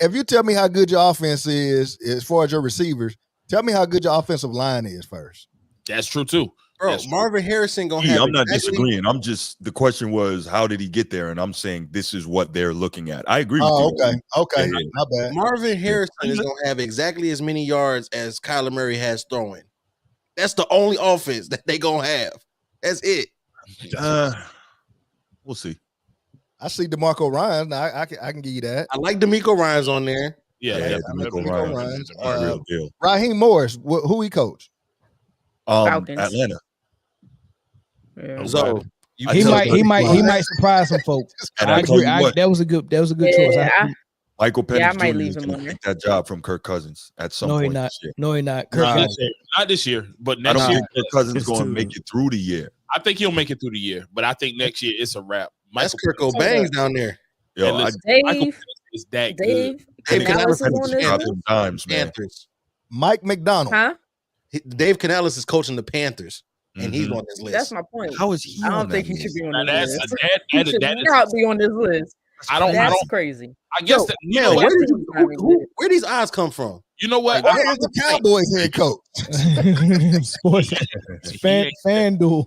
if you tell me how good your offense is as far as your receivers, tell me how good your offensive line is first. That's true too. Bro, Marvin Harrison gonna have. I'm not disagreeing. I'm just the question was how did he get there, and I'm saying this is what they're looking at. I agree with you. Okay, not bad. Marvin Harrison is gonna have exactly as many yards as Kyler Murray has throwing. That's the only offense that they gonna have. That's it. We'll see. I see DeMarco Ryans. I can give you that. I like DeMeco Ryans on there. Yeah, DeMeco Ryans. Real deal. Raheem Morris. Who he coach? Atlanta. Yeah. So he might surprise some folks. And I agree. what, That was a good choice. Michael Penix I might Jr. leave is him going on to there. take that job from Kirk Cousins at some No, he point. not. This year. No, he not. Not this year, but I next don't year. think Kirk Cousins is going to make it through the year. I think he'll make it through the year, but I think next year it's a wrap. That's Kirk O'Bangs down there. Yo, Michael Penix is that good. Canales is on this dropping list? dimes, man. Panthers. Mike McDonald. Huh? Dave Canales is coaching the Panthers, and he's on this list. That's my point. How is he? I don't on think that he should list? be on Now, this that's list. that He should not be on this list. That's crazy. I guess Yo, that, you know Mel, what? where these odds come from? You know what? Where's the Cowboys head coach? Sports FanDuel.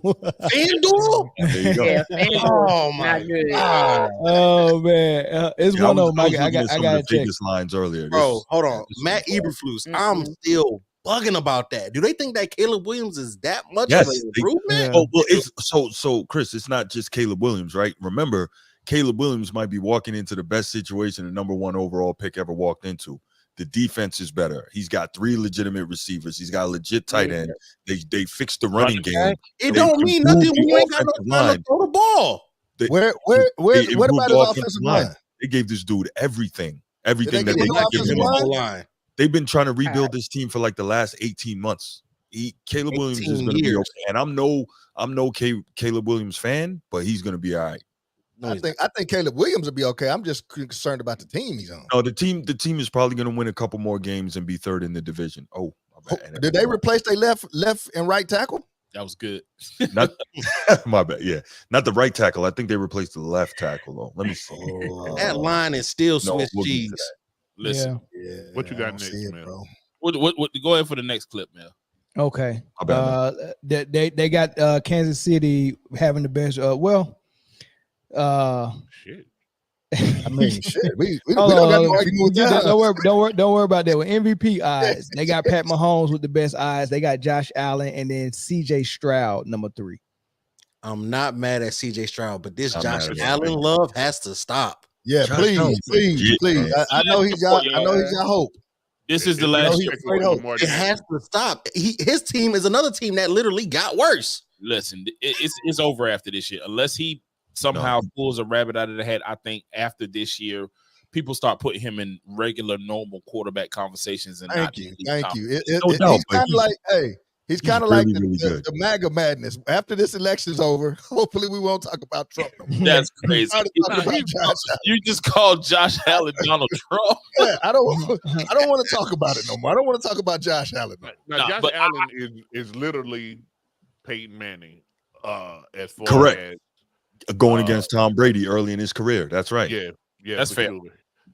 FanDuel? There you go. Yeah, Oh my not good. God. Oh man, it's Yeah, one of them. I was I looking at got some to of the check. Vegas lines earlier. Bro, hold on. Matt Eberflus. I'm still bugging about that. Do they think that Caleb Williams is that much Yes, of an improvement? Oh well, it's so Chris. It's not just Caleb Williams, right? Remember, Caleb Williams might be walking into the best situation the number 1 overall pick ever walked into. The defense is better. He's got 3 legitimate receivers. He's got a legit tight end. They fixed the running game. It don't mean nothing when you ain't got no time to throw the ball. What about his offensive line? They gave this dude everything Did that they they give him not give offensive him. line? They've been trying to rebuild this team for like the last 18 months. Caleb Williams is 18 going to be years. okay. And I'm no Caleb Williams fan, but he's going to be all right. I think Caleb Williams will be okay. I'm just concerned about the team he's on. No, the team is probably going to win a couple more games and be 3rd in the division. Oh, my bad. Did they replace their left and right tackle? That was good. Not my bad. Yeah, not the right tackle. I think they replaced the left tackle though. Let me see. That line is still No, Swiss we'll get to cheese. that. Listen, What you I got don't next, see it, man? bro. what? Go ahead for the next clip, man. Okay. My bad, They got Kansas City having the best. Shit. I mean, shit. We Hold don't got on, no argument with that. Don't worry about that. With MVP odds, they got Pat Mahomes with the best odds. They got Josh Allen and then CJ Stroud, number 3. I'm not mad at CJ Stroud, but this I'm Josh mad at Allen love has to stop. Yeah, Josh please. Allen. I know he's got hope. This is the last he's year. great hope. It has to stop. His team is another team that literally got worse. Listen, it's over after this year. Unless he somehow pulls a rabbit out of the hat, I think after this year, people start putting him in regular, normal quarterback conversations. And Thank you. He's doubt, kind of like, he's kind of like really, really good. the MAGA madness. After this election's over, hopefully we won't talk about Trump no more. That's crazy. You just called Josh Allen Donald Trump. Yeah, I don't want to talk about it no more. I don't want to talk about Josh Allen. Now, Josh Allen is literally Peyton Manning. As far Correct. as Going against Tom Brady early in his career. That's right. yeah, That's for fair. sure.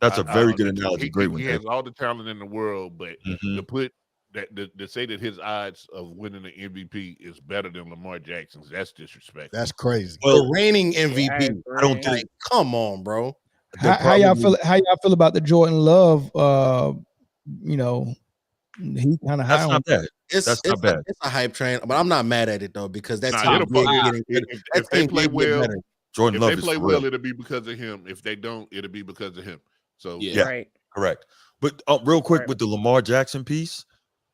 That's a very good analogy. Great one. He has all the talent in the world, but Mhm. to put that to say that his odds of winning the MVP is better than Lamar Jackson's, that's disrespectful. That's crazy. The reigning MVP. I don't think. Like, come on, bro. How y'all feel? How y'all feel about the Jordan Love? He kind of high That's on. not bad. It's not bad. It's a hype train, but I'm not mad at it though because that Nah, team it'll probably- is getting better. if That they team play is getting well, better. Jordan if Love they is play for well, real. it'll be because of him. If they don't, it'll be because of him. So Yeah. Right. Correct. But real quick with the Lamar Jackson piece,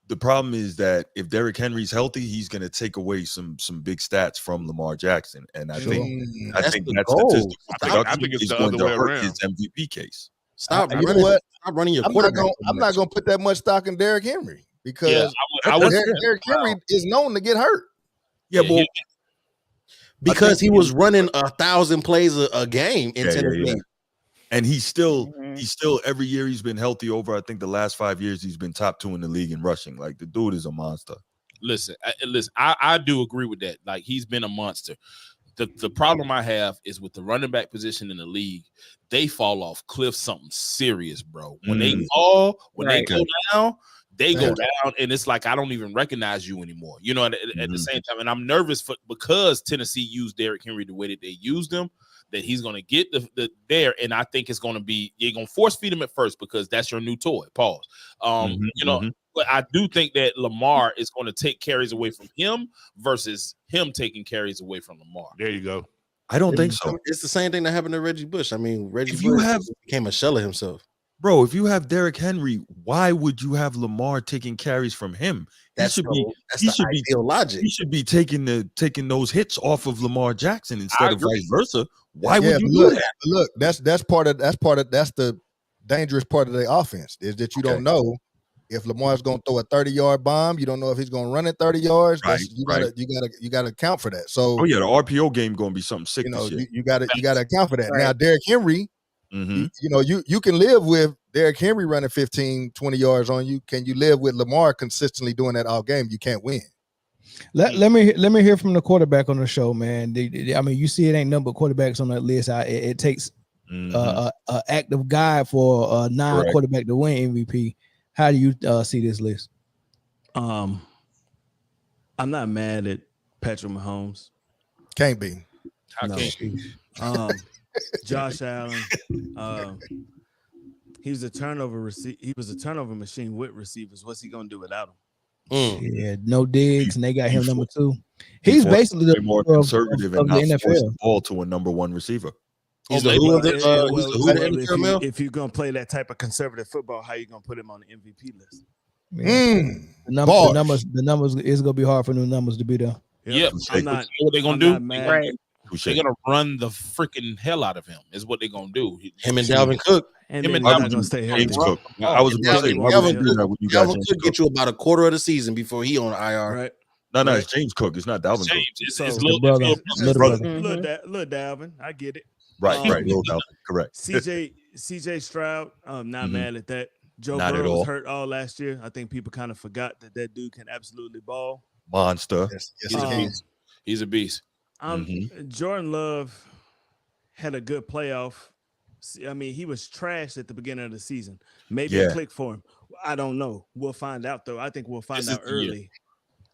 the problem is that if Derrick Henry's healthy, he's going to take away some big stats from Lamar Jackson, and I think that statistical production is going to hurt his MVP case. Stop you know what? Stop running your quarterback. I'm not going to put that much stock in Derrick Henry because Derrick Henry is known to get hurt. Yeah, but because he was running 1,000 plays a game in Tennessee. And he's still every year he's been healthy over, I think the last 5 years he's been top 2 in the league in rushing. Like the dude is a monster. Listen, I do agree with that. Like he's been a monster. The problem I have is with the running back position in the league, they fall off cliff something serious, bro. When they fall, they go down, and it's like I don't even recognize you anymore. You know, at the same time, and I'm nervous because Tennessee used Derrick Henry the way that they used him. That he's going to get the there, and I think it's going to be you're going to force feed him at first because that's your new toy. Pause. You know, but I do think that Lamar is going to take carries away from him versus him taking carries away from Lamar. There you go. I don't think so. It's the same thing that happened to Reggie Bush. I mean, Reggie Bush became a shell of himself. Bro, if you have Derrick Henry, why would you have Lamar taking carries from him? That's the ideal logic. He should be taking those hits off of Lamar Jackson instead of vice versa. Why would you do that? Look, that's the dangerous part of the offense is that you don't know if Lamar's going to throw a 30-yard bomb. You don't know if he's going to run it 30 yards. You got to account for that. So the RPO game going to be something sick. You got to account for that. Right. Now Derrick Henry, you can live with Derrick Henry running 15, 20 yards on you. Can you live with Lamar consistently doing that all game? You can't win. Let me hear from the quarterback on the show, man. I mean, you see, it ain't number quarterbacks on that list. It takes an active guy for a non-quarterback to win MVP. How do you see this list? I'm not mad at Patrick Mahomes. Can't be. No. Josh Allen. He was a turnover machine with receivers. What's he gonna do without him? Yeah, no Diggs, and they got him number 2. He's basically the more conservative of and the not force NFL. the ball to a number 1 receiver. If you're gonna play that type of conservative football, how you gonna put him on the MVP list? The numbers is gonna be hard for new numbers to be there. Yep. What they're gonna do? Right. They're gonna run the freaking hell out of him. Is what they're gonna do. Him and Dalvin Cook. And him and Dalvin gonna stay healthy. I was about to say Dalvin could get you about a quarter of the season before he on IR. Right. No, it's James Cook. It's not Dalvin Cook. It's little brother. Little Dalvin. I get it. Right. Little Dalvin. Correct. CJ Stroud. I'm not mad at that. Joe Burrow was hurt all last year. I think people kind of forgot that dude can absolutely ball. Monster. Yes, he's a beast. Jordan Love had a good playoff. I mean, he was trashed at the beginning of the season. Maybe it clicked for him. I don't know. We'll find out, though. I think we'll find out early.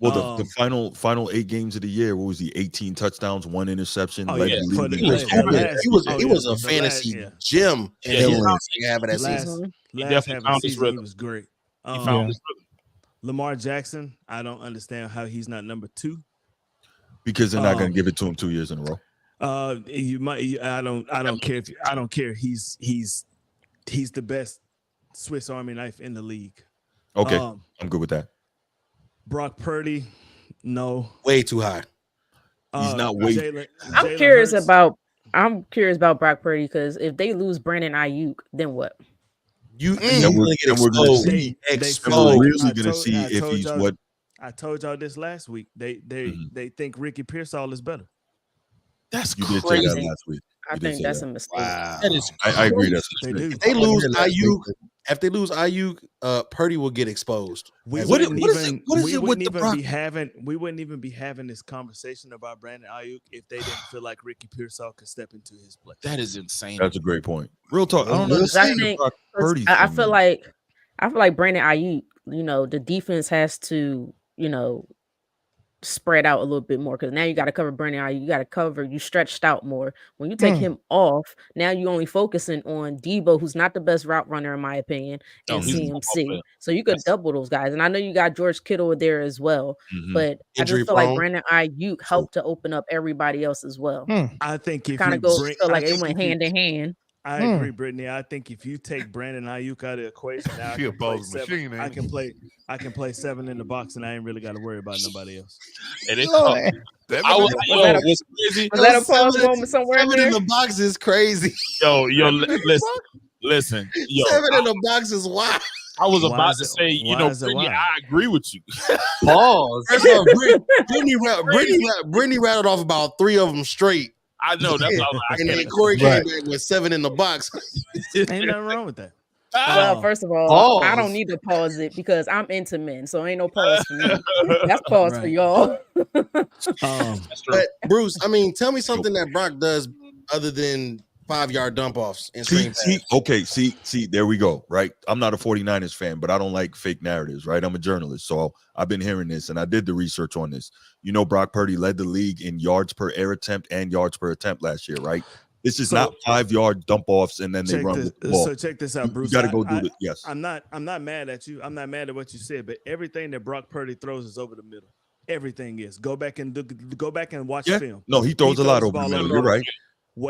Well, the final 8 games of the year, what was he? 18 touchdowns, 1 interception. He was a fantasy gem in the half of that season. Last half of the season, he was great. He found his rhythm. Lamar Jackson, I don't understand how he's not number 2. Because they're not going to give it to him 2 years in a row. You might. I don't care. I don't care. He's the best Swiss Army knife in the league. Okay, I'm good with that. Brock Purdy, no, way too high. He's not way. I'm curious about Brock Purdy because if they lose Brandon Ayuk, then what? We're really going to see if he's what. I told y'all this last week. They think Ricky Pearsall is better. That's crazy. crazy. Did say that last week. I think that's a mistake. Wow. That is. I agree. That's a mistake. If they lose Ayuk, Purdy will get exposed. We wouldn't even be having this conversation about Brandon Ayuk if they didn't feel like Ricky Pearsall could step into his place. That is insane. That's a great point. Real talk. I don't understand. I feel like Brandon Ayuk. You know, the defense has to, spread out a little bit more because now you got to cover Brandon Ayuk. You stretched out more. When you take him off, now you're only focusing on Debo, who's not the best route runner in my opinion, and CMC. So you could double those guys. And I know you got George Kittle there as well, but I just feel like Brandon Ayuk helped to open up everybody else as well. I think if kind of goes like it went hand in hand. I agree, Brittany. I think if you take Brandon Ayuk out of the equation, now I can play 7 in the box, and I ain't really got to worry about nobody else. And it's was that a pause moment somewhere? 7 in the box is crazy. Yo, listen. Yo, 7 in the box is wild. I was about to say, Brittany, I agree with you. Pause. Brittany rattled off about 3 of them straight. I know that's all. And then Corey came back with 7 in the box. Ain't nothing wrong with that. Well, first of all, I don't need to pause it because I'm into men, so ain't no pause for me. That's pause for y'all. But Bruce, I mean, tell me something that Brock does other than 5-yard dump offs and screen passes. See, there we go. Right, I'm not a 49ers fan, but I don't like fake narratives. Right, I'm a journalist, so I've been hearing this, and I did the research on this. Brock Purdy led the league in yards per air attempt and yards per attempt last year. Right, this is not 5-yard dump offs and then they run with the ball. So check this out, Bruce. You got to go do it. Yes, I'm not mad at you. I'm not mad at what you said, but everything that Brock Purdy throws is over the middle. Everything is. Go back and watch film. No, he throws a lot over the middle. You're right.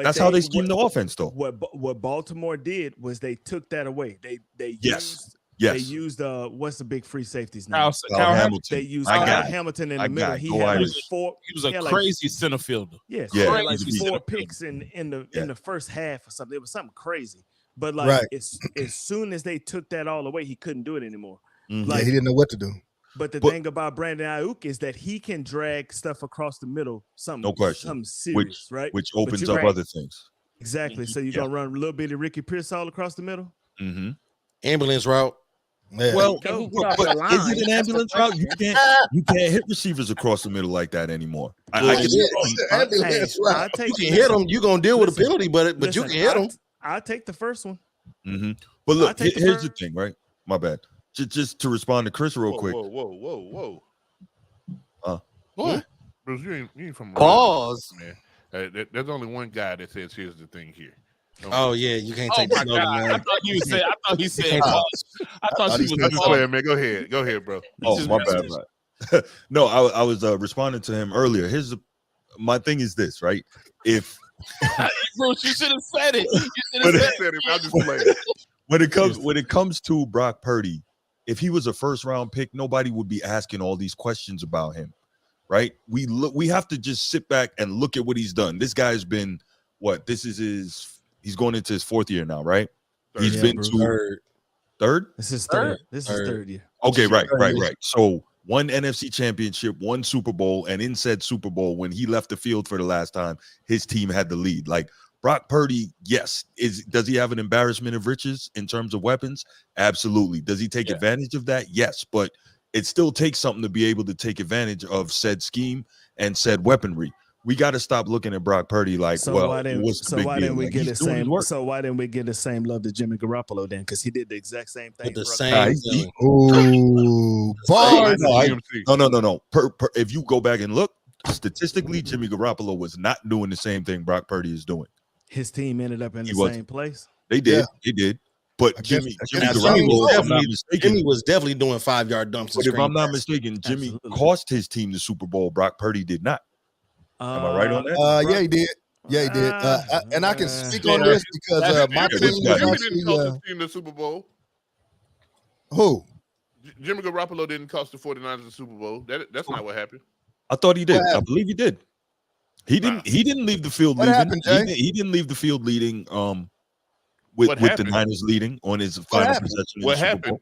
That's how they scheme the offense, though. What Baltimore did was they took that away. They used what's the big free safety's name? Kyle Hamilton. They used Kyle Hamilton in the middle. He was a crazy center fielder. Yes, he had like 4 picks in the first half or something. It was something crazy. But as soon as they took that all away, he couldn't do it anymore. Mm-hmm. He didn't know what to do. But the thing about Brandon Ayuk is that he can drag stuff across the middle, something serious, right? Which opens up other things. Exactly. So you're gonna run a little bitty Ricky Pierce all across the middle. Mm-hmm. Ambulance route. Yeah. Well, but is it an ambulance route? You can't hit receivers across the middle like that anymore. You can hit them. You're gonna deal with a penalty, but you can hit them. I'll take the first one. Mm-hmm. But look, here's the thing, right? My bad. Just to respond to Chris real quick. Whoa. What? Bruce, you ain't from pause, man. There's only one guy that says, "Here's the thing here." Oh yeah, you can't take that. I thought he said pause. I thought he was playing, man. Go ahead, bro. Oh, my bad. No, I was responding to him earlier. My thing is this, right? If Bruce, you should have said it. I'm just playing. When it comes to Brock Purdy, if he was a first-round pick, nobody would be asking all these questions about him, right? We have to just sit back and look at what he's done. This guy's been he's going into his 4th year now, right? He's been to third. This is third. This is third year. Okay, right. So 1 NFC championship, 1 Super Bowl, and in said Super Bowl, when he left the field for the last time, his team had the lead. Like Brock Purdy, yes. Does he have an embarrassment of riches in terms of weapons? Absolutely. Does he take advantage of that? Yes, but it still takes something to be able to take advantage of said scheme and said weaponry. We got to stop looking at Brock Purdy like, why didn't we get the same love to Jimmy Garoppolo then? Because he did the exact same thing. The same thing. Ooh, no. If you go back and look, statistically, Jimmy Garoppolo was not doing the same thing Brock Purdy is doing. His team ended up in the same place. They did. They did. But Jimmy was definitely doing 5-yard dumps. But if I'm not mistaken, Jimmy cost his team the Super Bowl. Brock Purdy did not. Am I right on that? Yeah, he did. Yeah, he did. And I can speak on this because my team didn't cost his team the Super Bowl. Who? Jimmy Garoppolo didn't cost the 49ers the Super Bowl. That's not what happened. I thought he did. I believe he did. He didn't leave the field leading. He didn't leave the field leading with the Niners leading on his final possession. What happened?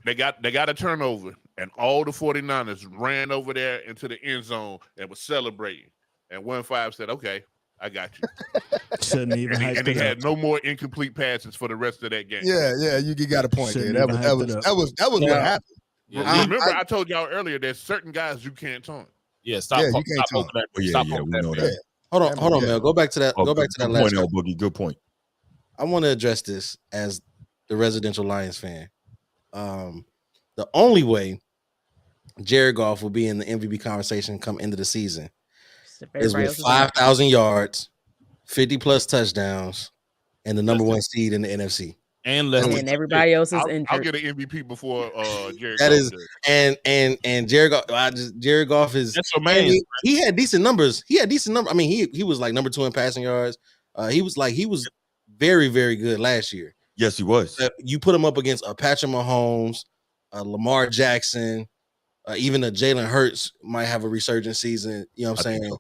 They got a turnover, and all the 49ers ran over there into the end zone and was celebrating. And 1-5 said, "Okay, I got you." Shouldn't even. And he had no more incomplete passes for the rest of that game. Yeah, you got a point there. That was what happened. Yeah. Remember, I told y'all earlier there's certain guys you can't taunt. Yeah, stop. You can't talk. We know that. Hold on, Mel. Go back to that. Go back to that last point, Boogie. Good point. I want to address this as the residential Lions fan. The only way Jared Goff will be in the MVP conversation come into the season is with 5,000 yards, 50+ touchdowns, and the number 1 seed in the NFC. And everybody else is injured. I'll get an MVP before Jared. That is, and Jared Goff. Jared Goff is. That's your man. He had decent numbers. I mean, he was like number 2 in passing yards. He was very, very good last year. Yes, he was. You put him up against a Patrick Mahomes, a Lamar Jackson, even a Jalen Hurts might have a resurgent season. You know what I'm saying?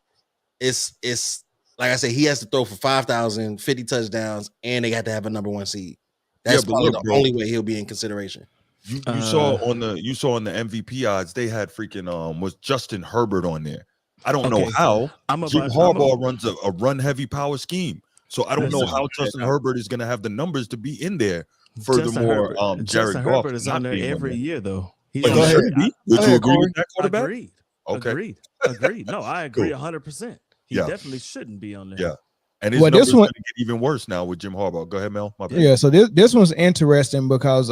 It's like I said, he has to throw for 5,000, 50 touchdowns, and they got to have a number 1 seed. That's probably the only way he'll be in consideration. You saw on the MVP odds, they had freaking was Justin Herbert on there. I don't know how. Jim Harbaugh runs a run heavy power scheme. So I don't know how Justin Herbert is going to have the numbers to be in there. Furthermore, Jared Goff Herbert is on there every year, though. Would you agree with that quarterback? Agreed. Okay. Agreed. No, I agree 100%. He definitely shouldn't be on there. Yeah. And his numbers going to get even worse now with Jim Harbaugh. Go ahead, Mel. My bad. Yeah, so this one's interesting because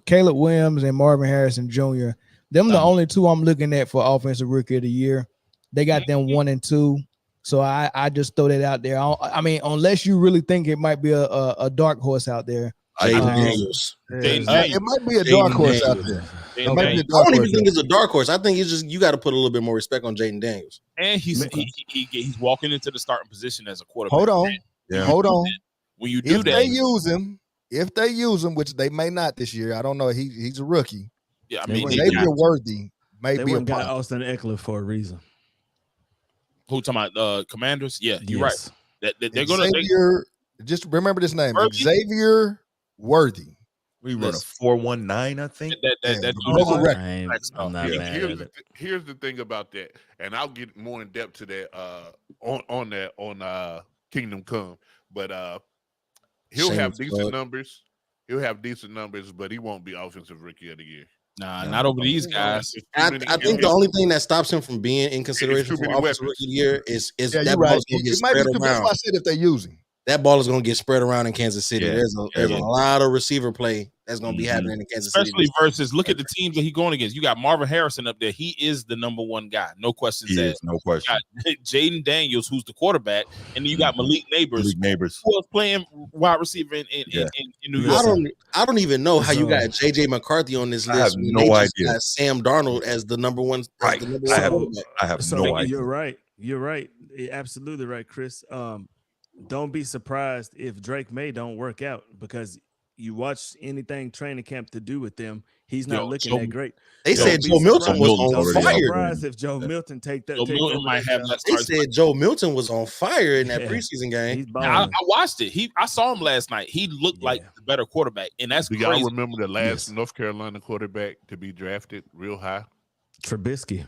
Caleb Williams and Marvin Harrison Jr., them the only two I'm looking at for Offensive Rookie of the Year. They got them 1 and 2. So I just throw that out there. I mean, unless you really think it might be a dark horse out there. Jaden Daniels. It might be a dark horse out there. I don't even think it's a dark horse. I think it's just you got to put a little bit more respect on Jaden Daniels. And he's walking into the starting position as a quarterback. Hold on. Yeah. Hold on. When you do if they use him, which they may not this year, I don't know. He's a rookie. Yeah, I mean, Xavier Worthy may be a got Austin Eckler for a reason. Who talking about Commanders? Yeah, you're right. They're going to just remember this name, Xavier Worthy. We run a 4.19, I think. Here's the thing about that, and I'll get more in depth to that on Kingdom Come. But he'll have decent numbers. He'll have decent numbers, but he won't be Offensive Rookie of the Year. Nah, not over these guys. I think the only thing that stops him from being in consideration for Offensive Rookie of the Year is that ball's going to get spread around. I said if they use him. That ball is going to get spread around in Kansas City. Yeah. There's a lot of receiver play that's going to be happening in Kansas City. Especially versus, look at the teams that he's going against. You got Marvin Harrison up there. He is the number 1 guy. No questions asked. No question. You got Jaden Daniels, who's the quarterback, and then you got Malik Neighbors. Who was playing wide receiver in New York. I don't even know how you got J.J. McCarthy on this list. I have no idea. Got Sam Darnold as the number 1. Right. I have no idea. You're right. You're right. You're absolutely right, Chris. Don't be surprised if Drake May don't work out because you watch anything training camp to do with them. He's not looking that great. They said Joe Milton was on fire. Surprised if Joe Milton take that. Milton might have that. They said Joe Milton was on fire in that preseason game. I watched it. I saw him last night. He looked like the better quarterback, and that's crazy. Y'all remember the last North Carolina quarterback to be drafted real high? Trubisky.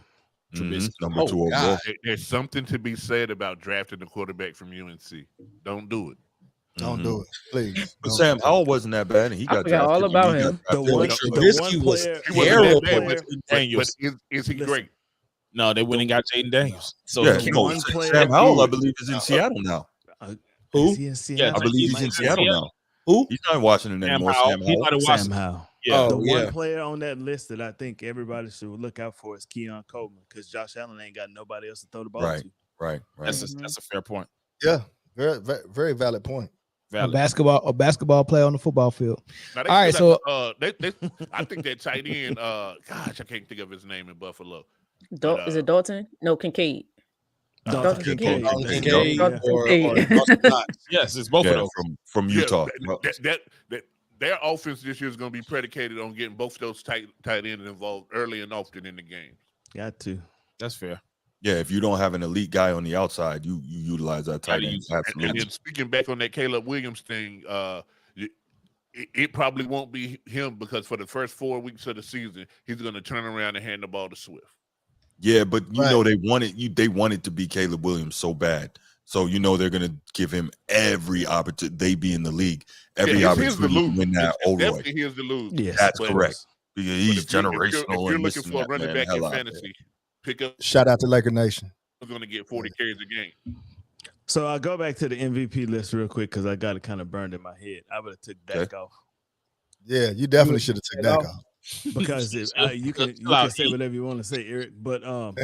Number 2 overall. There's something to be said about drafting a quarterback from UNC. Don't do it. Don't do it, please. But Sam Howell wasn't that bad, and he got drafted. All about him. Trubisky was terrible. But is he great? No, they went and got Jaden Daniels. So Sam Howell, I believe, is in Seattle now. Who? Yeah, I believe he's in Seattle now. Who? He's not in Washington anymore. Sam Howell. Yeah, the one player on that list that I think everybody should look out for is Keon Coleman because Josh Allen ain't got nobody else to throw the ball to. Right. That's a fair point. Yeah, very, very valid point. A basketball player on the football field. All right, so I think that tight end. Gosh, I can't think of his name in Buffalo. Is it Dalton? No, Kincaid. Dalton Kincaid. Yes, it's both of those from Utah. Their offense this year is going to be predicated on getting both those tight ends involved early and often in the game. Got to. That's fair. Yeah, if you don't have an elite guy on the outside, you utilize that tight end. Absolutely. And speaking back on that Caleb Williams thing, it probably won't be him because for the first 4 weeks of the season, he's going to turn around and hand the ball to Swift. Yeah, but you know they wanted to be Caleb Williams so bad. So you know they're gonna give him every opportunity. They be in the league, every opportunity to win that overall. Here's the lose. Yes, that's correct. He's generational. If you're looking for a running back in fantasy, pick up. Shout out to Laker Nation. We're going to get 40 carries a game. So I'll go back to the MVP list real quick because I got it kind of burned in my head. I would have took Dak off. Yeah, you definitely should have took Dak off. Because you can say whatever you want to say, Eric, but I'm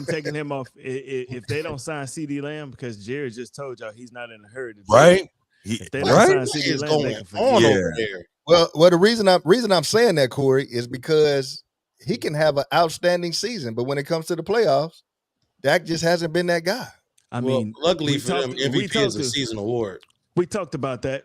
taking him off if they don't sign CeeDee Lamb because Jared just told y'all he's not in a hurry to right. If they don't sign CeeDee Lamb, they can forget. Over there. Well, the reason I'm saying that, Corey, is because he can have an outstanding season, but when it comes to the playoffs, Dak just hasn't been that guy. I mean, luckily for them, MVP is a season award. We talked about that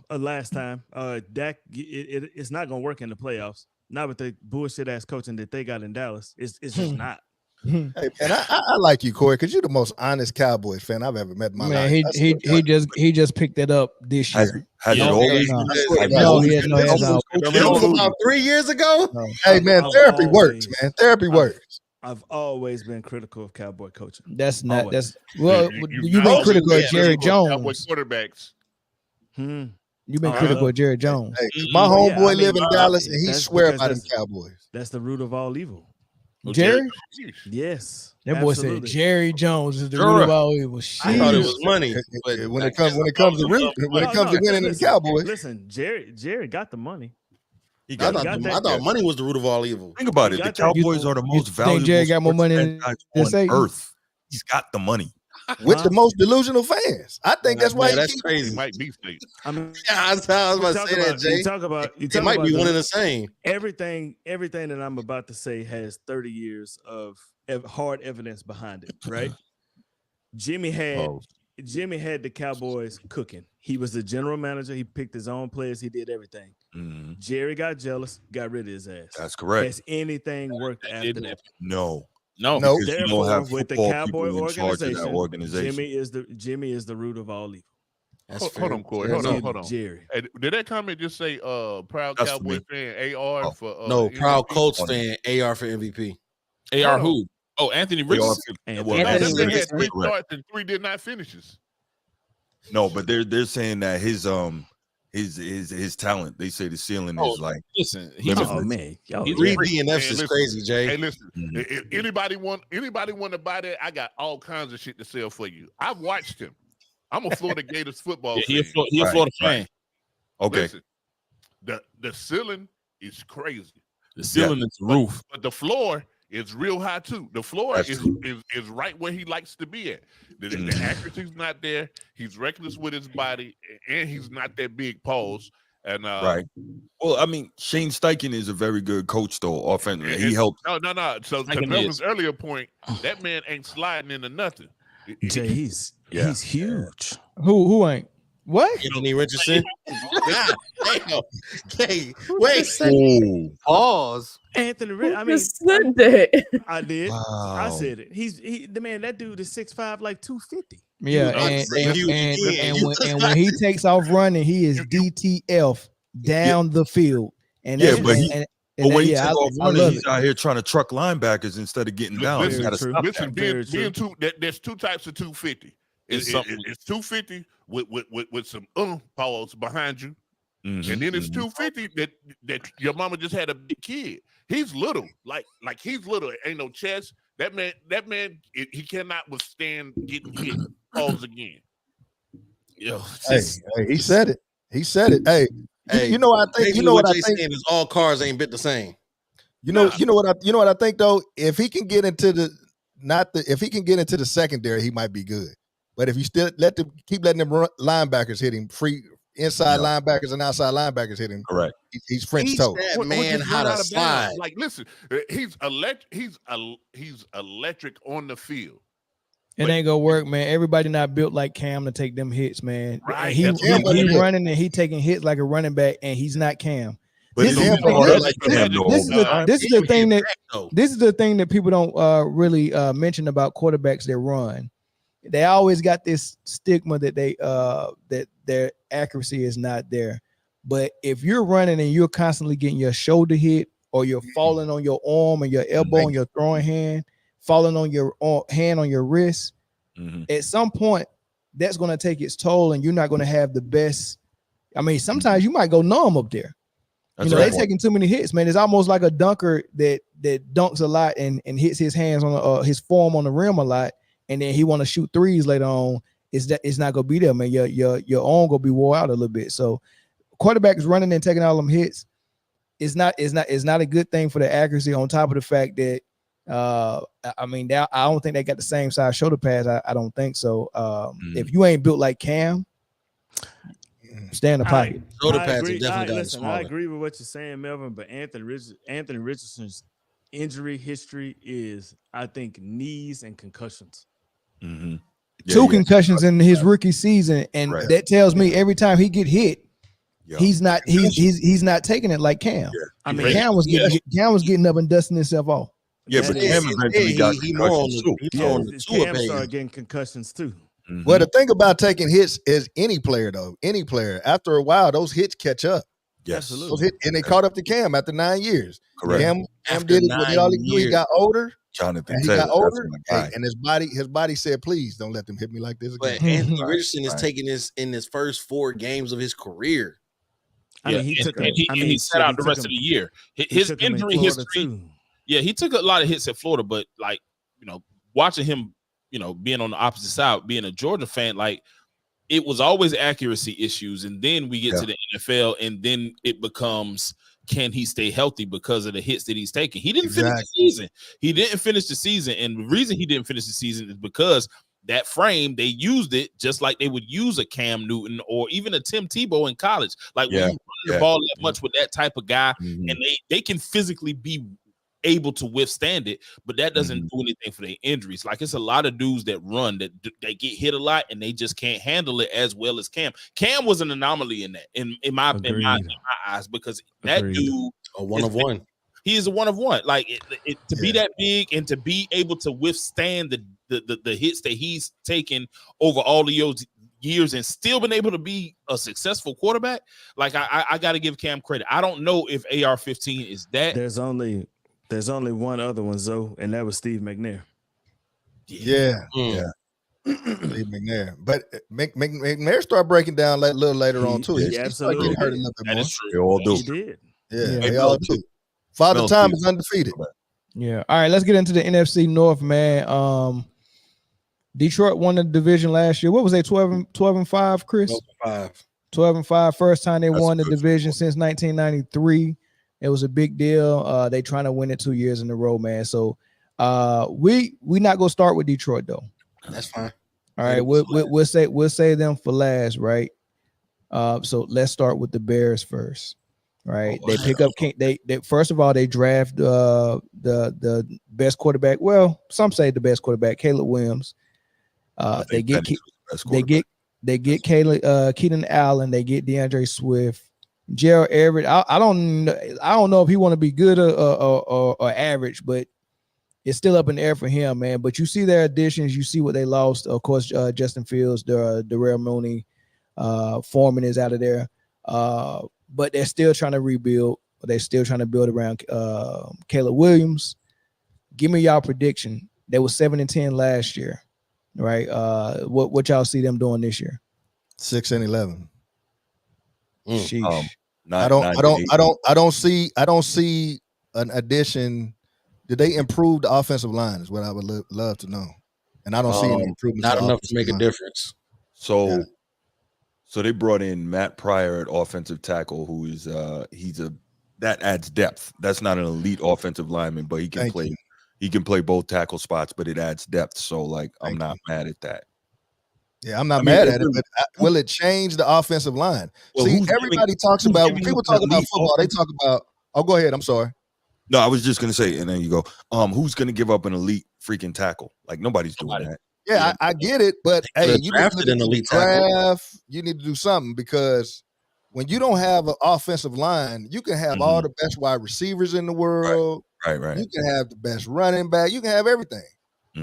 last time. Dak, it's not gonna work in the playoffs. Not with the bullshit ass coaching that they got in Dallas. It's just not. Hey, man, I like you, Corey, because you're the most honest Cowboys fan I've ever met in my life. He just picked it up this year. Has it always? No, he has about 3 years ago. No. Hey man, therapy works, man. Therapy works. I've always been critical of Cowboy coaching. That's not. Always. That's well. You've been critical of Jerry Cowboy Jones. quarterbacks. You've been critical of Jerry Jones. Hey, my homeboy live in Dallas, and he swear by them Cowboys. That's the root of all evil. Jerry? Yes. That boy absolutely. said Jerry Jones is the root of all evil. I thought it was money. But when it comes to winning the Cowboys, Listen, Jerry got the money. I thought money was the root of all evil. Think about it. The Cowboys are the most valuable. Jerry got more money than on earth. He's got the money. With the most delusional fans. I think that's why that's crazy. He might be state. I was about to say that, Jay. It might be one and the same. Everything that I'm about to say has 30 years of hard evidence behind it, right? Jimmy had the Cowboys cooking. He was the general manager. He picked his own players. He did everything. Mm-hmm. Jerry got jealous, got rid of his ass. That's correct. Has anything worked after that? No. Because you don't have with the football Cowboy people in charge of that organization. Jimmy is the root of all evil. Hold on, Corey. Hold on. Jerry. Hey, did that comment just say proud That's Cowboy fan AR for no, MVP? proud Colts fan AR for MVP. AR who? Oh, Anthony Richardson. Anthony Richardson had 3 starts and 3 did not finishes. No, but they're saying that his talent. They say the ceiling is like. Listen, man, 3 DNFs is crazy, Jay. Hey, listen. If anybody want to buy that, I got all kinds of shit to sell for you. I've watched him. I'm a Florida Gators football fan. He a Florida fan. Okay. Listen, the ceiling is crazy. The ceiling is the roof, but the floor is real high too. The floor is right where he likes to be at. The accuracy's not there. He's reckless with his body, and he's not that big. Pause. And right. Well, I mean, Shane Steichen is a very good coach, though. Offensively, he helped. No. So to Melvin's earlier point, that man ain't sliding into nothing. Jay, he's huge. Who ain't? What? Anthony Richardson. Hey, wait a second. Pause. Anthony Richardson. I mean, said that. I did. Wow. I said it. The man. That dude is 6'5", like 250. Yeah, and when he takes off running, he is DTF down the field. And yeah, but when he takes off running, he's it. out here trying to truck linebackers instead of getting down. There's 2 types of 250. It's 250 with some pause behind you, and then it's 250 that your mama just had a big kid. He's little, like he's little. Ain't no chest. That man, he cannot withstand getting hit. Pause again. Yo, hey, he said it. He said it. Hey, you know what I think? You know what I think is all cars ain't bit the same. You know what I think though. If he can get into the secondary, he might be good. But if you still keep letting them linebackers hit him, free inside linebackers and outside linebackers hit him, correct. He's French toast. That man how to slide. Like, listen, he's electric on the field. It ain't gonna work, man. Everybody not built like Cam to take them hits, man. Right. He running and he taking hits like a running back, and he's not Cam. This is the thing that people don't really mention about quarterbacks that run. They always got this stigma that that their accuracy is not there. But if you're running and you're constantly getting your shoulder hit, or you're falling on your arm and your elbow and your throwing hand, falling on your hand on your wrist, at some point that's going to take its toll, and you're not going to have the best. I mean, sometimes you might go numb up there. They're taking too many hits, man. It's almost like a dunker that dunks a lot and hits his hands on his form on the rim a lot, and then he want to shoot threes later on. It's not gonna be there, man. Your arm gonna be wore out a little bit. So quarterbacks running and taking all them hits is not a good thing for the accuracy. On top of the fact that I don't think they got the same size shoulder pads. I don't think so. If you ain't built like Cam, stay in the pocket. Shoulder pads are definitely smaller. I agree with what you're saying, Melvin. But Anthony Richardson's injury history is, I think, knees and concussions. 2 concussions in his rookie season, and that tells me every time he get hit, he's not taking it like Cam. I mean, Cam was getting up and dusting himself off. Yeah, but Cam eventually got concussions too. Cam started getting concussions too. Well, the thing about taking hits is any player, after a while, those hits catch up. Yes, absolutely. And they caught up to Cam after 9 years. Correct. Cam did it when all he knew. He got older. Jonathan he Taylor, got older, and his body said, "Please don't let them hit me like this again." But Anthony Richardson is taking this in his first 4 games of his career. I mean, he sat out the rest of the year. His injury history. Yeah, he took a lot of hits at Florida, but like, watching him, being on the opposite side, being a Georgia fan, like, it was always accuracy issues, and then we get to the NFL, and then it becomes, can he stay healthy because of the hits that he's taking? He didn't finish the season. He didn't finish the season, and the reason he didn't finish the season is because that frame, they used it just like they would use a Cam Newton or even a Tim Tebow in college. Like, when you run the ball that much with that type of guy, and they can physically be able to withstand it, but that doesn't do anything for their injuries. Like, it's a lot of dudes that run that they get hit a lot and they just can't handle it as well as Cam. Cam was an anomaly in that, in my eyes, because that dude a one of one. He is a one of one. Like, to be that big and to be able to withstand the hits that he's taken over all the years and still been able to be a successful quarterback. Like, I got to give Cam credit. I don't know if AR-15 is that. There's only one other one, Zoe, and that was Steve McNair. Yeah. Steve McNair. But McNair started breaking down a little later on, too. He started getting hurt a little bit more. That is true. They all do. He did. Yeah, they all do. Father Time is undefeated. Yeah. All right, let's get into the NFC North, man. Detroit won the division last year. What was they, 12-5, Chris? 12-5. First time they won the division since 1993. It was a big deal. They trying to win it 2 years in a row, man. So we not gonna start with Detroit though. That's fine. All right, we'll say them for last, right? So let's start with the Bears first, right? They pick up they first of all they draft the best quarterback. Well, some say the best quarterback, Caleb Williams. They get Keenan Allen. They get DeAndre Swift. Gerald Everett, I don't know if he want to be good or average, but it's still up in the air for him, man. But you see their additions, you see what they lost. Of course, Justin Fields, Darrell Mooney, Foreman is out of there, but they're still trying to rebuild. They're still trying to build around Caleb Williams. Give me y'all prediction. They were 7-10 last year, right? What y'all see them doing this year? 6-11. Sheesh. I don't see an addition. Did they improve the offensive line? Is what I would love to know. And I don't see any improvement. Not enough to make a difference. So they brought in Matt Pryor at offensive tackle, who is that adds depth. That's not an elite offensive lineman, but he can play. He can play both tackle spots, but it adds depth. So like, I'm not mad at that. Yeah, I'm not mad at it, but will it change the offensive line? Well, see, everybody talks about, when people talk about football, they talk about, go ahead. I'm sorry. No, I was just going to say, and then you go, who's going to give up an elite freaking tackle? Like, nobody's doing that. Yeah, I get it, but hey, you drafted an elite tackle. You need to do something, because when you don't have an offensive line, you can have all the best wide receivers in the world. Right. You can have the best running back. You can have everything.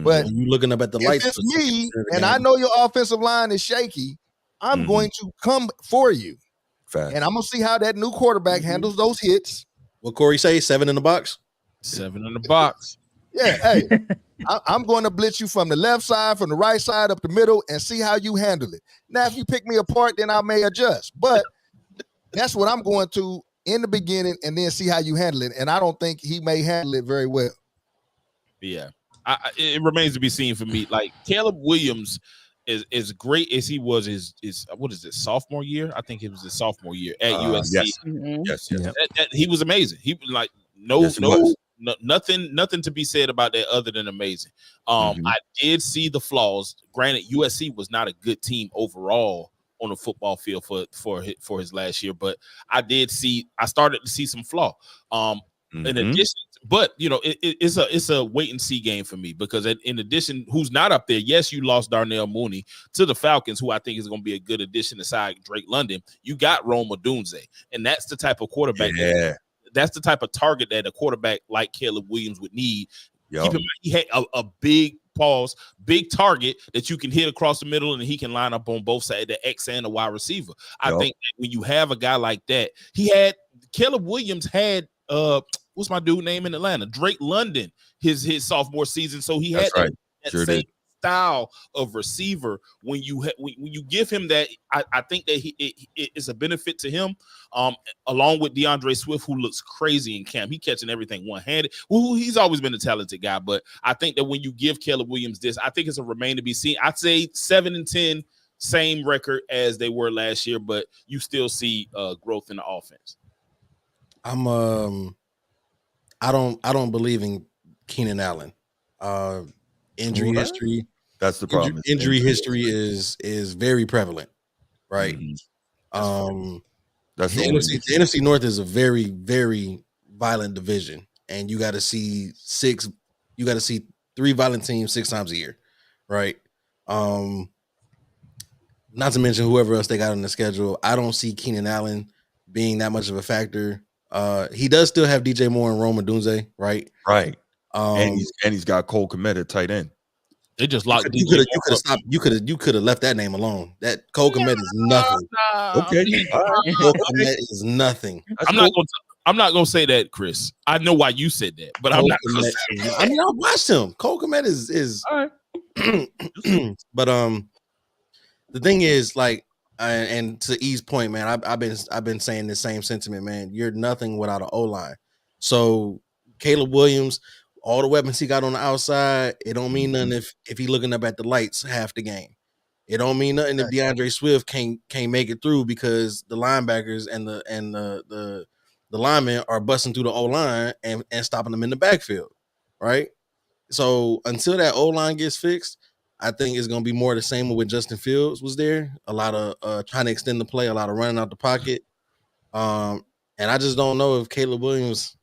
But you looking up at the lights. If it's me and I know your offensive line is shaky, I'm going to come for you. Fact. And I'm gonna see how that new quarterback handles those hits. What Corey say? 7 in the box. 7 in the box. Yeah, hey, I'm going to blitz you from the left side, from the right side, up the middle, and see how you handle it. Now, if you pick me apart, then I may adjust. But that's what I'm going to in the beginning, and then see how you handle it. And I don't think he may handle it very well. Yeah. It remains to be seen for me. Like, Caleb Williams is as great as he was his what is it, sophomore year? I think it was his sophomore year at USC. Yes. He was amazing. He was like nothing to be said about that other than amazing. I did see the flaws. Granted, USC was not a good team overall on the football field for his last year, but I started to see some flaw. In addition, But it's a wait and see game for me because in addition, who's not up there? Yes, you lost Darnell Mooney to the Falcons, who I think is going to be a good addition aside Drake London. You got Rome Odunze, and that's the type of quarterback. Yeah. That's the type of target that a quarterback like Caleb Williams would need. Yep. Keep in mind, he had a big big target that you can hit across the middle, and he can line up on both sides, the X and the wide receiver. I think that when you have a guy like that, Caleb Williams had what's my dude name in Atlanta? Drake London, his sophomore season. So he had that same style of receiver. When you give him that, I think that it's a benefit to him. Along with DeAndre Swift, who looks crazy in camp, he catching everything one-handed. Well, he's always been a talented guy, but I think that when you give Caleb Williams this, I think it's a remain to be seen. I'd say 7-10, same record as they were last year, but you still see growth in the offense. I don't believe in Keenan Allen. Injury history. That's the problem. Injury history is very prevalent, right? Mm-hmm. That's the NFC North is a very, very violent division, and you got to see 3 violent teams 6 times a year, right? Not to mention whoever else they got on the schedule. I don't see Keenan Allen being that much of a factor. He does still have DJ Moore and Rome Odunze, right? Right. And he's got Cole Kmet at tight end. They just locked. You could have left that name alone. That Cole Kmet is nothing. Okay. Cole Kmet is nothing. I'm not gonna say that, Chris. I know why you said that, but I'm not gonna say that. I mean, I watched him. Cole Kmet is all right. But the thing is, like, and to E's point, man, I've been saying the same sentiment, man. You're nothing without an O-line. So Caleb Williams, all the weapons he got on the outside, it don't mean nothing if he looking up at the lights half the game. It don't mean nothing if DeAndre Swift can't make it through because the linebackers and the linemen are busting through the O-line and stopping them in the backfield, right? So until that O-line gets fixed, I think it's going to be more the same with Justin Fields was there. A lot of trying to extend the play, a lot of running out the pocket. And I just don't know if Caleb Williams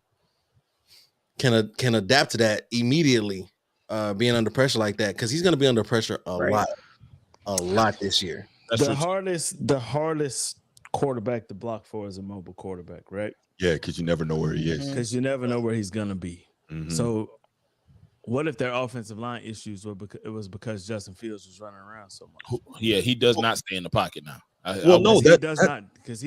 can adapt to that immediately, being under pressure like that, because he's going to be under pressure a lot this year. The hardest quarterback to block for is a mobile quarterback, right? Yeah, because you never know where he is. Because you never know where he's going to be. Mm-hmm. So what if their offensive line issues were because Justin Fields was running around so much? Yeah, he does not stay in the pocket now. He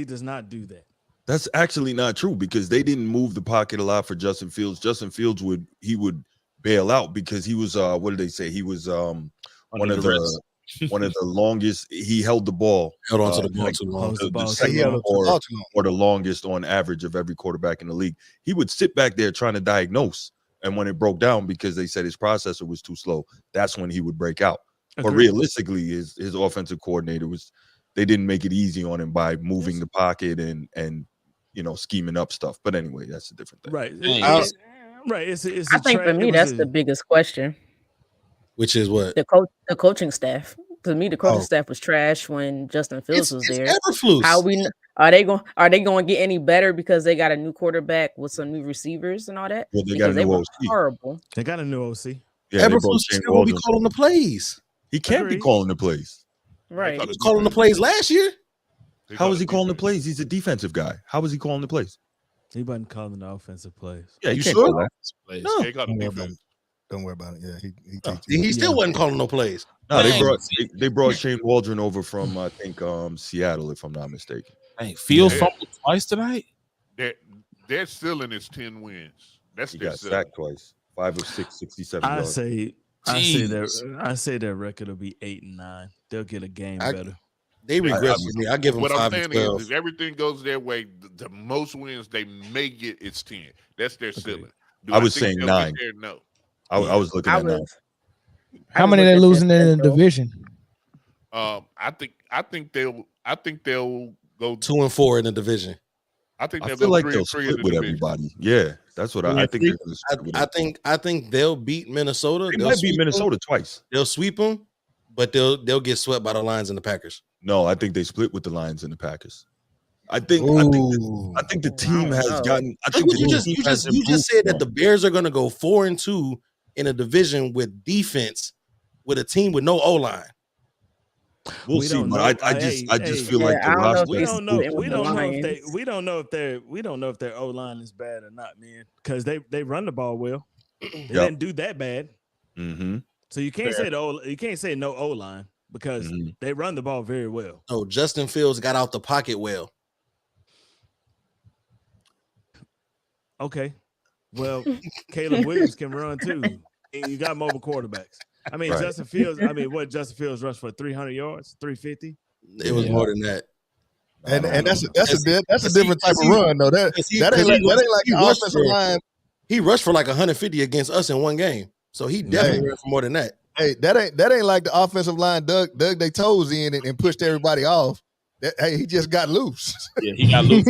does not do that. That's actually not true because they didn't move the pocket a lot for Justin Fields. Justin Fields would bail out because he was what did they say? He was one of the longest. He held the ball. Held on to the ball too long. The second or the longest on average of every quarterback in the league. He would sit back there trying to diagnose. And when it broke down because they said his processor was too slow, that's when he would break out. But realistically, his offensive coordinator they didn't make it easy on him by moving the pocket and scheming up stuff. But anyway, that's a different thing. Right. Right. I think for me, that's the biggest question. Which is what? The coaching staff. To me, the coaching staff was trash when Justin Fields was there. Are they going to get any better because they got a new quarterback with some new receivers and all that? Well, they got a new OC. Horrible. They got a new OC. Yeah, Eberflus will be calling the plays. He can't be calling the plays. Right. He was calling the plays last year. How is he calling the plays? He's a defensive guy. How was he calling the plays? He wasn't calling the offensive plays. Yeah, you sure? No. Don't worry about it. Yeah, he still wasn't calling no plays. No, they brought Shane Waldron over from I think Seattle, if I'm not mistaken. Hey, Fields fumbled twice tonight. Their ceiling is 10 wins. That's he their got ceiling. sacked twice, 5 or 6, 67 yards. I say their record will be 8-9. They'll get a game better. They regress with me. I give them 5 and 12. Is if everything goes their way, the most wins they may get is 10. That's their ceiling. I was saying 9. No. I was looking at 9. How many they losing in the division? I think they'll go 2 and 4 in the division. I think they'll feel go like 3 they'll and 3 in split the with division. everybody. Yeah, that's what I think. I think they'll beat Minnesota. They might beat Minnesota twice. They'll sweep them, but they'll get swept by the Lions and the Packers. No, I think they split with the Lions and the Packers. I think the team has gotten. I think you just said that the Bears are going to go 4-2 in a division with defense with a team with no O-line. We'll see, but I just feel like the roster. We don't know if their O-line is bad or not, man, because they run the ball well. They didn't do that bad. Mm-hmm. So you can't say no O-line because they run the ball very well. No, Justin Fields got out the pocket well. Okay. Well, Caleb Williams can run too. And you got mobile quarterbacks. I mean, Justin Fields. I mean, what Justin Fields rushed for 300 yards, 350. It was more than that. And that's a different type of run though. That ain't like the offensive line. He rushed for like 150 against us in one game, so he definitely ran for more than that. Hey, that ain't like the offensive line dug their toes in and pushed everybody off. Hey, he just got loose. Yeah, he got loose.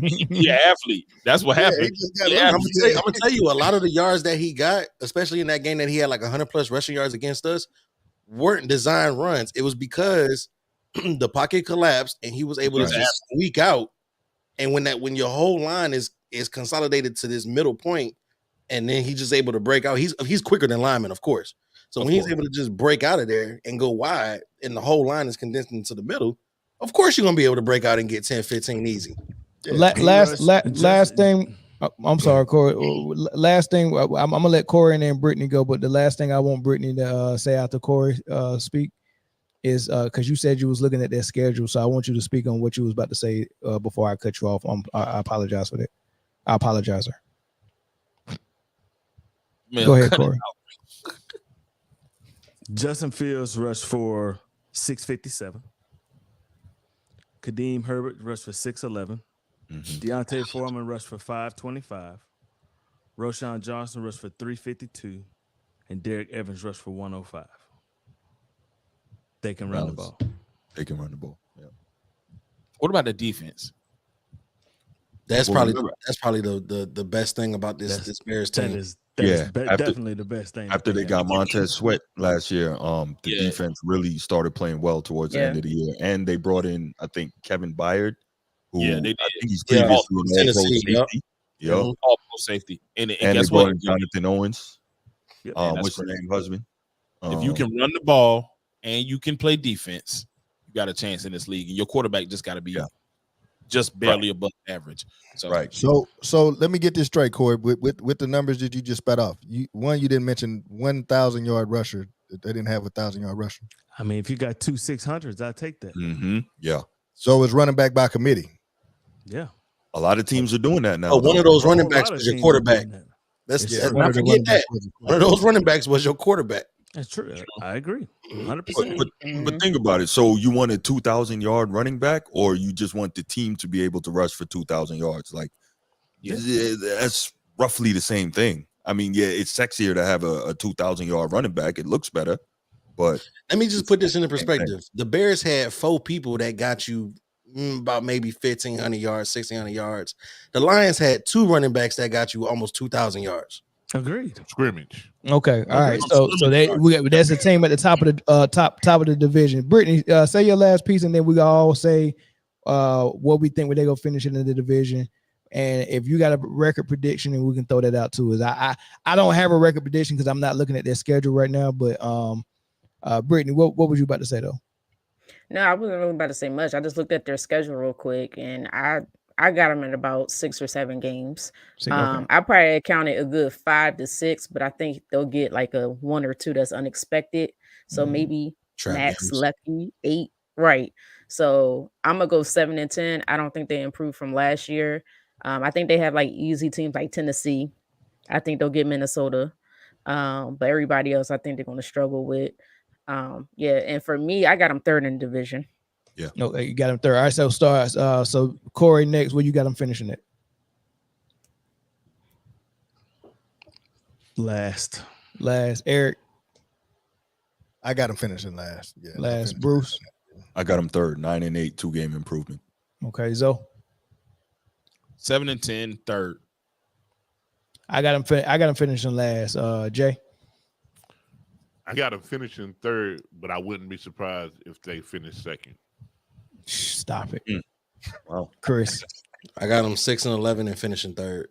He an athlete. That's what happened. I'm gonna tell you, a lot of the yards that he got, especially in that game that he had like 100 plus rushing yards against us, weren't design runs. It was because the pocket collapsed and he was able to just squeak out. And when your whole line is consolidated to this middle point, and then he's just able to break out. He's quicker than linemen, of course. So when he's able to just break out of there and go wide, and the whole line is condensed into the middle, of course you're gonna be able to break out and get 10, 15 easy. Last thing. I'm sorry, Corey. Last thing, I'm gonna let Corey and then Brittany go. But the last thing I want Brittany to say after Corey speak is because you said you was looking at their schedule, so I want you to speak on what you was about to say before I cut you off. I apologize for that. I apologize, sir. Man, go ahead, Corey. Justin Fields rushed for 657. Kadeem Herbert rushed for 611. Deontay Foreman rushed for 525. Roshan Johnson rushed for 352. And Derek Evans rushed for 105. They can run the ball. They can run the ball. Yeah. What about the defense? That's probably the best thing about this Bears team. Definitely the best thing. After they got Montez Sweat last year, the defense really started playing well towards the end of the year, and they brought in, I think, Kevin Byard, who I think he's previously an all-pro safety. All-pro safety, and they guess brought what? in Jonathan Owens. What's great. his name, husband? If you can run the ball and you can play defense, you got a chance in this league. And your quarterback just got to be just barely above average. So So let me get this straight, Corey. With the numbers that you just spat off, you didn't mention 1,000-yard rusher. They didn't have 1,000-yard rusher. I mean, if you got 2 600s, I'll take that. Yeah. So it's running back by committee. Yeah. A lot of teams are doing that now. Oh, one of those running backs was your quarterback. Let's not forget that. One of those running backs was your quarterback. That's true. I agree. 100%. But think about it. So you want a 2,000-yard running back, or you just want the team to be able to rush for 2,000 yards? Like, that's roughly the same thing. I mean, yeah, it's sexier to have a 2,000-yard running back. It looks better. But let me just put this into perspective. The Bears had 4 people that got you about maybe 1,500 yards, 1,600 yards. The Lions had 2 running backs that got you almost 2,000 yards. Agreed. Scrimmage. Okay. All right. So that's a team at the top of the top of the division. Brittany, say your last piece, and then we all say what we think when they go finish in the division. And if you got a record prediction, and we can throw that out too. Is I don't have a record prediction because I'm not looking at their schedule right now. But Brittany, what was you about to say though? No, I wasn't really about to say much. I just looked at their schedule real quick, and I got them at about 6 or 7 games. I probably counted a good 5 to 6, but I think they'll get like a 1 or 2 that's unexpected. So maybe max lucky 8. Right. So I'm gonna go 7 and 10. I don't think they improved from last year. I think they have like easy teams like Tennessee. I think they'll get Minnesota. But everybody else, I think they're gonna struggle with. And for me, I got them 3rd in the division. Yeah. No, you got him 3rd. All right, so stars. So Corey next. Where you got him finishing it? Last. Eric. I got him finishing last. Yeah. Last. Bruce. I got him 3rd. 9 and 8, 2-game improvement. Okay, Zoe. 7 and 10, 3rd. I got him finishing last. Jay. I got them finishing 3rd, but I wouldn't be surprised if they finish 2nd. Stop it. Wow. Chris. I got them 6-11 and finishing third.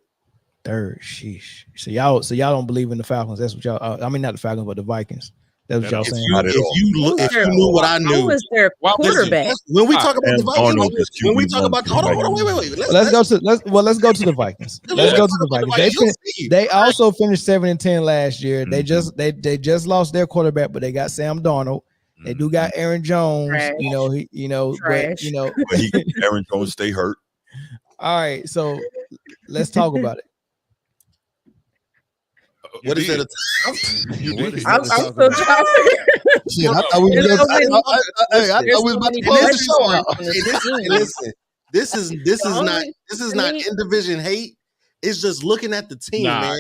Third, sheesh. So y'all don't believe in the Falcons. That's what y'all. I mean, not the Falcons, but the Vikings. That's what y'all saying. If you knew what I knew, Who was their quarterback? when we talk about the Arnold Vikings, is when we QB1 talk about for the hold on, wait. Let's go to the Vikings. Let's go to the Vikings. They also finished 7-10 last year. They just lost their quarterback, but they got Sam Darnold. They do got Aaron Jones. Trash. But Aaron Jones stay hurt. All right, so let's talk about it. What is it? I'm so tired. Shit, I thought we was about to close the show out. Listen, this is not in division hate. It's just looking at the team, man.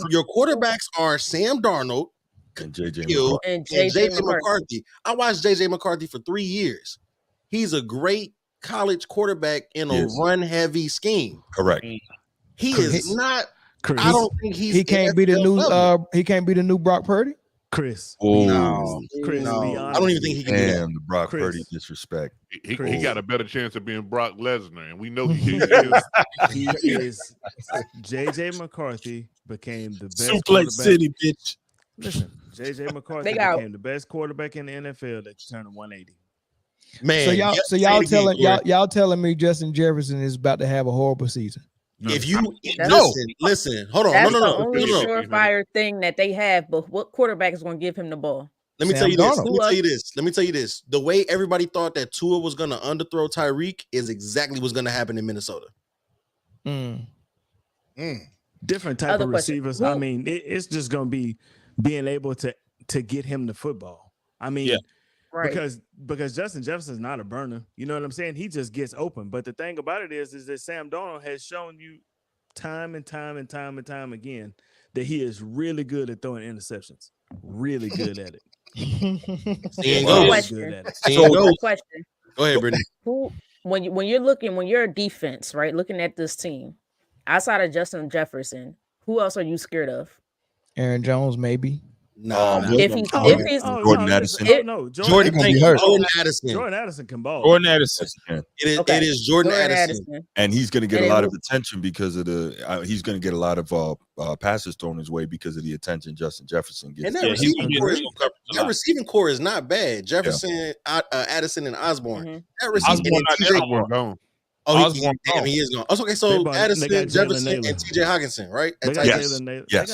Your quarterbacks are Sam Darnold and JJ Hill, and JJ McCarthy. I watched JJ McCarthy for 3 years. He's a great college quarterback in a run-heavy scheme. Correct. He is not. Chris. I don't think he can't be the new he can't be the new Brock Purdy. Chris. No, Chris. no. I don't even think he can. Damn, the Brock Purdy disrespect. He got a better chance of being Brock Lesnar, and we know he is. JJ McCarthy became the best Suplex City, bitch. Listen, JJ McCarthy became the best quarterback in the NFL that turned 180. Man, y'all telling me Justin Jefferson is about to have a horrible season. If you listen, hold on, That's no, the only surefire thing that they have. But what quarterback is going to give him the ball? Let me tell you this. The way everybody thought that Tua was going to underthrow Tyreek is exactly what's going to happen in Minnesota. Different type of receivers. I mean, it's just going to be being able to get him the football. I mean, because Justin Jefferson's not a burner. You know what I'm saying? He just gets open. But the thing about it is that Sam Darnold has shown you time and time again that he is really good at throwing interceptions. Really good at it. Question. Go ahead, Brittany. When you're a defense, right? Looking at this team, outside of Justin Jefferson, who else are you scared of? Aaron Jones, maybe. No, Jordan Addison. Jordan Addison. Jordan Addison can ball. Jordan Addison. It is Jordan Addison. And he's going to get a lot of attention because of he's going to get a lot of passes thrown his way because of the attention Justin Jefferson gets. And that receiving core is not bad. Jefferson, Addison, and Osborne. That receiving gone. He is gone. Okay, so Addison, Jefferson, and TJ Hockenson, right? Yes.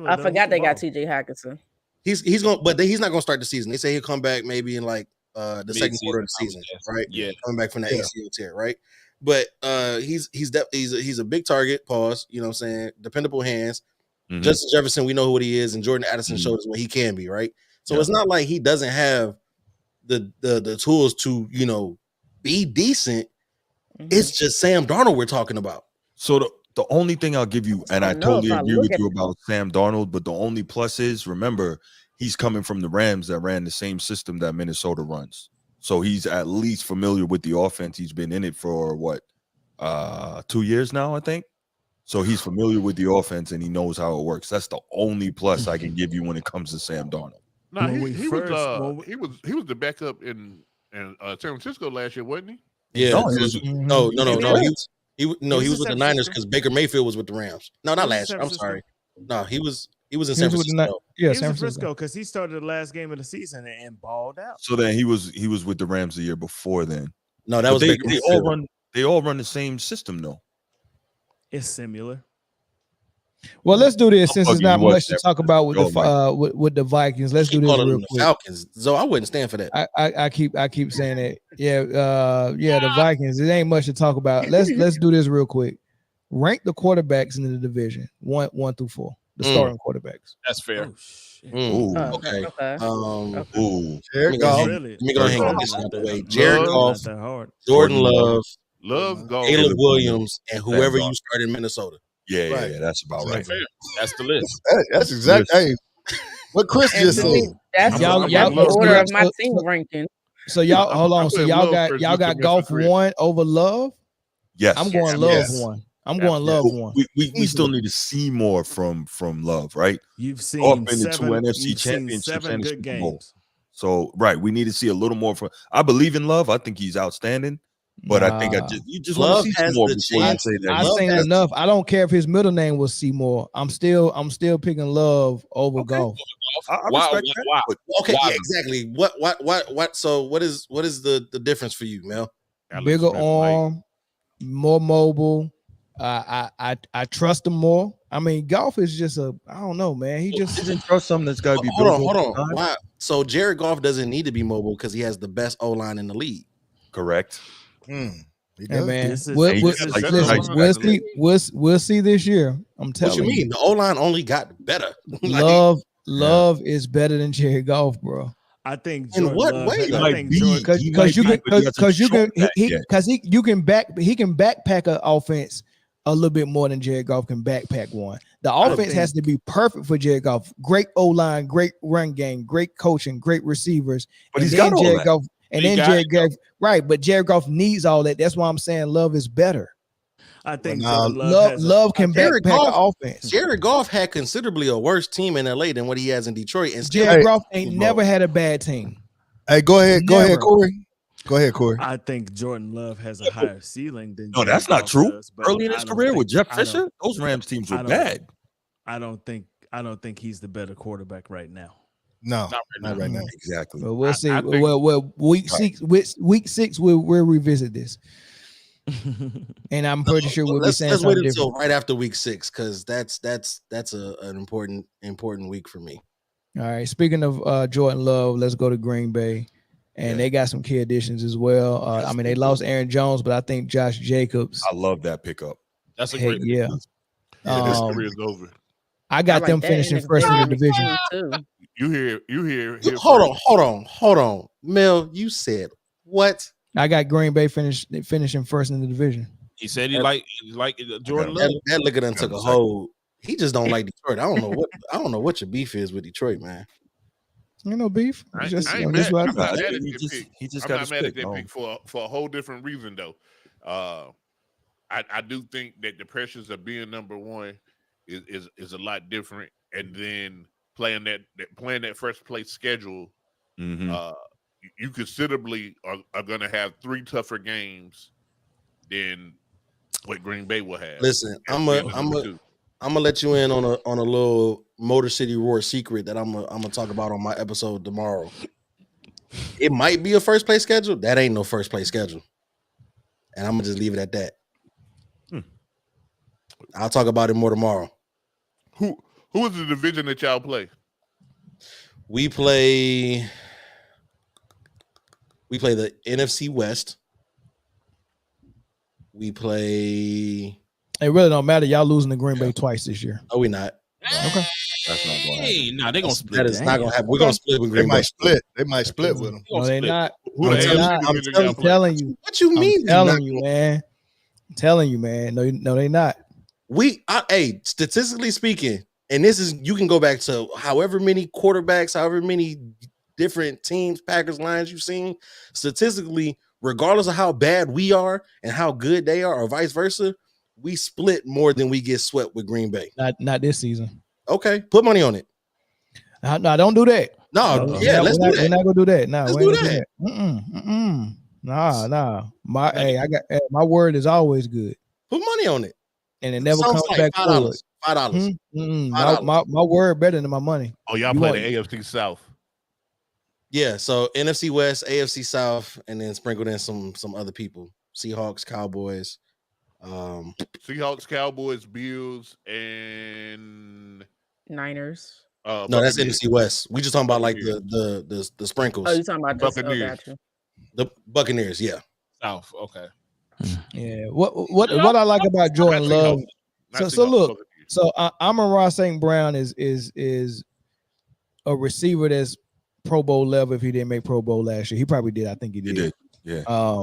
I forgot they got TJ Hockenson. He's going, but he's not going to start the season. They say he'll come back maybe in like the second quarter of the season, right? Yeah, coming back from that ACL tear, right? But he's a big target. Pause. You know what I'm saying? Dependable hands. Justin Jefferson, we know who he is, and Jordan Addison showed us what he can be, right? So it's not like he doesn't have the tools to be decent. It's just Sam Darnold we're talking about. So the only thing I'll give you, and I totally agree with you about Sam Darnold, but the only plus is, remember, he's coming from the Rams that ran the same system that Minnesota runs. So he's at least familiar with the offense. He's been in it for 2 years now, I think. So he's familiar with the offense and he knows how it works. That's the only plus I can give you when it comes to Sam Darnold. No, he was the backup in San Francisco last year, wasn't he? Yeah. No. He was with the Niners because Baker Mayfield was with the Rams. No, not last year. I'm sorry. No, he was in San Francisco. He was in San Francisco because he started the last game of the season and balled out. So then he was with the Rams the year before then. No, that was Baker Mayfield. They all run the same system though. It's similar. Well, let's do this since there's not much to talk about with the Vikings. Let's do this real quick. Falcons. So I wouldn't stand for that. I keep saying it. The Vikings. It ain't much to talk about. Let's do this real quick. Rank the quarterbacks in the division 1 through 4. The starting quarterbacks. That's fair. Okay. Jared Goff. Let me go ahead and get this out of the way. Jared Goff, Jordan Love, Caleb Williams, and whoever you start in Minnesota. Yeah, that's about right. That's the list. That's exactly. Hey, what Chris just said. That's the order of my team ranking. So y'all hold on. So y'all got Goff 1 over Love. Yes, I'm going Love 1. I'm going Love 1. We still need to see more from Love, right? You've seen the 2 NFC championships and the Super Bowl. So we need to see a little more from. I believe in Love. I think he's outstanding. But I think you just want Love to see has some more the before chance. you say that. I've seen enough. I don't care if his middle name was Seymour. I'm still picking Love over Golf. I respect that. Wow. Okay, Wow. yeah, exactly. What? So what is the difference for you, Mel? Bigger arm, more mobile. I trust him more. I mean, Golf is just I don't know, man. He just doesn't trust something that's got to be hold on. Why? So Jared Goff doesn't need to be mobile because he has the best O line in the league. Correct. Hey, man, This is- we'll this is- see. We'll see this year. I'm telling What you mean? The O line only got better. Love is better than Jared Goff, bro. I think In Jordan what Love way? has- I think Because he can backpack an offense a little bit more than Jared Goff can backpack one. The offense has to be perfect for Jared Goff. Great O line, great run game, great coaching, great receivers. But he's got all Jared that. Goff, and then Jared Goff, right? But Jared Goff needs all that. That's why I'm saying Love is better. I think Love can backpack the offense. Jared Goff had considerably a worse team in LA than what he has in Detroit. And Jared Goff ain't never had a bad team. Hey, go ahead, Never. Corey. Go ahead, Corey. I think Jordan Love has a higher ceiling than. No, that's not Jared Goff true. does, but Early in I his don't career think- with Jeff I don't- Fisher, those Rams teams I were don't- bad. I don't think he's the better quarterback right now. No, not right now. Exactly. But we'll see. I think- Well, week six, we'll revisit this, and I'm pretty sure we'll be saying let's wait something until different. right after week 6 because that's an important week for me. All right. Speaking of Jordan Love, let's go to Green Bay, and they got some key additions as well. I mean, they lost Aaron Jones, but I think Josh Jacobs. I love that pickup. That's a Heck great. yeah. His career's over. I got them finishing first in the division. You hear. Hold on. Mel, you said what? I got Green Bay finishing first in the division. He said he like Jordan Love. That liquor done took a hold. He just don't like Detroit. I don't know what your beef is with Detroit, man. You know, beef. I Just, ain't you know, mad. this what I I'm not thought. mad at He that just- pick. he just I'm got not his mad at pick, that no. pick for a whole different reason though. I do think that the pressures of being number one is a lot different, and then playing that first place schedule, you considerably are going to have 3 tougher games than what Green Bay will have. Listen, I'm gonna let you in on a little Motor City Roar secret that I'm gonna talk about on my episode tomorrow. It might be a first place schedule. That ain't no first place schedule, and I'm gonna just leave it at that. I'll talk about it more tomorrow. Who is the division that y'all play? We play the NFC West. We play. It really don't matter. Y'all losing to Green Bay twice this year. No, we not. Okay. That's not going to Hey, nah, they gonna split. That is not gonna happen. We're gonna split with They Green Bay. might split. They might split with them. No, they not. Who the hell not. is the I'm division y'all play? telling you. What you mean? I'm telling you, man. I'm telling you, man. No, they not. Hey, statistically speaking, and this is you can go back to however many quarterbacks, however many different teams, Packers, Lions you've seen. Statistically, regardless of how bad we are and how good they are, or vice versa, we split more than we get swept with Green Bay. Not this season. Okay, put money on it. No, don't do that. No, let's do that. We're not gonna do that. No, Let's we ain't do gonna do that. Nah. My word is always good, Put money on it. and it never Sounds comes like back $5. full. $5. My word better than my money. Oh, y'all You play want- the AFC South. Yeah, so NFC West, AFC South, and then sprinkled in some other people. Seahawks, Cowboys. Seahawks, Cowboys, Bills, and Niners. No, that's Buccaneers. NFC West. We just talking about like the sprinkles. Oh, you talking about this? Oh, Buccaneers. got you. The Buccaneers, yeah. South. Okay. Yeah. What I like about Jordan Love. So look. So Amon-Ra St. Brown is a receiver that's Pro Bowl level. If he didn't make Pro Bowl last year, he probably did. I think he did. Yeah.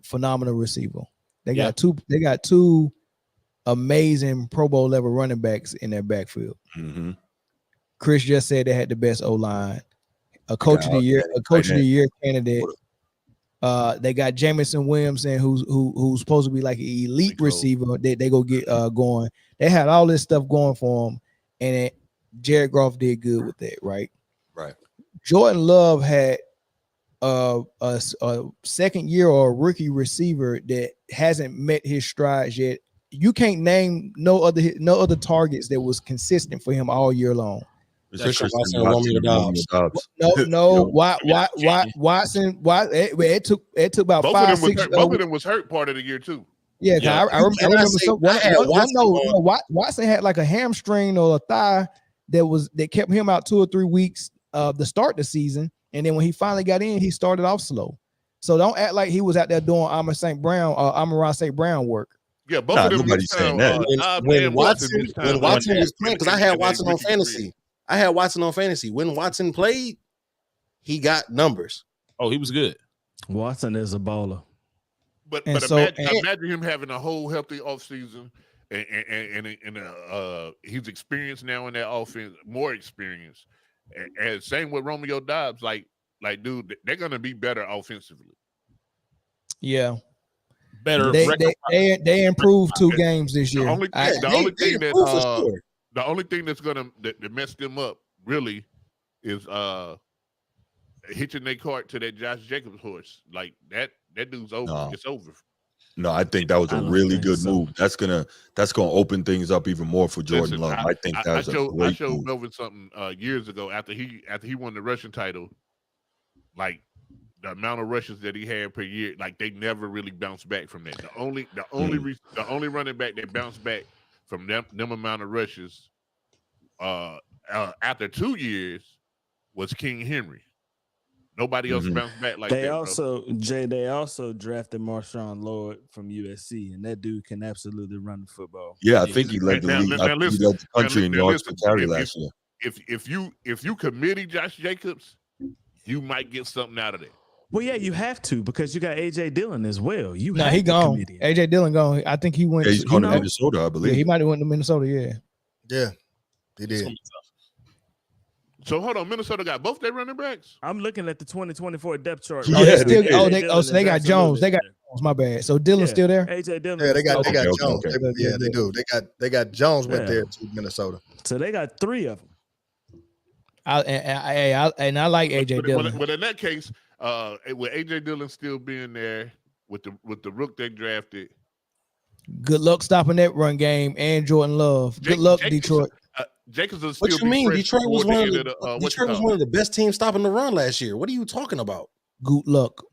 Phenomenal receiver. They got two amazing Pro Bowl level running backs in their backfield. Mm-hmm. Chris just said they had the best O-line. A coach of the year candidate. They got Jamison Williamson, who's supposed to be like an elite receiver. They go get going. They had all this stuff going for them, and Jared Goff did good with that, right? Right. Jordan Love had a second year or a rookie receiver that hasn't met his strides yet, you can't name no other targets that was consistent for him all year long. Christian Watson and Romeo Dobbs. No. Watson. It took about Both 5, of them 6. both of them was hurt part of the year too. Yeah, I remember Watson had like a hamstring or a thigh that kept him out 2 or 3 weeks to start the season, and then when he finally got in, he started off slow. So don't act like he was out there doing Amon-Ra St. Brown work. Yeah, both of them. Nobody's saying that. When Watson was playing, because I had Watson on fantasy. When Watson played, he got numbers. Oh, he was good. Watson is a baller. But imagine him having a whole healthy offseason and he's experienced now in that offense, more experience. And same with Romeo Dobbs, like dude, they're gonna be better offensively. Yeah. Better. They improved 2 games this year. The only thing that's gonna that mess them up really is hitching their cart to that Josh Jacobs horse. Like that dude's over. No. It's over. No, I think that was a really good move. That's gonna open things up even more for Jordan Love. I think that's a great move. I showed Melvin something years ago after he won the rushing title. Like the amount of rushes that he had per year, like they never really bounced back from that. The only running back that bounced back from them amount of rushes after 2 years was King Henry. Nobody else bounced back like that. They also drafted Marshawn Lord from USC, and that dude can absolutely run the football. Yeah, I think he led the country in yards per carry last year. If you committee Josh Jacobs, you might get something out of that. Well, yeah, you have to, because you got AJ Dillon as well. He gone. AJ Dillon gone. I think he went. Yeah, he's going to Minnesota, I believe. Yeah, he might have went to Minnesota. Yeah, he did. So hold on, Minnesota got both their running backs. I'm looking at the 2024 depth chart. So they got Jones. They got Jones. My bad. So Dillon's still there. AJ Dillon. Yeah, they got Jones. Okay. They do. They got Jones went there to Minnesota. So they got 3 of them. I like AJ Dillon. But in that case, with AJ Dillon still being there, with the rook they drafted, good luck stopping that run game and Jordan Love. Good luck, Detroit. Jacobs will What still you mean? be Detroit was one of the the best teams stopping the run last year. What are you talking about? Good luck.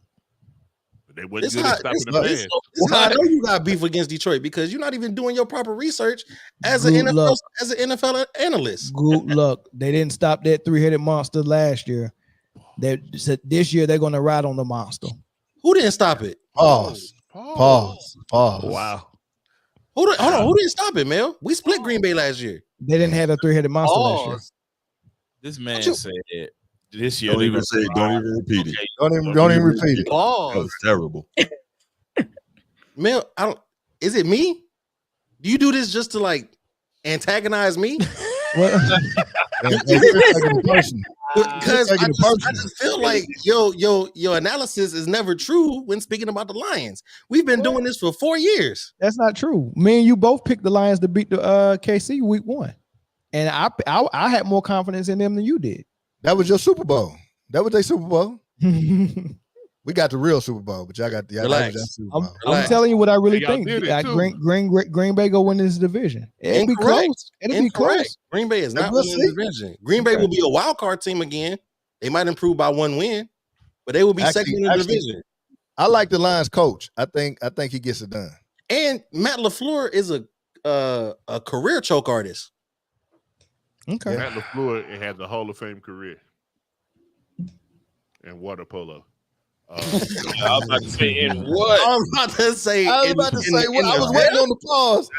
They wasn't good at stopping the pass. I know you got beef against Detroit because you're not even doing your proper research as an NFL analyst. Good luck. They didn't stop that 3-headed monster last year. This year they're going to ride on the monster. Who didn't stop it? Pause. Wow. Hold on. Who didn't stop it, Mel? We split Green Bay last year. They didn't have a 3-headed monster last year. This man said this year. Don't even repeat it. Don't even repeat it. That was terrible. Mel, is it me? Do you do this just to like antagonize me? Because I just feel like your analysis is never true when speaking about the Lions. We've been doing this for 4 years. That's not true. Me and you both picked the Lions to beat the KC week 1, and I had more confidence in them than you did. That was your Super Bowl. That was their Super Bowl. We got the real Super Bowl, but y'all got the Super Bowl. I'm telling you what I really think. Green Bay go win this division. It'll be close. It'll be close. Green Bay is not winning the division. Green Bay will be a wild card team again. They might improve by 1 win, but they will be second in the division. I like the Lions coach. I think he gets it done. And Matt LaFleur is a career choke artist. Okay. Matt LaFleur has a Hall of Fame career in water polo. I was about to say in what? I was about to say. I was waiting on the pause.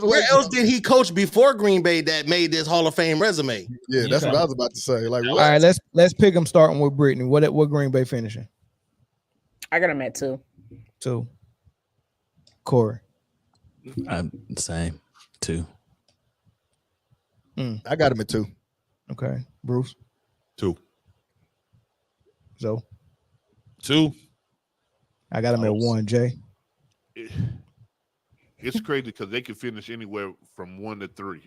Where else did he coach before Green Bay that made this Hall of Fame resume? Yeah, that's what I was about to say. Like, all right, let's pick them starting with Brittany. What Green Bay finishing? I got him at 2. 2. Corey. I'm same 2. I got him at 2. Okay, Bruce. 2. So 2. I got him at 1. Jay. It's crazy because they can finish anywhere from 1 to 3.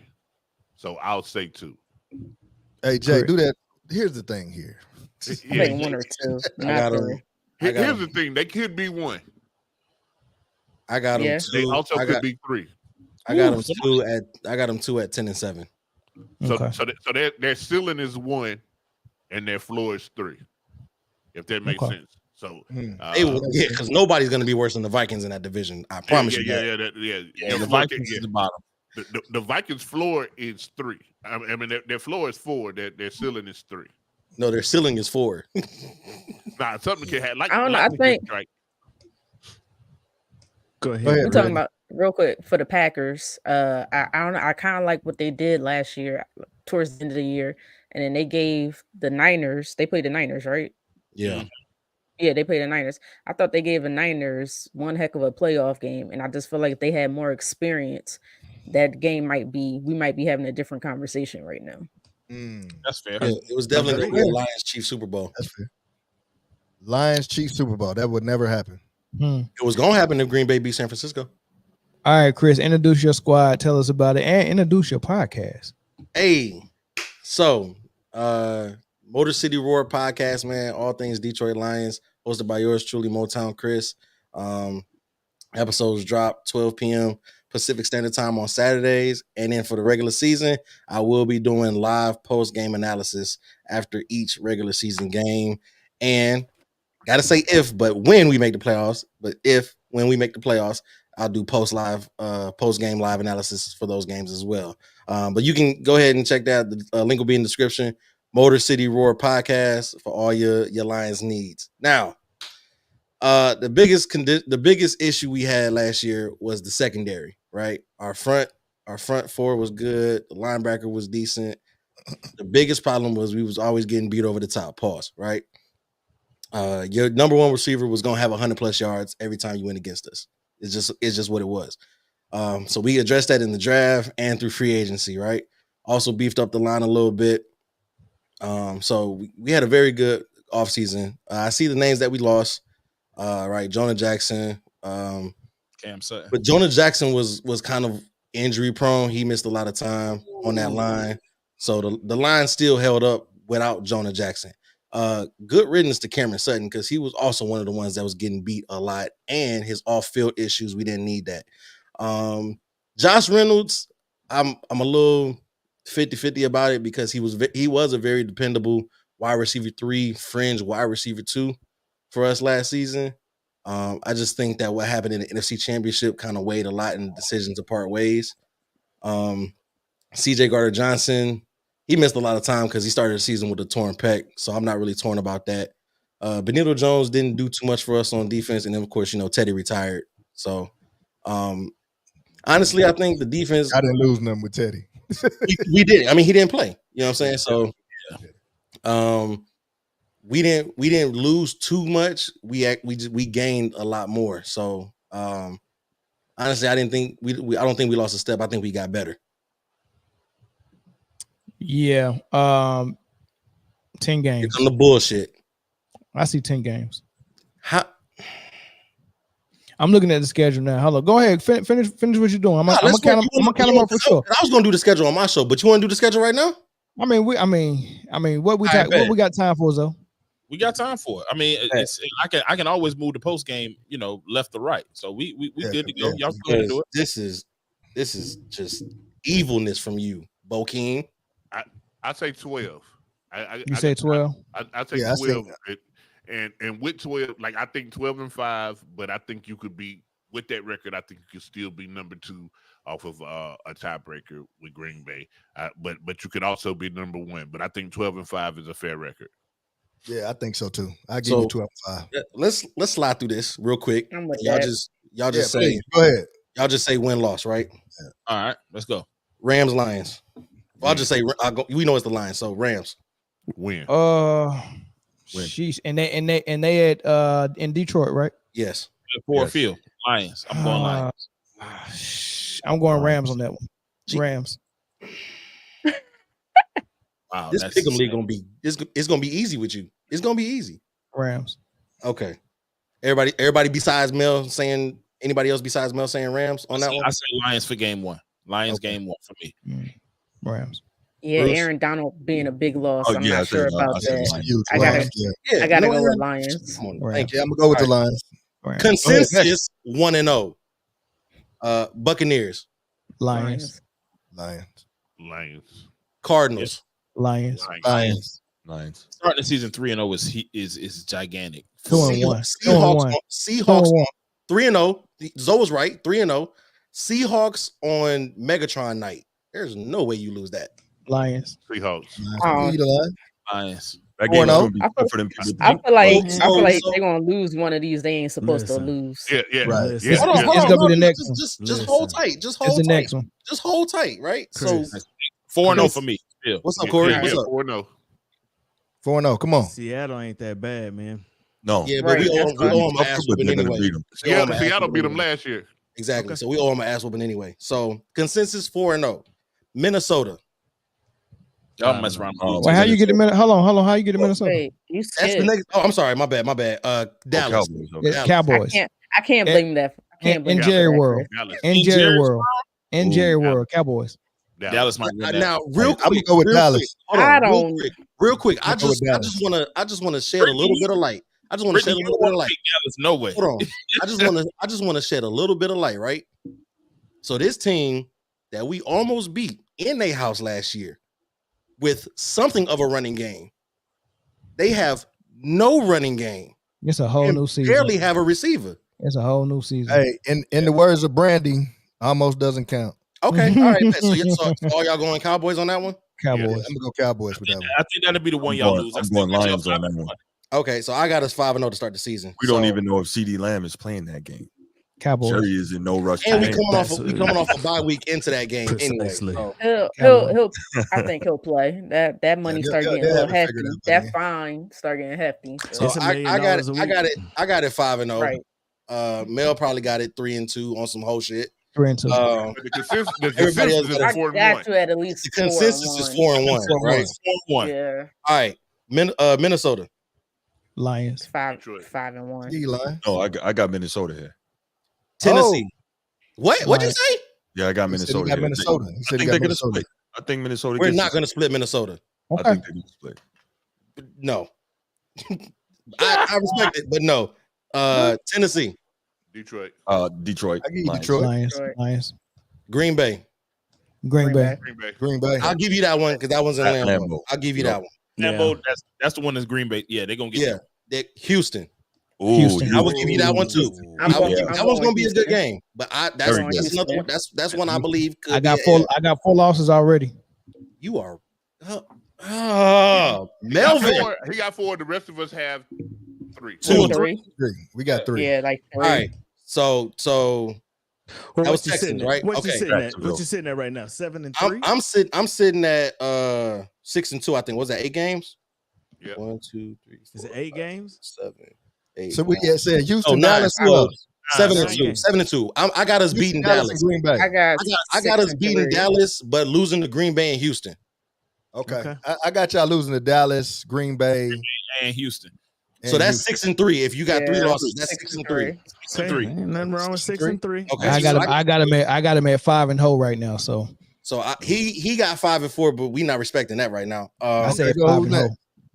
So I'll say 2. Hey Jay, do that. Here's the thing here. I think 1 or 2. I got Not them. 3. Here's the thing: they could be 1. I got them. Yeah. 2. They also could be 3. I got them 2 at. I got them 2 at 10 and 7. So, Okay. so their ceiling is 1, and their floor is 3. If that makes Okay. sense. So, Because nobody's going to be worse than the Vikings in that division. I promise you that. Yeah, the Vikings is the bottom. The Vikings' floor is 3. I mean, their floor is 4. Their ceiling is 3. No, their ceiling is 4. Nah, something can happen. Like I don't know. I lightning can think- strike. Go ahead. We're talking about real quick for the Packers. I don't know. I kind of like what they did last year towards the end of the year, and then they gave the Niners. They played the Niners, right? Yeah. Yeah, they played the Niners. I thought they gave the Niners one heck of a playoff game, and I just feel like if they had more experience, that game we might be having a different conversation right now. That's fair. Yeah, it was definitely going to be a Lions Chiefs Super Bowl. That's fair. Lions Chiefs Super Bowl. That would never happen. It was going to happen if Green Bay beat San Francisco. All right, Chris, introduce your squad. Tell us about it, and introduce your podcast. Hey, so Motor City Roar podcast, man. All things Detroit Lions, hosted by yours truly, Motown Chris. Episodes drop 12 p.m. Pacific Standard Time on Saturdays, and then for the regular season, I will be doing live post-game analysis after each regular season game. And gotta say but when we make the playoffs, when we make the playoffs, I'll do post-game live analysis for those games as well. But you can go ahead and check that. The link will be in the description. Motor City Roar podcast for all your Lions needs. Now, the biggest issue we had last year was the secondary, right? Our front four was good. The linebacker was decent. The biggest problem was we was always getting beat over the top. Pause, right? Your number one receiver was gonna have 100+ yards every time you went against us. It's just what it was. So we addressed that in the draft and through free agency, right? Also beefed up the line a little bit. So we had a very good offseason. I see the names that we lost. Right, Jonah Jackson. Cam Sutton. But Jonah Jackson was kind of injury prone. He missed a lot of time on that line. So the line still held up without Jonah Jackson. Good riddance to Cameron Sutton, because he was also one of the ones that was getting beat a lot, and his off-field issues, we didn't need that. Josh Reynolds, I'm a little 50-50 about it, because he was a very dependable wide receiver 3, fringe wide receiver 2 for us last season. I just think that what happened in the NFC Championship kind of weighed a lot in the decision to part ways. CJ Gardner-Johnson, he missed a lot of time because he started the season with a torn pec, so I'm not really torn about that. Benito Jones didn't do too much for us on defense, and then of course, Teddy retired. So honestly, I think the defense, I didn't lose nothing with Teddy. we did. I mean, he didn't play. You know what I'm saying? So we didn't lose too much. We gained a lot more. So honestly, I don't think we lost a step. I think we got better. Yeah. 10 games. On the bullshit. I see 10 games. I'm looking at the schedule now. Hello, go ahead. Finish what you're doing. I'm gonna count them up for sure. I was gonna do the schedule on my show, but you want to do the schedule right now? I mean, what we got time for, though? We got time for it. I mean, I can always move the post game, left to right. So we good to go. Y'all good to do it. This is just evilness from you, Bokeem. I say 12. You say 12? I say 12. And with 12, like I think 12-5, but I think you could be with that record. I think you could still be number 2 off of a tiebreaker with Green Bay. But you could also be number 1. But I think 12-5 is a fair record. Yeah, I think so too. I give you 12-5. Let's slide through this real quick. Y'all just say, please, go ahead. Y'all just say win-loss, right? Yeah. All right, let's go. Rams, Lions. Well, I'll just say we know it's the Lions, so Rams. Win. Sheesh. And they at in Detroit, right? Yes. Ford Field. Lions. I'm going Lions. I'm going Rams on that one. Rams. Wow, this pick'em league gonna be it's gonna be easy with you. It's gonna be easy. Rams. Okay. Everybody besides Mel saying anybody else besides Mel saying Rams on that one? I say Lions for game 1. Lions game 1 for me. Rams. Yeah, Bruce? Aaron Donald being a big loss. Oh, I'm yeah, I not sure said, about I said that. Lions. Huge I gotta, loss, yeah. I gotta no, go with yeah. Lions. Come on, Right. thank you. Yeah, I'm gonna go with the All right. Lions. Right. Consensus 1-0. Buccaneers, Lions. Lions. Cardinals, Lions. Lions. Starting the season 3-0 is gigantic. 2-1. Seahawks 3-0. Zoe was right. 3-0. Seahawks on Megatron night. There's no way you lose that. Lions. Seahawks. Lions. That game's 4-0. gonna be good for them people. I feel like So- they're gonna lose one of these. They ain't supposed to lose. Yeah, yeah. Right. Yeah, It's yeah. gonna be the next one. Just hold tight. Just hold It's the tight. next one. Just hold tight, right? Chris. So 4-0 for me. Still. what's up, Corey? Yeah, What's up? 4-0. 4-0. Come on. Seattle ain't that bad, man. No. Yeah, but we owe them an ass But whooping they're gonna anyway. beat them. Seattle beat them last year. Exactly. So we owe them an ass whooping anyway. So consensus 4-0. Minnesota. Y'all mess around. Wait, how you get to Minnesota? Hold on. How you get to Minnesota? Wait, you That's the said next. Oh, I'm sorry. My bad. Dallas. Cowboys, Yeah, Dallas. Cowboys. I can't blame that. I can't blame In that Jerry for that, World. Chris. In Jerry World. In Jerry World. Cowboys. Dallas might win that. Now, real quick, I'm gonna go with real Dallas. quick, hold on, I real don't- quick, real quick. I I'm gonna go with just want to shed a little bit of light. I just want to shed a Brittany, you little don't bit of want light. to pick Dallas, no way. Hold on. I just want to shed a little bit of light, right? So this team that we almost beat in their house last year with something of a running game, they have no running game. It's a whole and new season. barely have a receiver. It's a whole new season. Hey, in the words of Brandy, almost doesn't count. Okay, all right. So all y'all going Cowboys on that one? Yeah, Cowboys. I'm gonna go Cowboys with that one. I think that'll be the one y'all lose. I'm going Lions on that one. Okay, so I got us 5-0 to start the season. We don't So- even know if CD Lamb is playing that game. Cowboys. Jerry is in no rush. And we to coming off a bye week into that game anyway. Precisely. So, He'll I think he'll play. That money Yeah, start yeah, getting they a little have to hefty. figure it out, That man. fine start getting hefty. so It's $1 I million got a it. week. I got it 5-0. Right. Mel probably got it 3-2 on some whole shit. 3-2. The consensus, Everybody else is got I 4-1. got you at least The consensus is 4-1, 4-1. right? 4-1. Yeah, All right, Minnesota. Lions. 5-1. Eli. No, I got Minnesota here. Tennessee. What'd you Lions. say? Yeah, I got He said he Minnesota. got here. Minnesota. He I said he think got they're gonna Minnesota. split. I think Minnesota. We're gets not it. going to split Minnesota. I Okay. think they're gonna split. No. I respect it, but no. Tennessee. Detroit. Detroit. I give you Lions. Detroit. Lions. Detroit. Lions. Green Bay. Green Bay. Green Bay. Green Bay. I'll give you that one because that one's in At Lambeau. Lambeau. I'll give you that one. Lambeau, that's the one that's Green Bay. Yeah, they're gonna get Yeah. Houston. Ooh, Houston. I will give you that one too. I'm That going one's going to be a Houston. good game, but that's Very good. another one. That's one I believe. Could I got be four. I got 4 losses already. You are. Melvin. He got 4. The rest of us have 3. 2, 3. 3. We got 3. Yeah, like 3. All right. So Well, that was what you Texans, sitting at? right? What Okay. you sitting at? Jacksonville. What you sitting at right now? 7 and 3. I'm sitting at 6-2. I think. Was that 8 games? Yep. 1, 2, 3, 4, Is it 8 games? 7, 8. So we said Houston, Oh, 9. Dallas, Who else? 9. 7-2. 7-2. I got us beating Dallas Dallas. and Green Bay. I got I got us 6 and beating 3. Dallas, but losing to Green Bay and Houston. Okay. I got y'all losing to Dallas, Green Bay, and Houston. So that's 6 and 3. If you got 3 Yeah, losses, that's 6 and 3. 6 and 3. Ain't nothing wrong with 6 and 3. Okay. I so got him at 5-0 right now. So he got 5 and 4, but we not respecting that right now. I said so who's 5-0.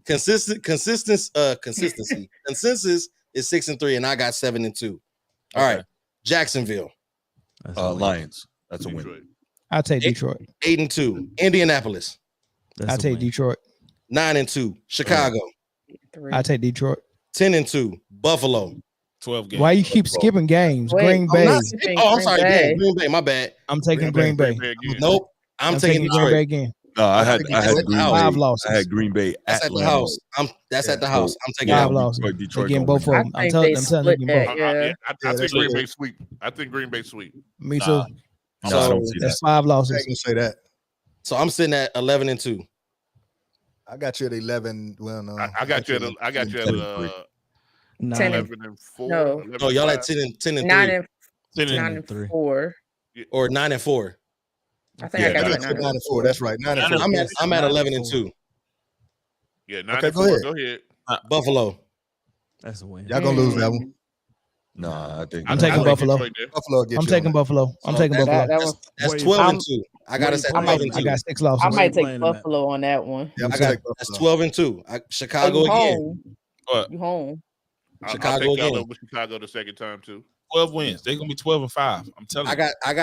Consistency. Consensus is 6 and 3, and I got 7 and 2. All right. Jacksonville. Lions. That's a win. Detroit. I take Detroit. 8 and 2. Indianapolis. I take Detroit. 9 and 2. Chicago. 3. I take Detroit. 10 and 2. Buffalo. 12 games. Why you keep skipping games? Wait, Green I'm Bay. not- oh, I'm sorry. Green Bay. Green Bay. My bad. I'm taking Green Bay. again. Nope. I'm taking Green Bay Detroit. again. No, I had That's at the Green house. Bay. 5 losses. I had Green Bay That's at the Lambeau. house. That's at the house. I'm taking Five that. losses. Detroit Again, gonna both win. of them. I I'm think telling they you split again, that. both. Yeah. I think Green Bay sweep. I think Green Bay sweep. Me too. No, I don't see That's that. 5 I losses. ain't gonna say that. So I'm sitting at 11 and 2. I got you at 11. Well, no. I got you at 9. 11 and 4. No. 11 Oh, y'all and at 5. 10 and 9 3. and 10 9 and and 4. Or 9 and 4. I think Yeah, I got I you got at you 9 at 9 and 4. That's right. 9 and 4. I'm at 11 and 2. Yeah, 9 Okay, and go 4. ahead. Go ahead. Buffalo. That's a win. Y'all gonna lose that one. Nah, I think I'm taking Buffalo. Buffalo get I'm you taking on Buffalo. I'm taking Buffalo. That's 12-2. I got us at 12-2. I got 6 losses. I might take Buffalo on that one. Yeah, that's 12-2. Chicago you again. Home. You home? Chicago I'll again. take with Chicago the second time too. 12 wins. They're gonna be 12-5. I'm telling you. I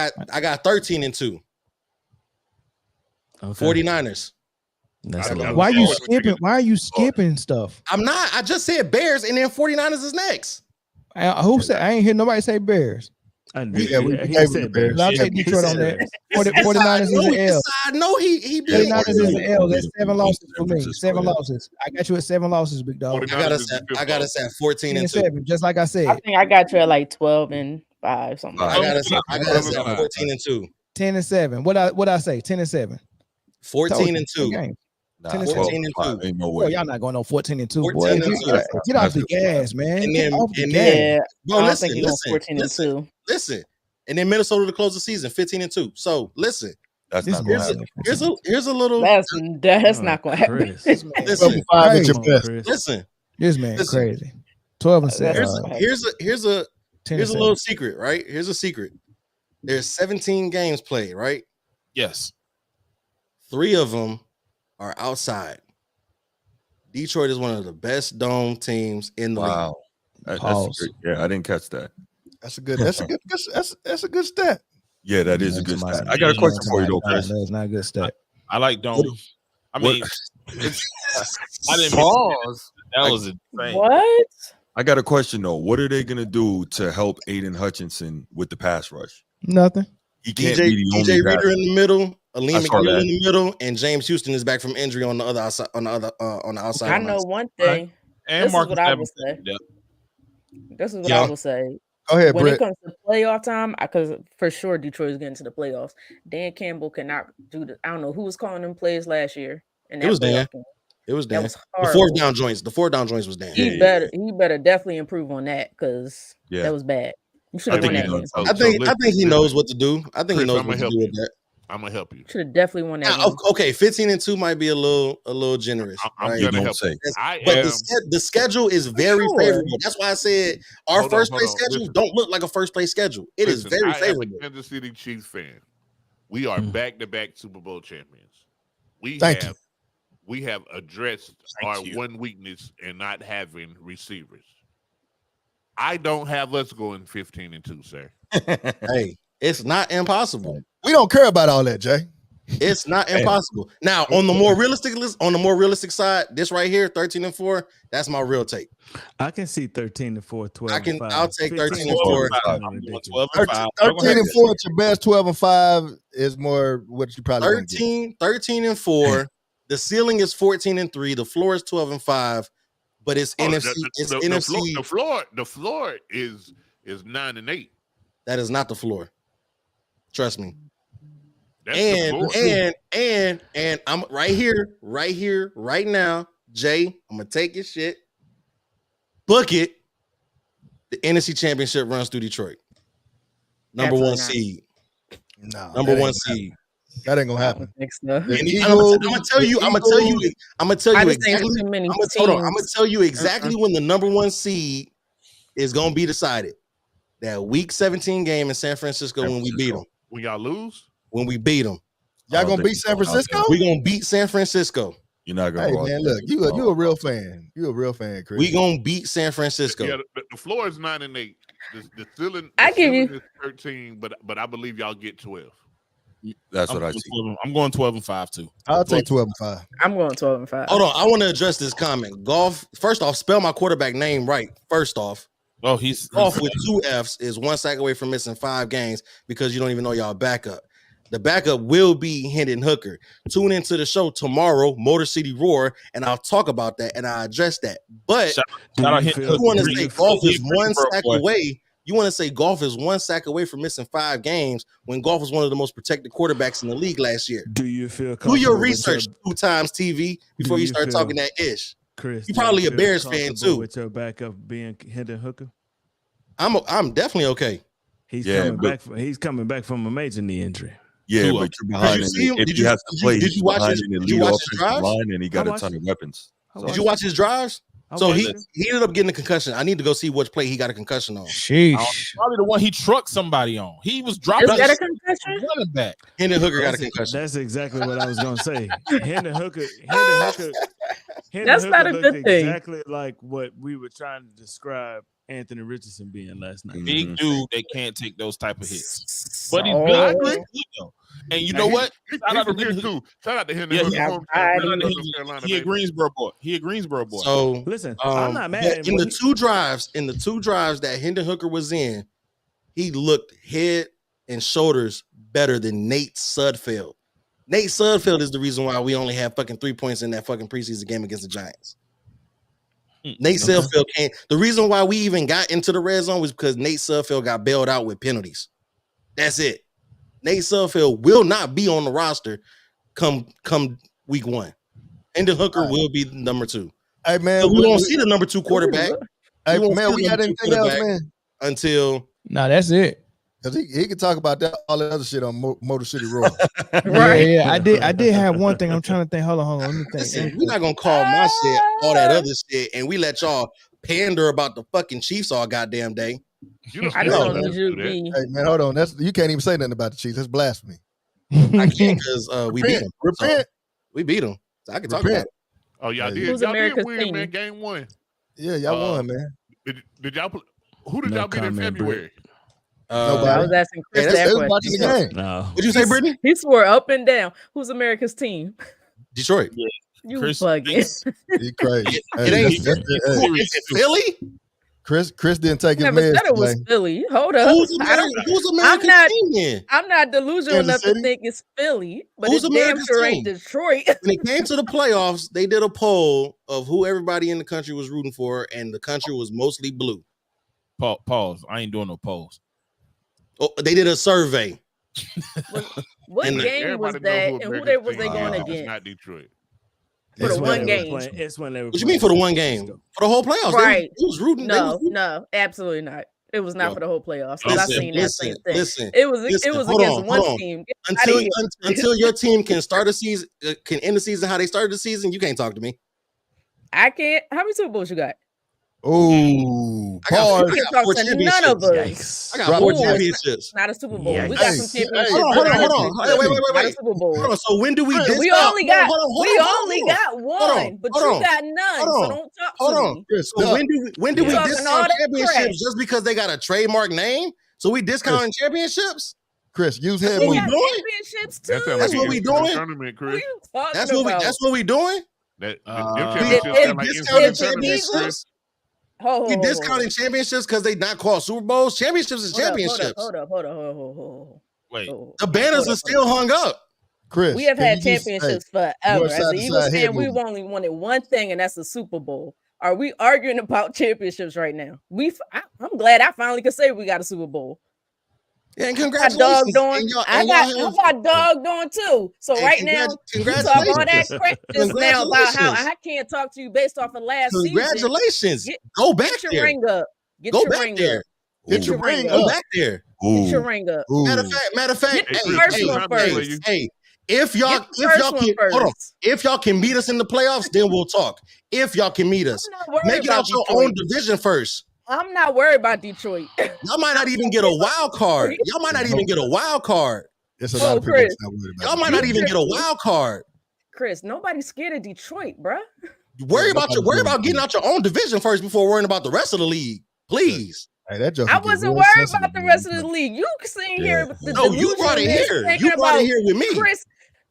got 13-2. Okay. 49ers. Why you skipping? Why are you skipping stuff? I'm not. I just said Bears, and then 49ers is next. Who said? I ain't hear nobody say Bears. We gave him Bears. I'll take Detroit on that. 49ers is an L. I know he 49ers is an L. That's 7 losses for me. 7 losses. I got you at 7 losses, big dog. I got us at 14-2. Just like I said. I think I got you at like 12-5 something. I got us at 14-2. 10-7. What I say? 10-7. 14-2. 14-2. Ain't no Boy, way. y'all not going on 14-2. 14-2. Get off the gas, man. And Get then, off the and gas. then bro, I don't listen, think he goes 14-2. listen. And then Minnesota to close the season, 15-2. So listen, That's not going to happen. here's a little. That's not going to happen. Listen, This man crazy. 12-7. Here's a little secret, right? Here's a secret. There's 17 games played, right? Yes. 3 of them are outside. Detroit is one of the best dome teams in the league. That's great. Yeah, I didn't catch that. That's a good stat. Yeah, that is a good stat. I got a question for you though, Chris. That's not a good stat. I like dome. I mean, I didn't pause. That was insane. What? I got a question though. What are they gonna do to help Aiden Hutchinson with the pass rush? Nothing. He can't be the only DJ guy. Reader in the middle, Aleem I saw McNeil that. in the middle, and James Houston is back from injury on the other outside. On the outside. I know one thing. And This is Marcus what I Evans. will say. Yep. This is what Yeah. I will say. Go ahead, When Britt. it comes to playoff time, because for sure Detroit is getting to the playoffs. Dan Campbell cannot do the. I don't know who was calling them plays last year. And It was Dan. playoff game. It was Dan. was The horrible. fourth down joints was Dan. He better definitely improve on that because Yeah. that was bad. You should I have won think, that game. I think he knows what to do. I think he Chris, knows I'ma what to help do you. with that. I'm gonna help you. Should have definitely won that Now, game. okay, 15-2 might be a little generous. I'm right? gonna help you. But the schedule is very Sure. favorable. That's why I said our Hold on, first hold place on. schedule Listen. don't look like a first place schedule. It is Listen, very I am favorable. a Kansas City Chiefs fan. We are back-to-back Super Bowl champions. We Thank you. we have addressed our you. one weakness in not having receivers. I don't have us going 15-2, sir. Hey, it's not impossible. We don't care about all that, Jay. It's not impossible. Now, on the more realistic side, this right here, 13-4, that's my real take. I can see 13-4, 12. I'll take 13-4. 12-5. 13-4 at your best, 12-5 is more what you probably gonna get. 13-4. The ceiling is 14-3. The floor is 12-5. But it's Oh, NFC. It's NFC. The floor is 9-8. That is not the floor. Trust me. That's the floor. And I'm right here, right now, Jay. I'm gonna take your shit. Book it. The NFC Championship runs through Detroit. Number Absolutely one not. seed. No, Number that one ain't gonna seed. happen. That ain't gonna happen. I'm gonna tell you exactly when the number one seed is gonna be decided. That week 17 game in San Francisco when we beat them. When y'all lose? When we beat them. Y'all gonna beat San Francisco? We're gonna beat San Francisco. You're not gonna Hey man, look, you a real fan. You a real fan, Chris. We gonna beat San Francisco. Yeah, the floor is 9-8. The ceiling, I give you- is 13, but I believe y'all get 12. That's I'm what I going see. 12 I'm going 12-5 too. I'll take 12-5. I'm going 12-5. Hold on, I want to address this comment. Golf. First off, spell my quarterback name right. First off, Oh, he's Golf with 2 F's is 1 sack away from missing 5 games because you don't even know y'all backup. The backup will be Hendon Hooker. Tune into the show tomorrow, Motor City Roar, and I'll talk about that and I address that. But shout out you Hendon want to Hooker. say Golf is Bro, 1 sack boy. away. You want to say Golf is 1 sack away from missing 5 games when Golf was one of the most protected quarterbacks in the league last year. Do you feel Do your comfortable with research your- 2 times TV before Do you you start feel- talking that ish. Chris? You do probably a feel Bears fan comfortable too. With your backup being Hendon Hooker, I'm definitely okay. he's Yeah, coming but- back. He's coming back from a major knee injury. Yeah, Tua. but you're behind. Did you see him? If Did he you- has to did you- play, did he's you watch behind his- in the did you lead watch his offensive drives? line, and he got I a watched- ton of weapons. Did you watch his drives? So he ended up getting a concussion. I need to go see which play he got a concussion on. Sheesh. Probably the one he trucked somebody on. He was dropping. Is that a concussion? Running back. Hendon Hooker got a concussion. That's exactly what I was gonna say. Hendon Hooker. That's not a good thing. Exactly like what we were trying to describe Anthony Richardson being last night. Big dude, they can't take those type of hits. But he's good. He's good though. And you know what? Shout out to Hendon too. Shout out to Hendon. He a Greensboro boy. He a Greensboro boy. So listen, I'm not mad. In the two drives that Hendon Hooker was in, he looked head and shoulders better than Nate Sudfeld. Nate Sudfeld is the reason why we only have fucking 3 points in that fucking preseason game against the Giants. Nate Sudfeld can't. The reason why we even got into the red zone was because Nate Sudfeld got bailed out with penalties. That's it. Nate Sudfeld will not be on the roster come week 1. Hendon Hooker will be number 2. Hey man, so we won't see the number 2 quarterback. Hey man, we got anything else, man? Until that's it. Cause he can talk about that all the other shit on Motor City Road. Right. Yeah. I did have one thing. I'm trying to think. Hold on. Let me think. Listen, we're not gonna call my shit all that other shit, and we let y'all pander about the fucking Chiefs all goddamn day. I don't need you to be. Hey man, hold on. You can't even say nothing about the Chiefs. That's blasphemy. I can't because we beat them. Repent. We beat them. So I can talk about it. Oh, y'all did. Who's Y'all America's did win, team? man. Game 1. Yeah, y'all won, man. Did y'all? Who did y'all beat in February? I was asking Chris that question. No. What'd you say, Brittany? He swore up and down. Who's America's team? Detroit. Yeah. You Chris, bugging. He crazy. It's Philly. Chris didn't take his Never meds said it was today. Philly. Hold up. Who's America's team then? I'm not delusional enough to think it's Philly, but Who's it's damn America's sure team? ain't Detroit. When it came to the playoffs, they did a poll of who everybody in the country was rooting for, and the country was mostly blue. Pause. I ain't doing no polls. Oh, they did a survey. What And game was that, and who they was they going It's against? not Detroit. For the one game. It's when they were. What you mean for the one game? For the whole playoffs? Right. They was rooting. No, absolutely not. It was not for the whole playoffs. Because I seen that same thing. Listen, it was against one team. Until your team can start a season, can end the season how they started the season, you can't talk to me. I can't. How many Super Bowls you got? Oh, I got You can't talk to none of us. I got 4 championships. Not a Super Bowl. Yikes. We got some championships. Hold on. Wait. Not a Super Bowl. Hold on. So when do we? We only got one, but you got none. So don't talk to me. So when do we Talking all discount that championships crap. just because they got a trademark name? So we discounting championships? Chris, use That's head what we movement. doing. Championships too. That's what we doing. Tournament, Chris. That's what we doing. That We discounting championships. We discounting championships because they not called Super Bowls. Championships is championships. Hold up. Wait. The banners are still hung up. Chris, We have can had you just- championships hey, forever. your side As to the Eagles side head fan, we've movement. only wanted one thing, and that's the Super Bowl. Are we arguing about championships right now? I'm glad I finally could say we got a Super Bowl. Yeah, and I congratulations. dogged on. And y'all- I and y'all got have- dogged on too. So And right now, you talk all that crap just now about how I can't talk to you based off of last season. Congratulations. Go back Get your there. ring up. Get Go your back ring there. up. Get your ring up. Go back there. Get your ring up. Matter of fact, Get the first one first. hey, if y'all Get the first one can hold on, first. if y'all can beat us in the playoffs, then we'll talk. If y'all can meet us, not worried make it out about your Detroit. own division first. I'm not worried about Detroit. Y'all might not even get a wild card. Y'all might not even get a wild card. It's a Oh, lot of people Chris. that's not worried about Y'all it. might not even get a wild card. Chris, nobody's scared of Detroit, bruh. Worry about getting out your own division first before worrying about the rest of the league. Please. Hey, that joke I get wasn't real worried sensitive, about the man. rest of the league. You sitting here with the No, you brought it delusionalness here. thinking You brought it about here with me. Chris,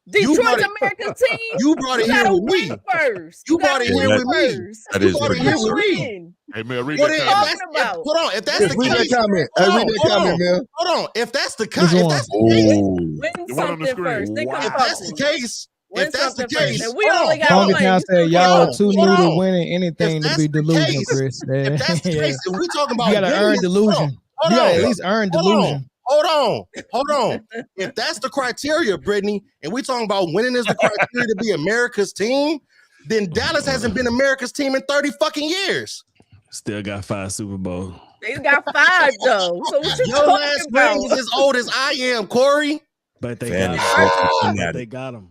You brought Detroit's it- America's team. You brought it You here gotta with me. win first. You brought it gotta here win with me. first. That You is brought what it it here is. with me. Win. Hey man, read Well, that then, comment. hold on. If that's Chris, the read that case, comment. Hey, read that comment, man. Hold on. If that's the Which case, if one? that's the case, Win The one on the something screen. first. Then come if that's the talk. case, Win if that's the something first. case, And we only got Long one. account You said still y'all got too one. new Hold to on. winning anything If to that's be the delusional, case- Chris. if that's the Yeah. case, if we talking about You gotta earn winning- delusion. Hold You on. gotta at least earn delusion. Hold on. If that's the criteria, Brittany, and we talking about winning is the criteria to be America's team, then Dallas hasn't been America's team in 30 fucking years. Still got 5 Super Bowls. They got 5 though. So what you Your last talking about? ring is as old as I am, Corey. But they Fan got is them. fucking But they got them.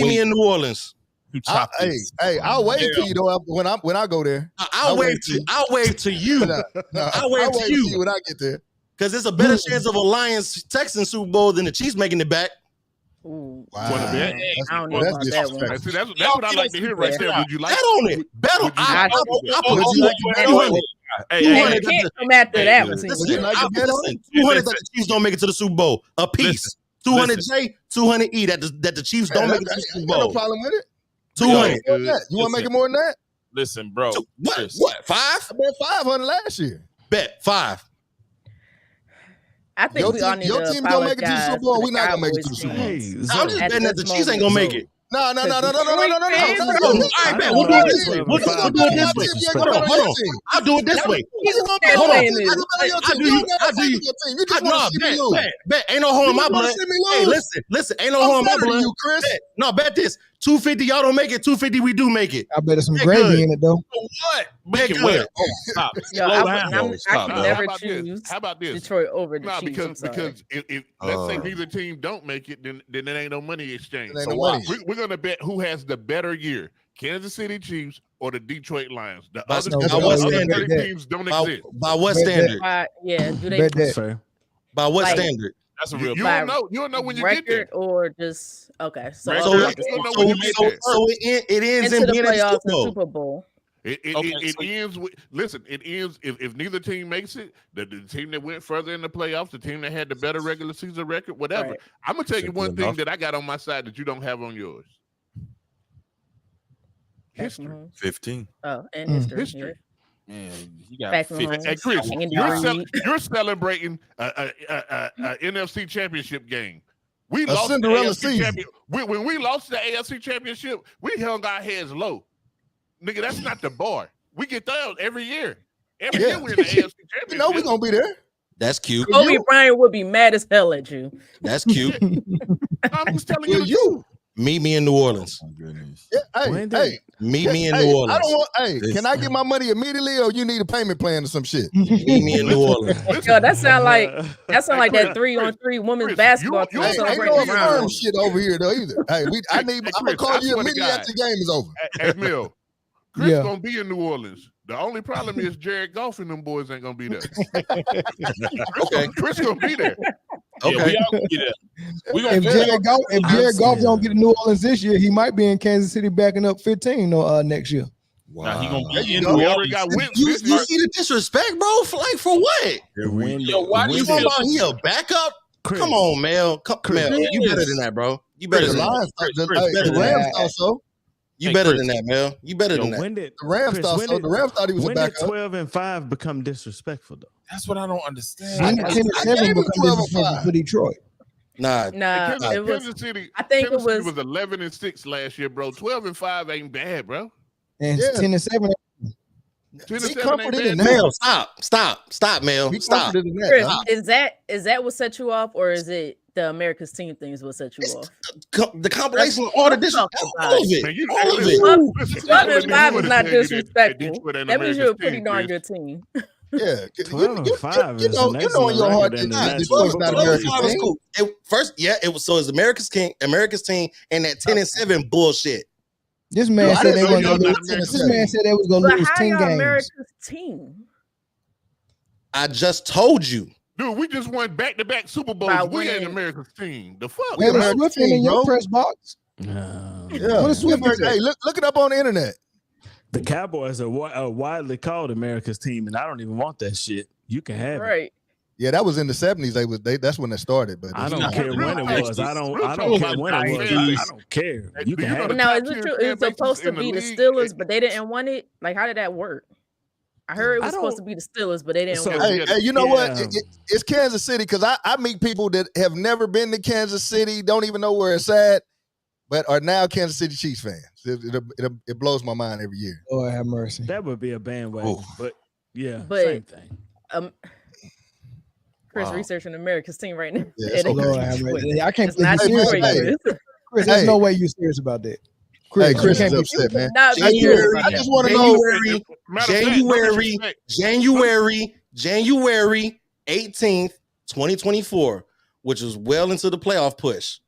See me in New Orleans. Hey, I'll wave to you though when I go there. I'll wave to you. I'll wave to you when I get there. Because it's a better chance of a Lions Texans Super Bowl than the Chiefs making it back. Ooh. Wow. I don't know about that one. See, that's what I like to hear right there. Would you like bet on it? Bet on it. You can't come after that one. 200 that the Chiefs don't make it to the Super Bowl a piece. 200 J, 200 E that the Chiefs don't make it to the Super Bowl. No problem with it. 200. You want to make it more than that? Listen, bro. What? 5? I bet 500 last year. Bet 5. I think we all need to apologize. Your team gonna make it to the Super Bowl. We're not gonna make it to the Super Bowl. I'm just betting that the Chiefs ain't gonna make it. No. All right, man. We'll do it this way. We'll do it this way. Hold on. I'll do it this way. Hold on. Bet. Ain't no harm in my blood. Hey, listen. Ain't no harm in my blood. No, bet this. 250, y'all don't make it. 250, we do make it. I bet there's some gravy in it though. What? Make it well. Stop. I can never choose How about this? Detroit over the Chiefs. Because if let's say neither team don't make it, then there ain't no money exchange. Ain't So no money. we're gonna bet who has the better year: Kansas City Chiefs or the Detroit Lions. The By other what 30 standard? teams don't exist. By what standard? Yeah, do they By what Like- standard? That's a real. You By don't know. You don't know when you get there. record or just okay? So Right. So it ends into in the being a playoffs Super and Bowl. Super Bowl. It ends with it ends if neither team makes it, the team that went further in the playoffs, the team that had the better regular season record, whatever. Right. I'm gonna tell you Simple one thing enough. that I got on my side that you don't have on yours. History. 15. Oh, and history. History. Man, you got Back 50. home. Hey Chris, Andy you're celebrating a NFC championship game. We A lost Cinderella the AFC season. championship. When we lost the AFC championship, we hung our heads low. Nigga, that's not the bar. We get those every year. Every year we're in the AFC championship. You know we're gonna be there. That's cute. Kobe Bryant would be mad as hell at you. That's cute. I'm just telling you. You. Meet me in New Orleans. Oh, goodness. Yeah, hey. Meet me in Hey, New Orleans. I don't want. Hey, can I get my money immediately, or you need a payment plan or some shit? Meet me in New Orleans. Yo, that sound like that 3-on-3 women's basketball team Hey, ain't celebrating no around. firm shit over here though either. Hey, I'm gonna call you immediately after the game is over. Hey, Mill, Chris Yeah. gonna be in New Orleans. The only problem is Jared Goff and them boys ain't gonna be there. Okay. Chris gonna be there. Okay. Yeah, we all gonna be there. We gonna If Jared Goff don't get to New Orleans this year, he might be in Kansas City backing up 15 next year. Nah, he gonna There be you in go. New We already Orleans. got Wentz You this year. see the disrespect, bro? For what? Yo, why do You you talking feel about he a backup? Chris. Come on, Mel. Mel, you better than that, bro. You better The than that. Lions, better the than Rams that. also. You Hey, better Chris. than that, Mel. You better Yo, than that. when did The Rams Chris, thought when so. did- The Rams thought he was a when did backup. 12 and 5 become disrespectful though? That's what I don't understand. When did 10 and I 7 gave him become 12 and disrespectful 5. for Detroit? Nah, Nah, Kansas, it was. Kansas City. I think Kansas it City was. was 11-6 last year, bro. 12-5 ain't bad, bro. And Yeah. 10 and 7. 10-7 He ain't comforted in bad. that. Mel, stop, Mel. He Stop. comforted in that. Chris, dog. is that what set you off, or is it the America's team things what set you off? The compilation of all the Let's talk all of it. Man, you- All of listen, it. listen, 12 and listen, 5 you is not understand that disrespectful. Detroit ain't That means you're a America's pretty team, darn Chris. good team. Yeah, 12 and 5 is an you know in your excellent heart record in the that National Detroit's Football not League. America's 12 was team. cool. First, yeah, it was. So it's America's team, and that 10 and 7 bullshit. This man Yo, I said didn't they know was y'all gonna not lose. America's This man team. said they was gonna But lose how 10 y'all games. America's team? I just told you. Dude, we just won back-to-back Super By Bowls. We ain't winning. America's team. The fuck? Where was America's Swift in team, your bro. press box? No. Yeah. What is Swift Hey, at? look it up on the internet. The Cowboys are widely called America's team, and I don't even want that shit. You can have it. Right. Yeah, that was in the 70s. That's when it started. But I it's don't not- care when it was. I don't care when it was. I don't care. You can have the it. Now, top is it 10 true? fan It's supposed to bases in be the the league? Steelers, but they didn't want it. Like, how did that work? I heard it was I supposed to don't- be the Steelers, but they didn't So- want it. Hey, you know what? Yeah. It's Kansas City because I meet people that have never been to Kansas City, don't even know where it's at, but are now Kansas City Chiefs fans. It blows my mind every year. Lord have mercy. That would be a bandwagon, Oh. but yeah, But- same thing. Chris Wow. researching America's team right now. Yeah, It it's ain't Lord okay. have Detroit. mercy. I can't It's believe not you serious Hey, about hey, that. Detroit. Chris, there's Hey. no way you serious about that. Hey, Chris, Chris you is can't be upset, man. Not be serious January, about I that. just want to know. January 18th, 2024, which was well into the playoff push.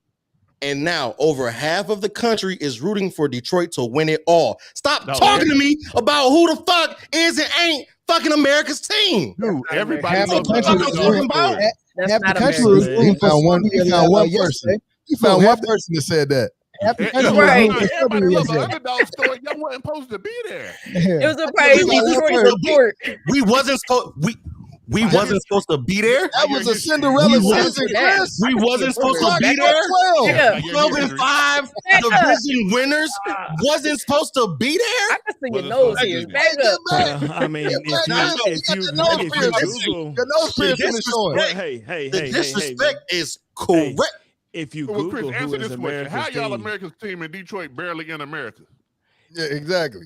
And now over half of the country is rooting for Detroit to win it all. Stop talking to me about who the fuck is and ain't fucking America's team. Dude, everybody Half the loves country America. is rooting about. half the country America. is rooting He found one yesterday. person. He found one person that said that. Half the Yeah, country Right. was rooting for Everybody Strawberry loves an yesterday. underdog story. Y'all wasn't supposed to be there. It was a crazy Detroit report. We wasn't supposed to be there. That was a Cinderella We season, Chris. We wasn't supposed to be there. 12. Yeah. 12-5 division winners wasn't supposed to be there. I can see your nose here. Back up. I mean, if you Google, Your nose piercing is showing. hey, The disrespect is correct. if you Well, Google Chris, answer who is this question. America's How y'all team, America's team in Detroit barely in America? Yeah, exactly.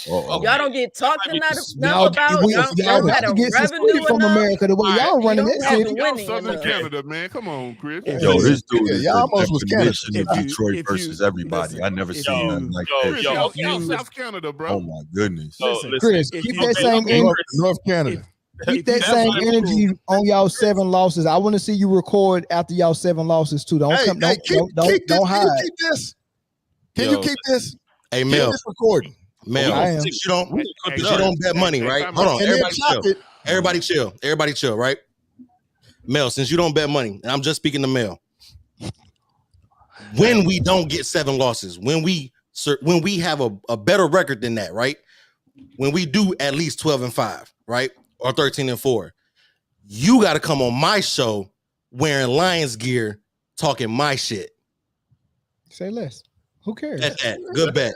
Y'all don't get talked enough Y'all, about. we, Y'all y'all don't have have to the get revenue suspended from enough. America the way y'all You running don't that have city. the Y'all winning Southern enough. Canada, man. Come on, Chris. Yo, this dude is y'all the almost was definition If of you- Detroit if you- versus everybody. listen, I never if seen you- nothing like yo, that. Chris, yo, y'all you- South Canada, bro. Oh my goodness. Listen, Chris, if keep you- that same okay, energy. North Canada. Keep that you same Google- energy on y'all 7 losses. I want to see you record after y'all 7 losses too. Don't Hey, come. hey, Don't keep this. don't Can you hide. keep this? Can Yo. you keep this? Hey, Keep Mel. this recording. Mel, I am. since you don't, Hey, since you don't bet money, right? Hold on, And then everybody chop chill. it. Everybody chill, right? Mel, since you don't bet money, and I'm just speaking to Mel. When we don't get 7 losses, when we have a better record than that, right? When we do at least 12-5, right? Or 13-4, you got to come on my show wearing Lions gear, talking my shit. Say less. Who cares? Bet that. Good bet.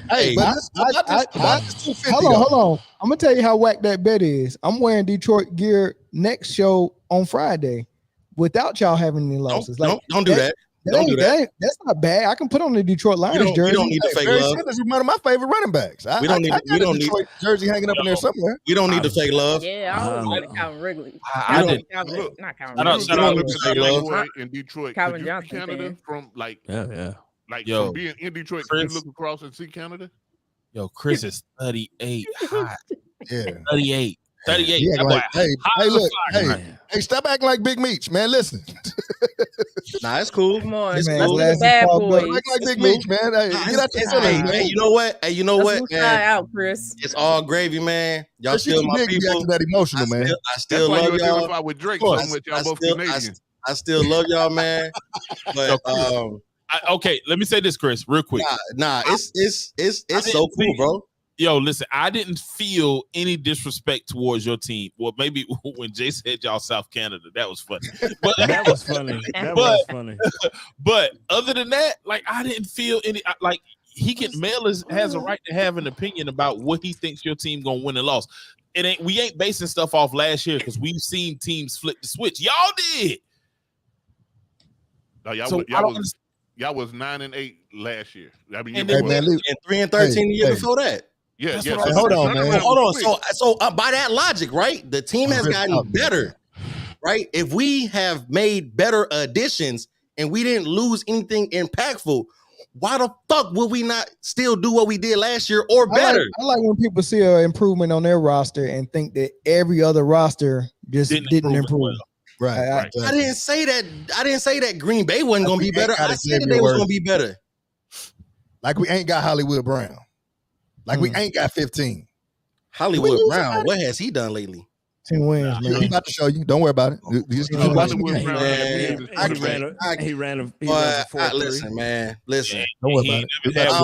Hey, Hey, but this, about this 250 Hold on, though. hold on. I'm gonna tell you how whack that bet is. I'm wearing Detroit gear next show on Friday, without y'all having any losses. Don't do that. Don't do that. That's not bad. I can put on the Detroit Lions We jersey. don't need the Hey, fake Barry love. Sanders is one of my favorite running backs. We don't need- I we got a don't need- Detroit jersey hanging up in there somewhere. We don't need the fake love. Yeah, I was like Calvin Wrigley. I Calvin- did. Calvin- Look, not Calvin I don't- Wrigley. shout You out don't to look Fake at love. boy in Detroit. Calvin Could you Johnson see Canada fan. from like Yeah. Yo, from being in Detroit? Chris. Could you look across and see Canada? Yo, Chris is 38 hot. Yeah. 38. 38. He That act boy like, hey, hot hey, as look, fuck. hey, stop acting like Big Meech, man. Listen, Nah, it's cool. Come on, It's Man, that's cool. the glasses bad fogged up. boys. act like It's Big cool. Meech, man. Hey, Nah, get out your it's- feelings, hey, man. hey, you know what? Hey, you know Let's what, move man? out, Chris. It's all gravy, man. Y'all Chris, you still too my big to be people. acting that emotional, I man. still That's why love you y'all. identify with Drake Of course. so much. Y'all I both still, Canadian. I still love y'all, man. But Okay, let me say this, Chris, real quick. nah, it's so cool, bro. Yo, listen, I didn't feel any disrespect towards your team. Well, maybe when Jay said y'all South Canada, that was funny. But That was funny. That was funny. But other than that, like I didn't feel any like Mel has a right to have an opinion about what he thinks your team gonna win and loss. We ain't basing stuff off last year because we've seen teams flip the switch. Y'all did. No, y'all, So, I y'all don't was y'all was 9-8 last year. I mean, And year then- before. And 3-13 the year before that. Yeah, That's yeah. what I so was the hold on, man. turnaround Hold on. was quick. So by that logic, right? The team has gotten better, right? If we have made better additions and we didn't lose anything impactful, why the fuck will we not still do what we did last year or better? I like when people see an improvement on their roster and think that every other roster just didn't improve. Right. I didn't say that. I didn't say that Green Bay wasn't going to be better. I said that they was going to be better. Like we ain't got Hollywood Brown. Like we ain't got 15. Hollywood Brown, what has he done lately? 10 wins, man. He about to show you. Don't worry about it. You just keep watching the game. Listen, man. Listen. Don't worry about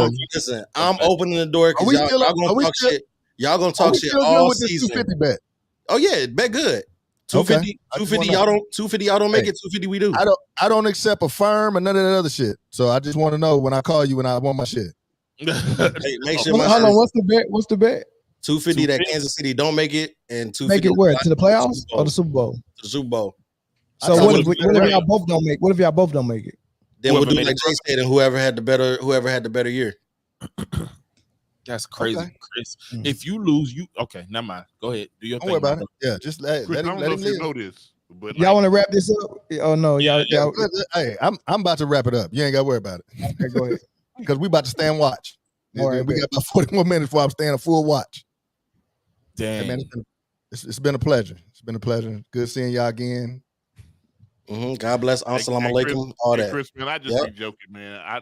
it. Listen, I'm opening the door because y'all gonna talk shit. Y'all gonna talk shit all season. 250 bet? Oh yeah, bet good. 250, 250. Y'all don't 250. Y'all don't make it. 250. We do. I don't accept a firm and none of that other shit. So I just want to know when I call you when I want my shit. Hey, make sure my Hold on, what's the bet? What's the bet? 250 that Kansas City don't make it, and 250 Make it where? To the playoffs or the Super Bowl? The Super Bowl. So what if y'all both don't make? What if y'all both don't make it? Then we'll do like Jay said, and whoever had the better year. That's crazy, Chris. If you lose, never mind. Go ahead. Do your Don't thing. worry about it. Yeah, just let Chris, him I don't know if you live. know this, but Y'all want to wrap this up? Oh no, y'all. Hey, I'm about to wrap it up. You ain't got to worry about it. Okay, go ahead. Because we about to stay and watch. All right, we got about 41 minutes before I'm staying a full watch. Dang. Hey, man, it's been a pleasure. It's been a pleasure. Good seeing y'all again. God bless. Assalamu alaikum. All that. Chris, man, I just be joking, man. I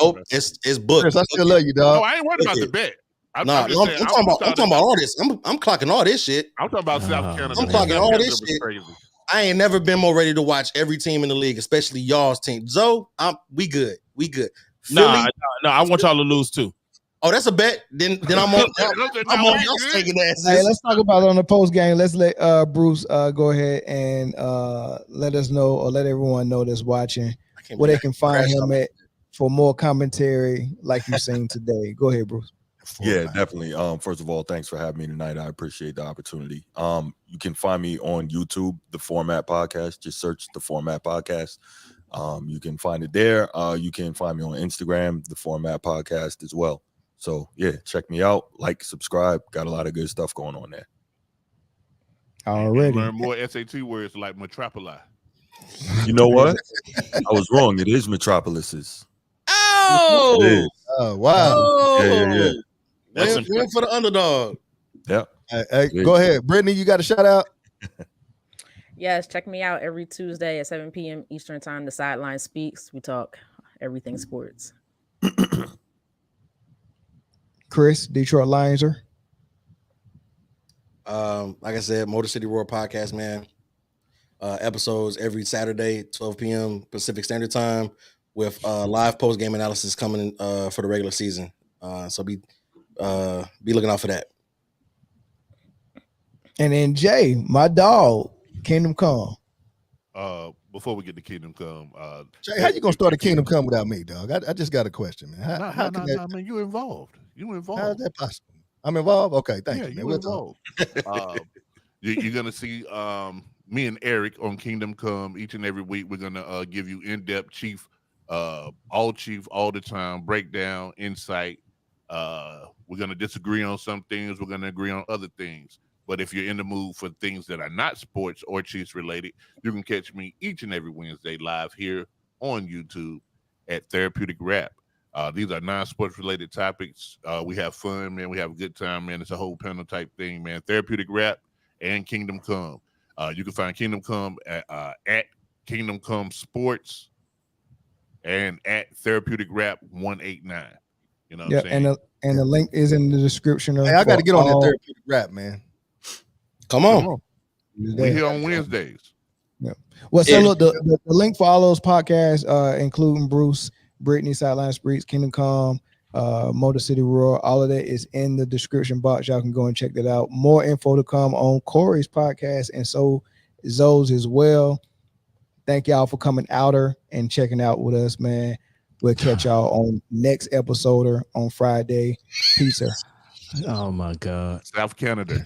Nope. It's booked. Chris, I still love you, dog. No, I ain't worried about the bet. I'm talking about all this. I'm clocking all this shit. I'm talking about South Canada. I'm clocking all this shit. Crazy. I ain't never been more ready to watch every team in the league, especially y'all's team. Zoe, we good. No, I want y'all to lose too. Oh, that's a bet. Then I'm on. I'm on y'all taking asses. Hey, let's talk about it on the post game. Let's let Bruce go ahead and let us know, or let everyone know that's watching where they can find him at for more commentary like you've seen today. Go ahead, Bruce. Yeah, definitely. First of all, thanks for having me tonight. I appreciate the opportunity. You can find me on YouTube, The Format Podcast. Just search The Format Podcast. You can find it there. You can find me on Instagram, The Format Podcast as well. So yeah, check me out. Like, subscribe. Got a lot of good stuff going on there. Already. Learn more SAT words like metropoli. You know what? I was wrong. It is Metropolises. Oh, it is. Oh wow. Oh. Yeah. Win for the underdog. Yep. Hey, go ahead, Brittany. You got a shout out. Yes, check me out every Tuesday at 7 p.m. Eastern Time. The Sideline Speaks. We talk everything sports. Chris, Detroit Lionser. Like I said, Motor City Roar Podcast, man. Episodes every Saturday, 12 p.m. Pacific Standard Time, with live post game analysis coming for the regular season. So be looking out for that. And then Jay, my dog, Kingdom Come. Before we get to Kingdom Come, Jay, how you gonna start a Kingdom Come without me, dog? I just got a question, man. How can that? Man, you involved. You involved. How is that possible? I'm involved. Okay, thank you, man. You involved. You're gonna see me and Eric on Kingdom Come each and every week. We're gonna give you in-depth chief all the time breakdown, insight. We're gonna disagree on some things. We're gonna agree on other things. But if you're in the mood for things that are not sports or Chiefs related, you can catch me each and every Wednesday live here on YouTube at Therapeutic Rap. These are non-sports related topics. We have fun, man. We have a good time, man. It's a whole panel type thing, man. Therapeutic Rap and Kingdom Come. You can find Kingdom Come at Kingdom Come Sports and at Therapeutic Rap 189. You know what I'm saying? And the link is in the description. Hey, I got to get on that Therapeutic Rap, man. Come on. We're here on Wednesdays. Yeah. Well, so look, the link for all those podcasts, including Bruce, Brittany, Sideline Speaks, Kingdom Come, Motor City Roar, all of that is in the description box. Y'all can go and check that out. More info to come on Corey's podcast and so Zoe's as well. Thank y'all for coming outer and checking out with us, man. We'll catch y'all on next episode on Friday. Peace. Oh my God. South Canada.